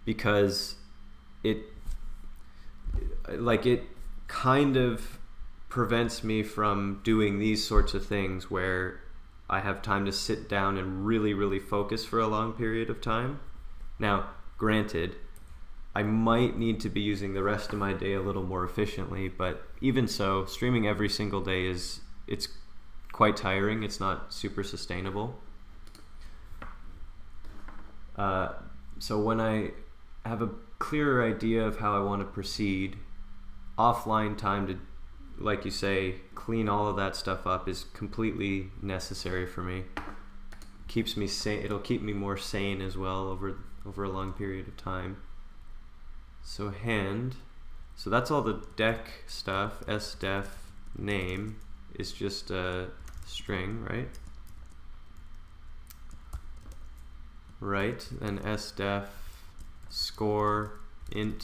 because it kind of prevents me from doing these sorts of things where I have time to sit down and really focus for a long period of time. Now, granted, I might need to be using the rest of my day a little more efficiently, but even so, streaming every single day it's quite tiring. It's not super sustainable. So when I have a clearer idea of how I want to proceed, offline time to, like you say, clean all of that stuff up is completely necessary for me. Keeps me sane. It'll keep me more sane as well over a long period of time. So hand. So that's all the dec stuff. sdef name is just a string, right? Right. And sdef score int.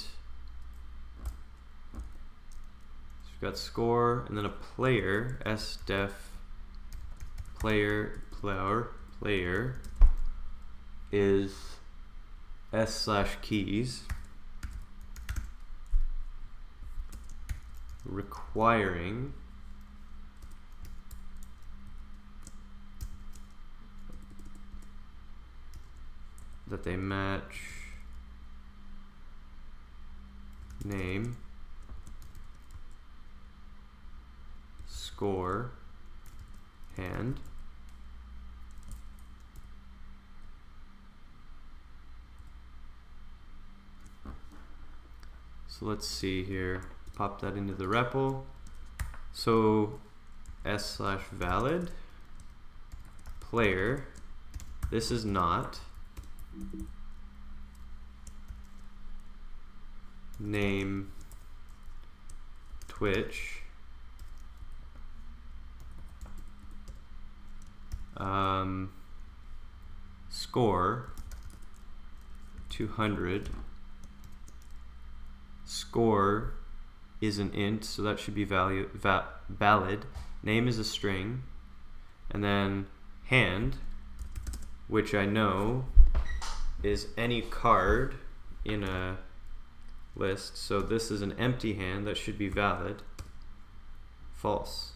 So we've got score and then a player. sdef player is s/keys requiring that they match name, score, hand. So let's see here, pop that into the REPL. So s/valid player, this is not name Twitch, score 200, score is an int, so that should be valid. Name is a string, and then hand, which I know is any card in a list. So this is an empty hand, that should be valid. False.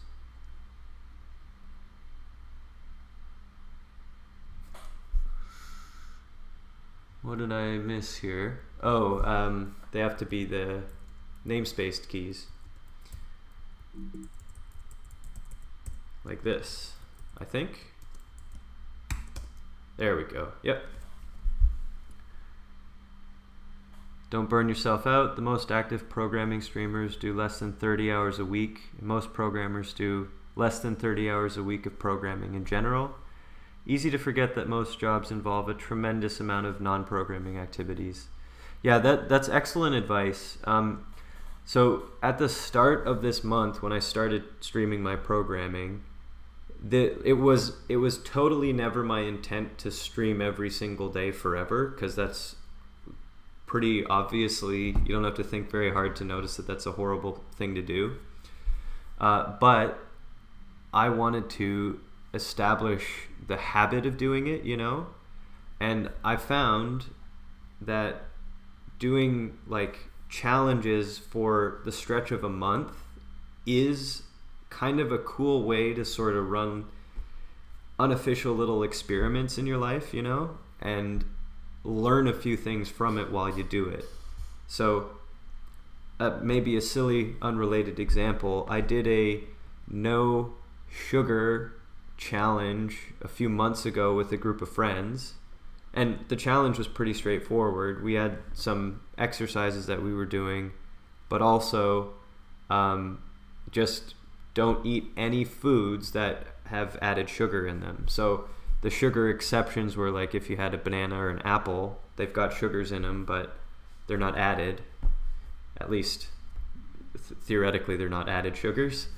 What did I miss here? Oh, they have to be the namespace keys. Like this, I think. There we go. Yep. Don't burn yourself out. The most active programming streamers do less than 30 hours a week. Most programmers do less than 30 hours a week of programming in general. Easy to forget that most jobs involve a tremendous amount of non-programming activities. Yeah, that's excellent advice. So at the start of this month, when I started streaming my programming, it was totally never my intent to stream every single day forever, because that's pretty obviously, you don't have to think very hard to notice that that's a horrible thing to do. But I wanted to establish the habit of doing it, you know? And I found that doing like challenges for the stretch of a month is kind of a cool way to sort of run unofficial little experiments in your life, you know, and learn a few things from it while you do it. So maybe a silly unrelated example, I did a no sugar challenge a few months ago with a group of friends, and the challenge was pretty straightforward. We had some exercises that we were doing, but also just don't eat any foods that have added sugar in them. So the sugar exceptions were like if you had a banana or an apple, they've got sugars in them, but they're not added. At least theoretically, they're not added sugars.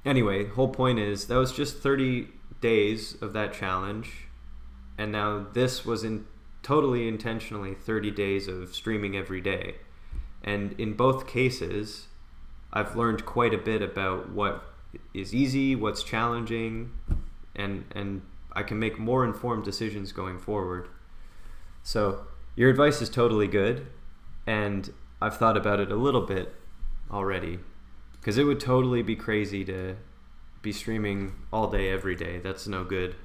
Anyway, whole point is that was just 30 days of that challenge, and now this was totally intentionally 30 days of streaming every day. And in both cases, I've learned quite a bit about what is easy, what's challenging, and I can make more informed decisions going forward. So your advice is totally good, and I've thought about it a little bit already, because it would totally be crazy to be streaming all day every day. That's no good.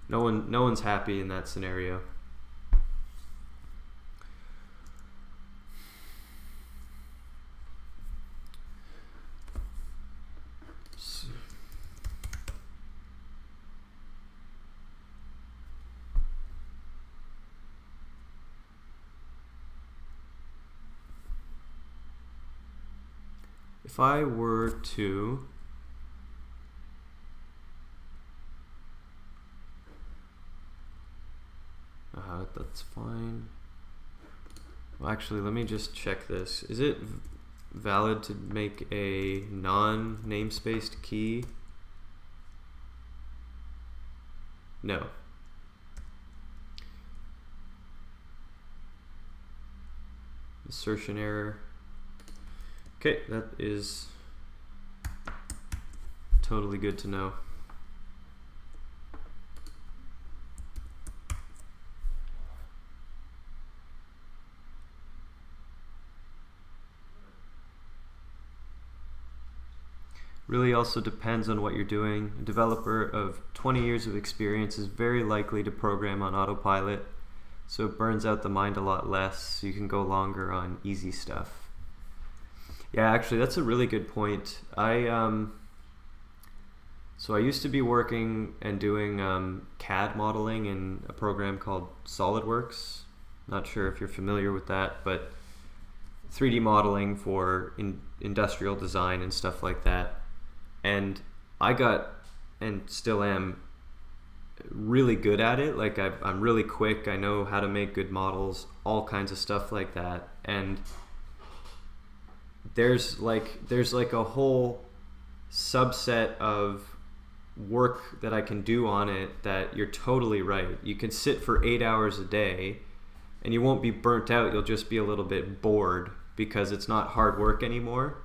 No one's happy in that scenario. if I were to that's fine. Well, actually, let me just check this. Is it valid to make a non-namespaced key? No. Insertion error. Okay, that is totally good to know. Really also depends on what you're doing. A developer of 20 years of experience is very likely to program on autopilot, so it burns out the mind a lot less, so you can go longer on easy stuff. Yeah, actually, that's a really good point. So I used to be working and doing CAD modeling in a program called SolidWorks. Not sure if you're familiar with that, but 3D modeling for industrial design and stuff like that. And I got, and still am, really good at it. Like I'm really quick. I know how to make good models, all kinds of stuff like that. And there's like a whole subset of work that I can do on it that you're totally right. You can sit for 8 hours a day and you won't be burnt out. You'll just be a little bit bored because it's not hard work anymore.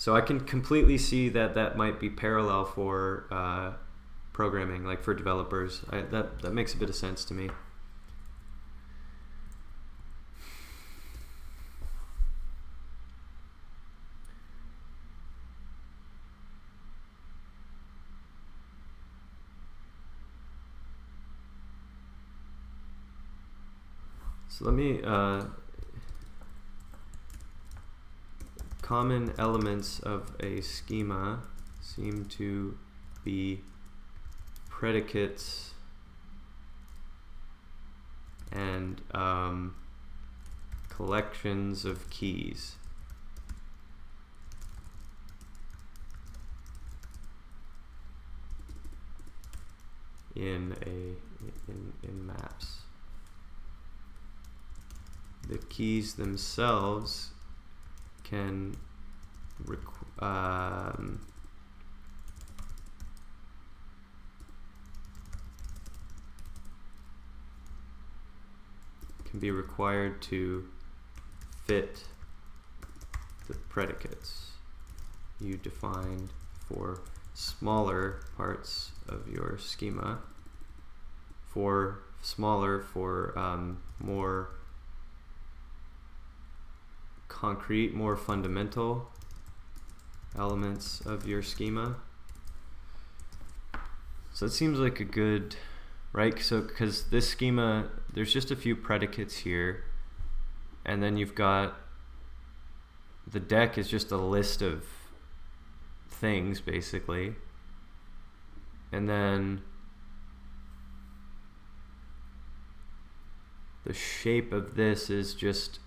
So I can completely see that that might be parallel for programming, like for developers. That makes a bit of sense to me. So let me common elements of a schema seem to be predicates and collections of keys. In maps. The keys themselves can be required to fit the predicates you defined for smaller parts of your schema, for more concrete, more fundamental elements of your schema. So it seems like a good, right? So because this schema, there's just a few predicates here, and then you've got the deck is just a list of things basically, and then the shape of this is just,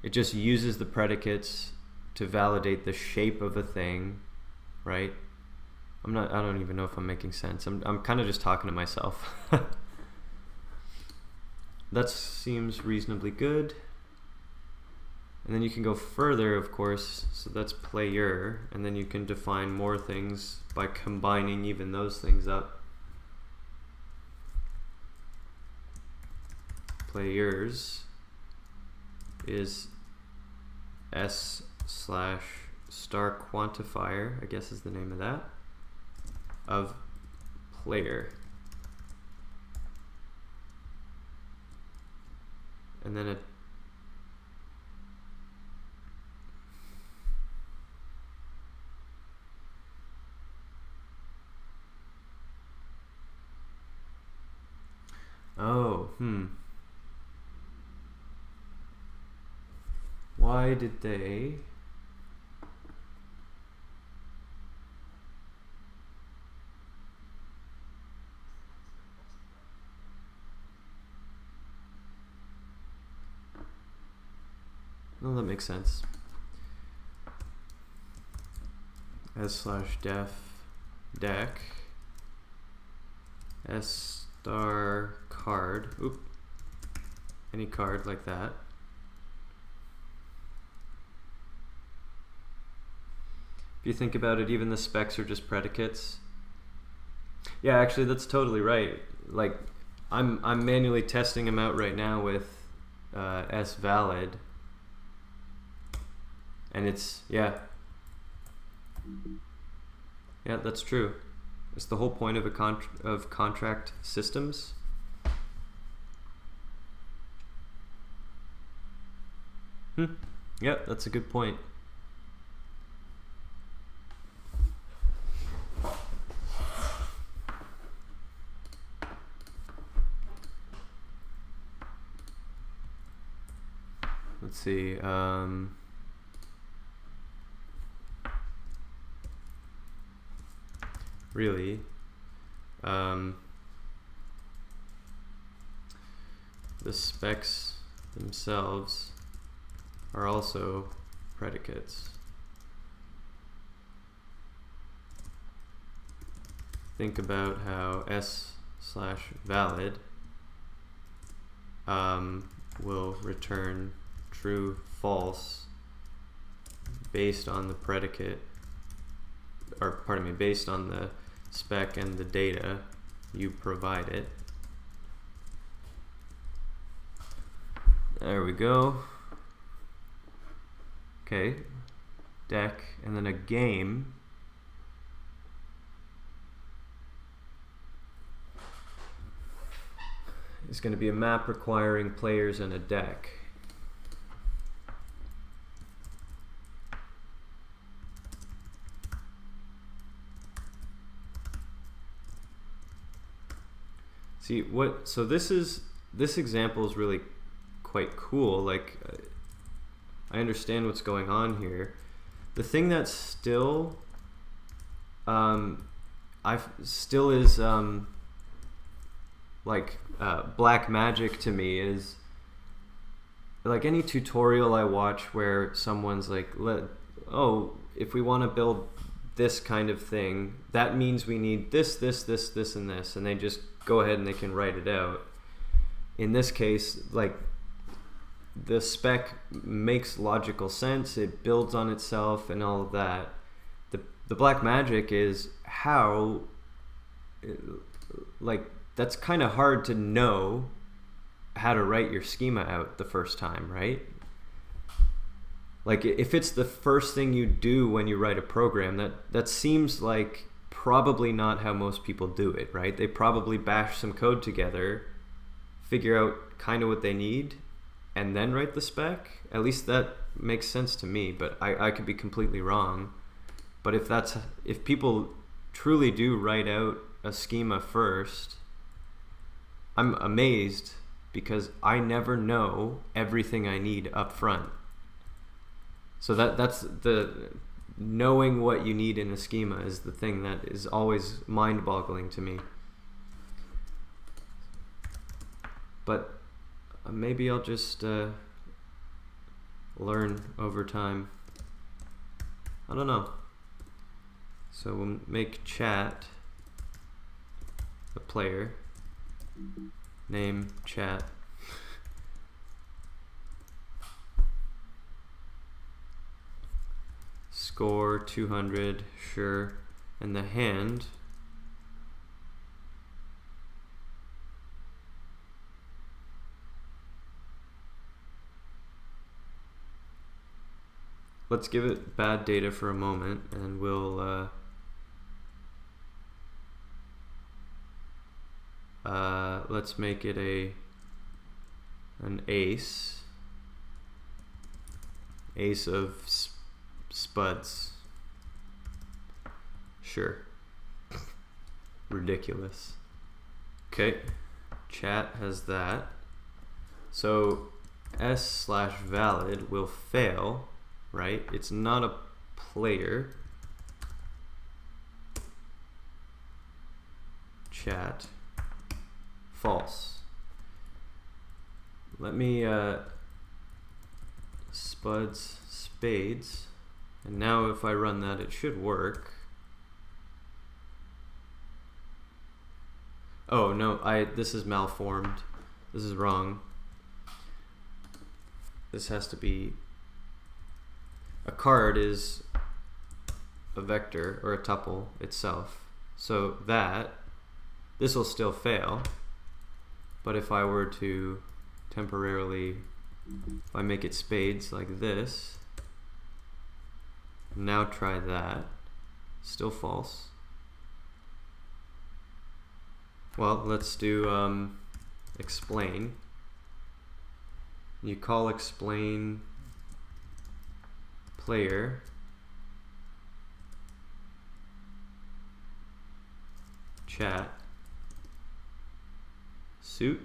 it just uses the predicates to validate the shape of a thing, right? I don't even know if I'm making sense. I'm kind of just talking to myself. That seems reasonably good. And then you can go further, of course, so that's player, and then you can define more things by combining even those things up. Players is s/star quantifier, I guess is the name of that, of player. And then why did they well, that makes sense. s/def deck s star card, oop, any card like that. If you think about it, even the specs are just predicates. Yeah, actually that's totally right. Like I'm manually testing them out right now with svalid, and it's yeah, that's true. It's the whole point of of contract systems. Yep, that's a good point. Let's see. Really, the specs themselves are also predicates. Think about how s/valid will return true, false based on the predicate, or pardon me, based on the spec and the data you provide it. There we go. Okay, deck, and then a game. Is going to be a map requiring players and a deck. See what? So this example is really quite cool. Like I understand what's going on here. The thing that still, still is like black magic to me is like any tutorial I watch where someone's like, oh, if we want to build this kind of thing, that means we need this, this, this, this, and this, and they just go ahead and they can write it out. In this case, like the spec makes logical sense, it builds on itself and all of that. The black magic is how, like, that's kind of hard to know how to write your schema out the first time, right? Like if it's the first thing you do when you write a program, that seems like probably not how most people do it, right? They probably bash some code together, figure out kind of what they need, and then write the spec. At least that makes sense to me, but I could be completely wrong. But if people truly do write out a schema first, I'm amazed because I never know everything I need up front. So that's the knowing what you need in a schema is the thing that is always mind-boggling to me. But maybe I'll just learn over time. I don't know. So we'll make chat a player, name chat. Score 200, sure, and the hand, let's give it bad data for a moment, and we'll let's make it an ace of spuds. Sure. Ridiculous. Okay, chat has that. So s/valid will fail, right? It's not a player. Chat false. Let me spuds spades And now if I run that, it should work. Oh no, this is malformed. This is wrong. This has to be, a card is a vector or a tuple itself. So this will still fail. But if I were to temporarily, if I make it spades like this, now try that, still false. Well, let's do explain. You call explain player chat suit.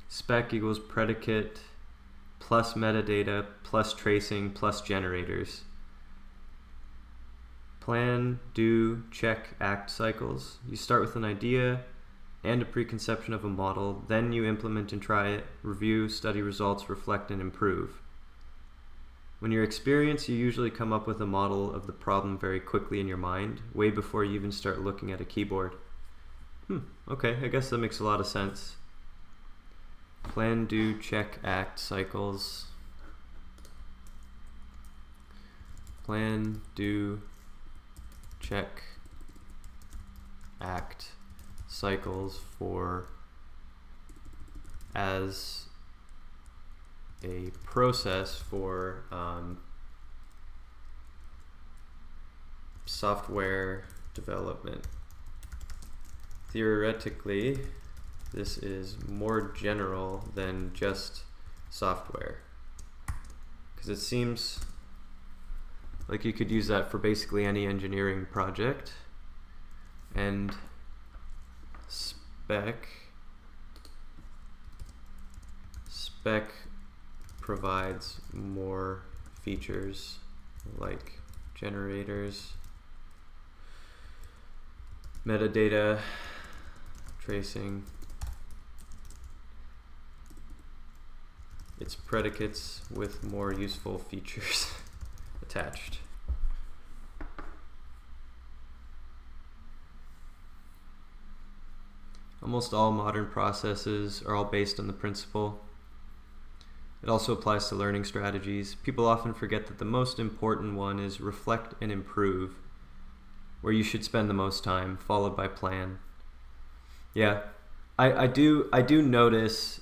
Spec equals predicate plus metadata plus tracing plus generators. Plan, do, check, act cycles. You start with an idea and a preconception of a model, then you implement and try it, review, study results, reflect, and improve. When you're experienced, you usually come up with a model of the problem very quickly in your mind, way before you even start looking at a keyboard. Okay, I guess that makes a lot of sense. Plan, do, check, act cycles. Plan, do, check, act cycles for as a process for software development. Theoretically, this is more general than just software, because it seems like you could use that for basically any engineering project. And Spec provides more features like generators, metadata, tracing, its predicates with more useful features attached. Almost all modern processes are all based on the principle. It also applies to learning strategies. People often forget that the most important one is reflect and improve, where you should spend the most time, followed by plan. Yeah, I do notice,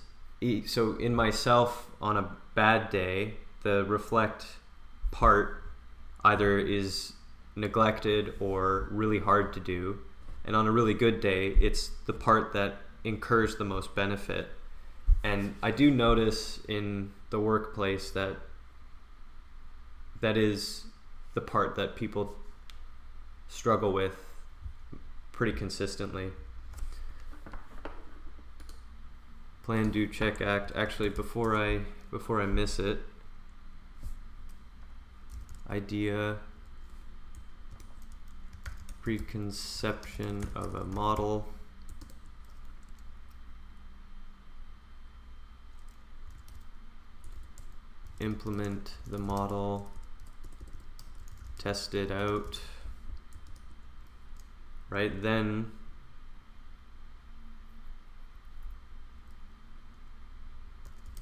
so in myself on a bad day, the reflect part either is neglected or really hard to do. And on a really good day, it's the part that incurs the most benefit. And I do notice in the workplace that is the part that people struggle with pretty consistently. Plan, do, check, act. Actually, before I miss it, idea, preconception of a model, implement the model, test it out, right? Then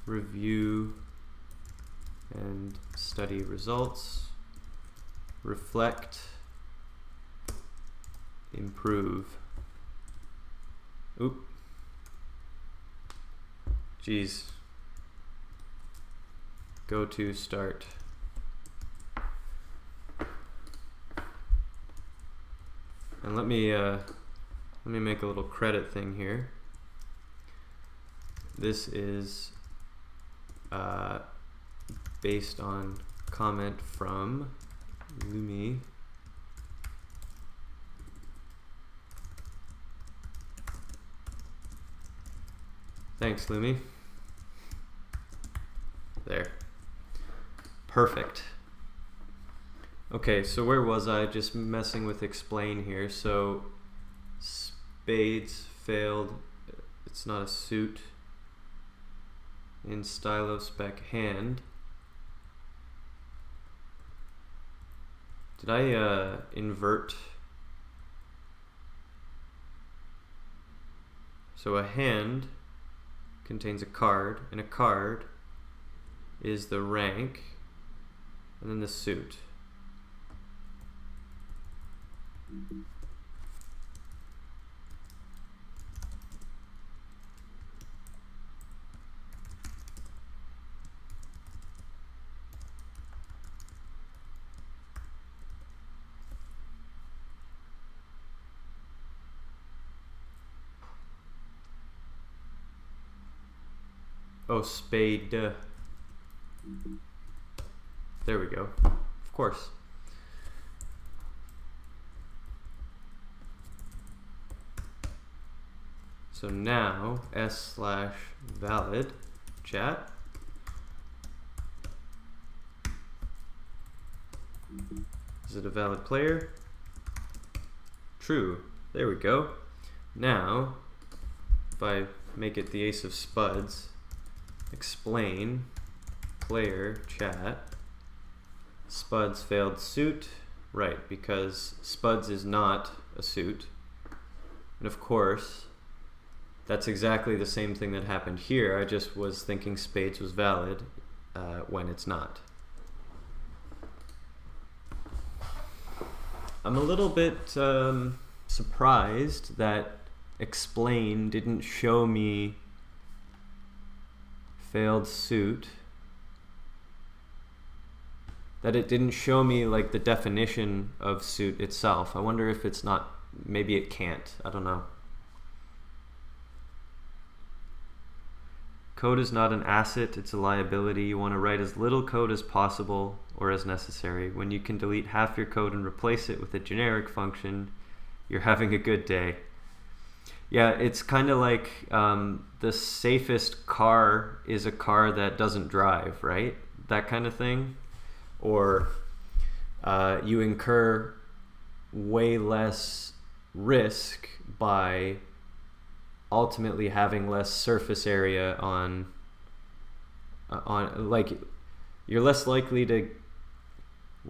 review and study results, reflect, improve. Oop. Geez. Go to start. And let me make a little credit thing here. This is based on comment from Lumi. Thanks, Lumi. There. Perfect. Okay, so where was I? Just messing with explain here. So spades failed. It's not a suit. In stylo spec hand. Did I invert? So a hand contains a card, and a card is the rank, and then the suit. Oh, spade. There we go. Of course. So now s/valid chat. Is it a valid player? True. There we go. Now, if I make it the ace of spuds, explain player chat, spuds failed suit, right, because spuds is not a suit. And of course, that's exactly the same thing that happened here. I just was thinking spades was valid when it's not. I'm a little bit surprised that explain didn't show me failed suit, that it didn't show me like the definition of suit itself. I wonder if it's not, maybe it can't, I don't know. Code is not an asset, it's a liability. You want to write as little code as possible or as necessary. When you can delete half your code and replace it with a generic function, you're having a good day. Yeah, it's kind of like the safest car is a car that doesn't drive, right? That kind of thing. Or you incur way less risk by ultimately having less surface area on like, you're less likely to,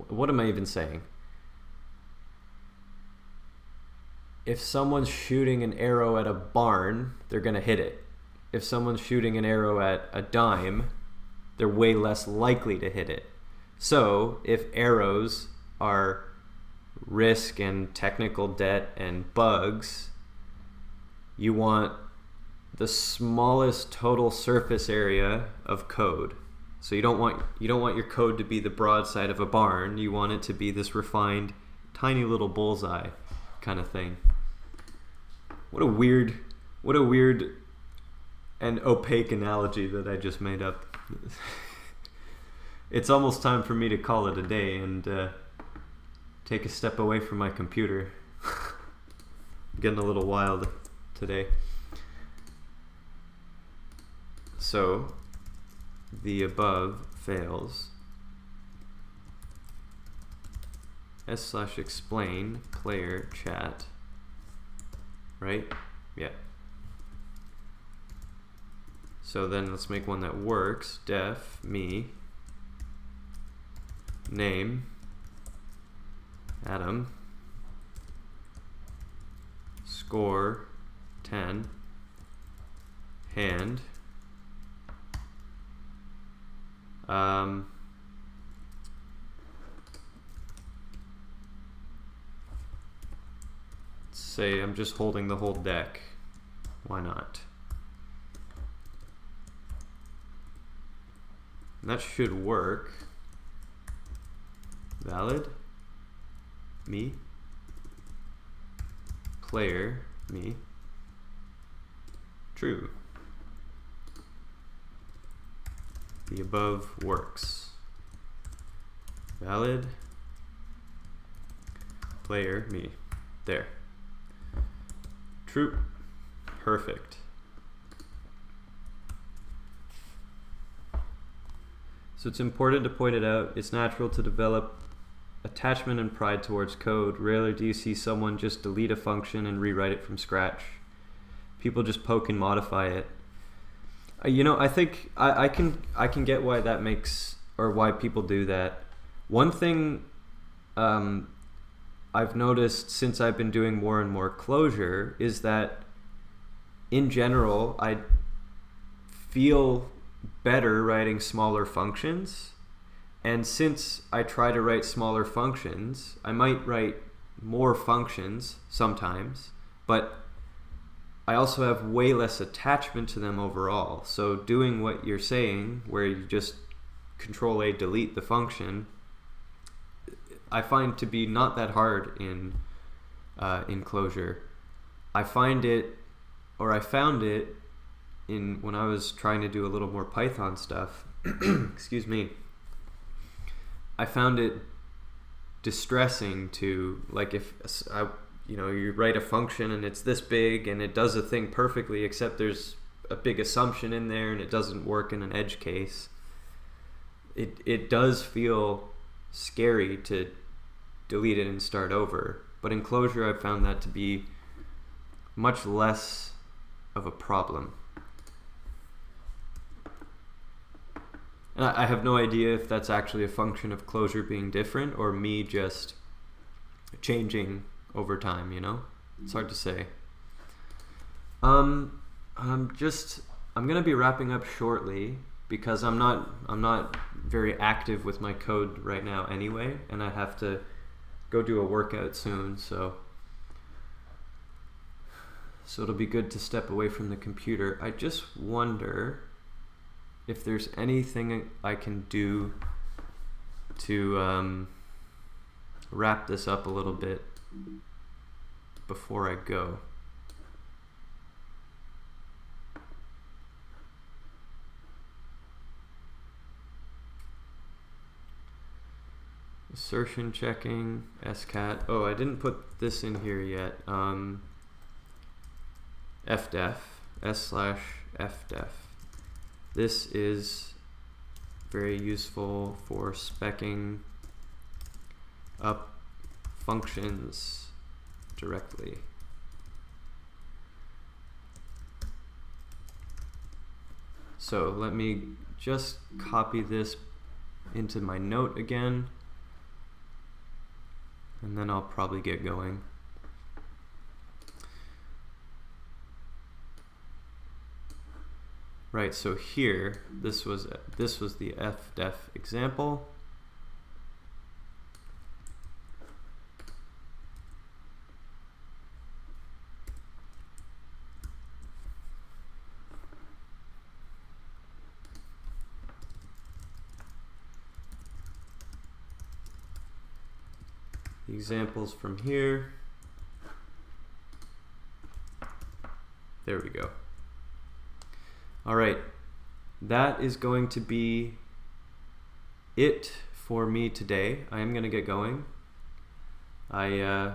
what am I even saying? If someone's shooting an arrow at a barn, they're going to hit it. If someone's shooting an arrow at a dime, they're way less likely to hit it. So if arrows are risk and technical debt and bugs, you want the smallest total surface area of code. So you don't want your code to be the broadside of a barn. You want it to be this refined, tiny little bullseye kind of thing. What a weird and opaque analogy that I just made up. It's almost time for me to call it a day and take a step away from my computer. I'm getting a little wild today. So the above fails. s/explain player chat, right? Yeah. So then let's make one that works. Def me name Adam score 10 hand say I'm just holding the whole deck. Why not? And that should work. Valid me player me true. The above works. Valid player me. There. True. Perfect. So it's important to point it out. It's natural to develop attachment and pride towards code. Rarely do you see someone just delete a function and rewrite it from scratch. People just poke and modify it. I think I can get why that makes, or why people do that. One thing I've noticed since I've been doing more and more Clojure is that in general I feel better writing smaller functions, and since I try to write smaller functions, I might write more functions sometimes, but I also have way less attachment to them overall. So doing what you're saying, where you just Control-A delete the function, I find to be not that hard in Clojure. I found it when I was trying to do a little more Python stuff. Excuse me. I found it distressing to, like, if you write a function and it's this big and it does a thing perfectly, except there's a big assumption in there and it doesn't work in an edge case. It does feel scary to delete it and start over. But in Clojure, I've found that to be much less of a problem. And I have no idea if that's actually a function of Clojure being different or me just changing over time, It's hard to say. I'm gonna be wrapping up shortly because I'm not very active with my code right now anyway, and I have to go do a workout soon, so it'll be good to step away from the computer. I just wonder if there's anything I can do to wrap this up a little bit before I go. Assertion checking, scat. Oh, I didn't put this in here yet. fdef, s/fdef. This is very useful for speccing up functions directly. So let me just copy this into my note again, and then I'll probably get going. Right, so here, this was the fdef example. The examples from here. There we go. All right, that is going to be it for me today. I am going to get going. I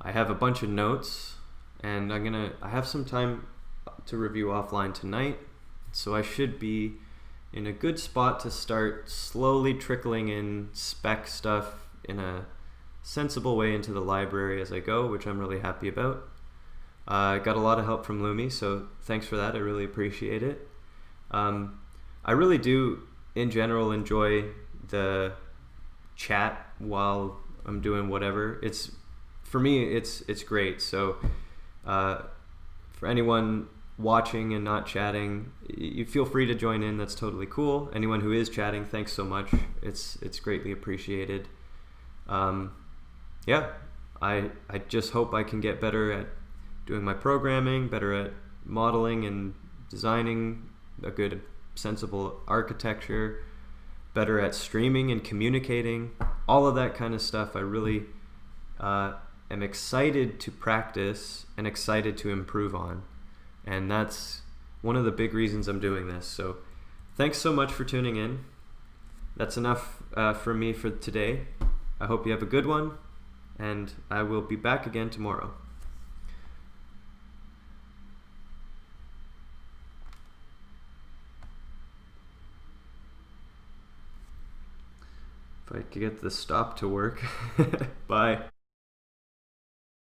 have a bunch of notes, and I have some time to review offline tonight, so I should be in a good spot to start slowly trickling in spec stuff in a sensible way into the library as I go, which I'm really happy about. I got a lot of help from Lumi, so thanks for that. I really appreciate it. I really do, in general, enjoy the chat while I'm doing whatever. For me, it's great. So for anyone watching and not chatting, you feel free to join in. That's totally cool. Anyone who is chatting, thanks so much. It's greatly appreciated. Yeah, I just hope I can get better at doing my programming, better at modeling and designing a good, sensible architecture, better at streaming and communicating, all of that kind of stuff. I really am excited to practice and excited to improve on. And that's one of the big reasons I'm doing this. So thanks so much for tuning in. That's enough from me for today. I hope you have a good one, and I will be back again tomorrow. If I could get the stop to work. Bye.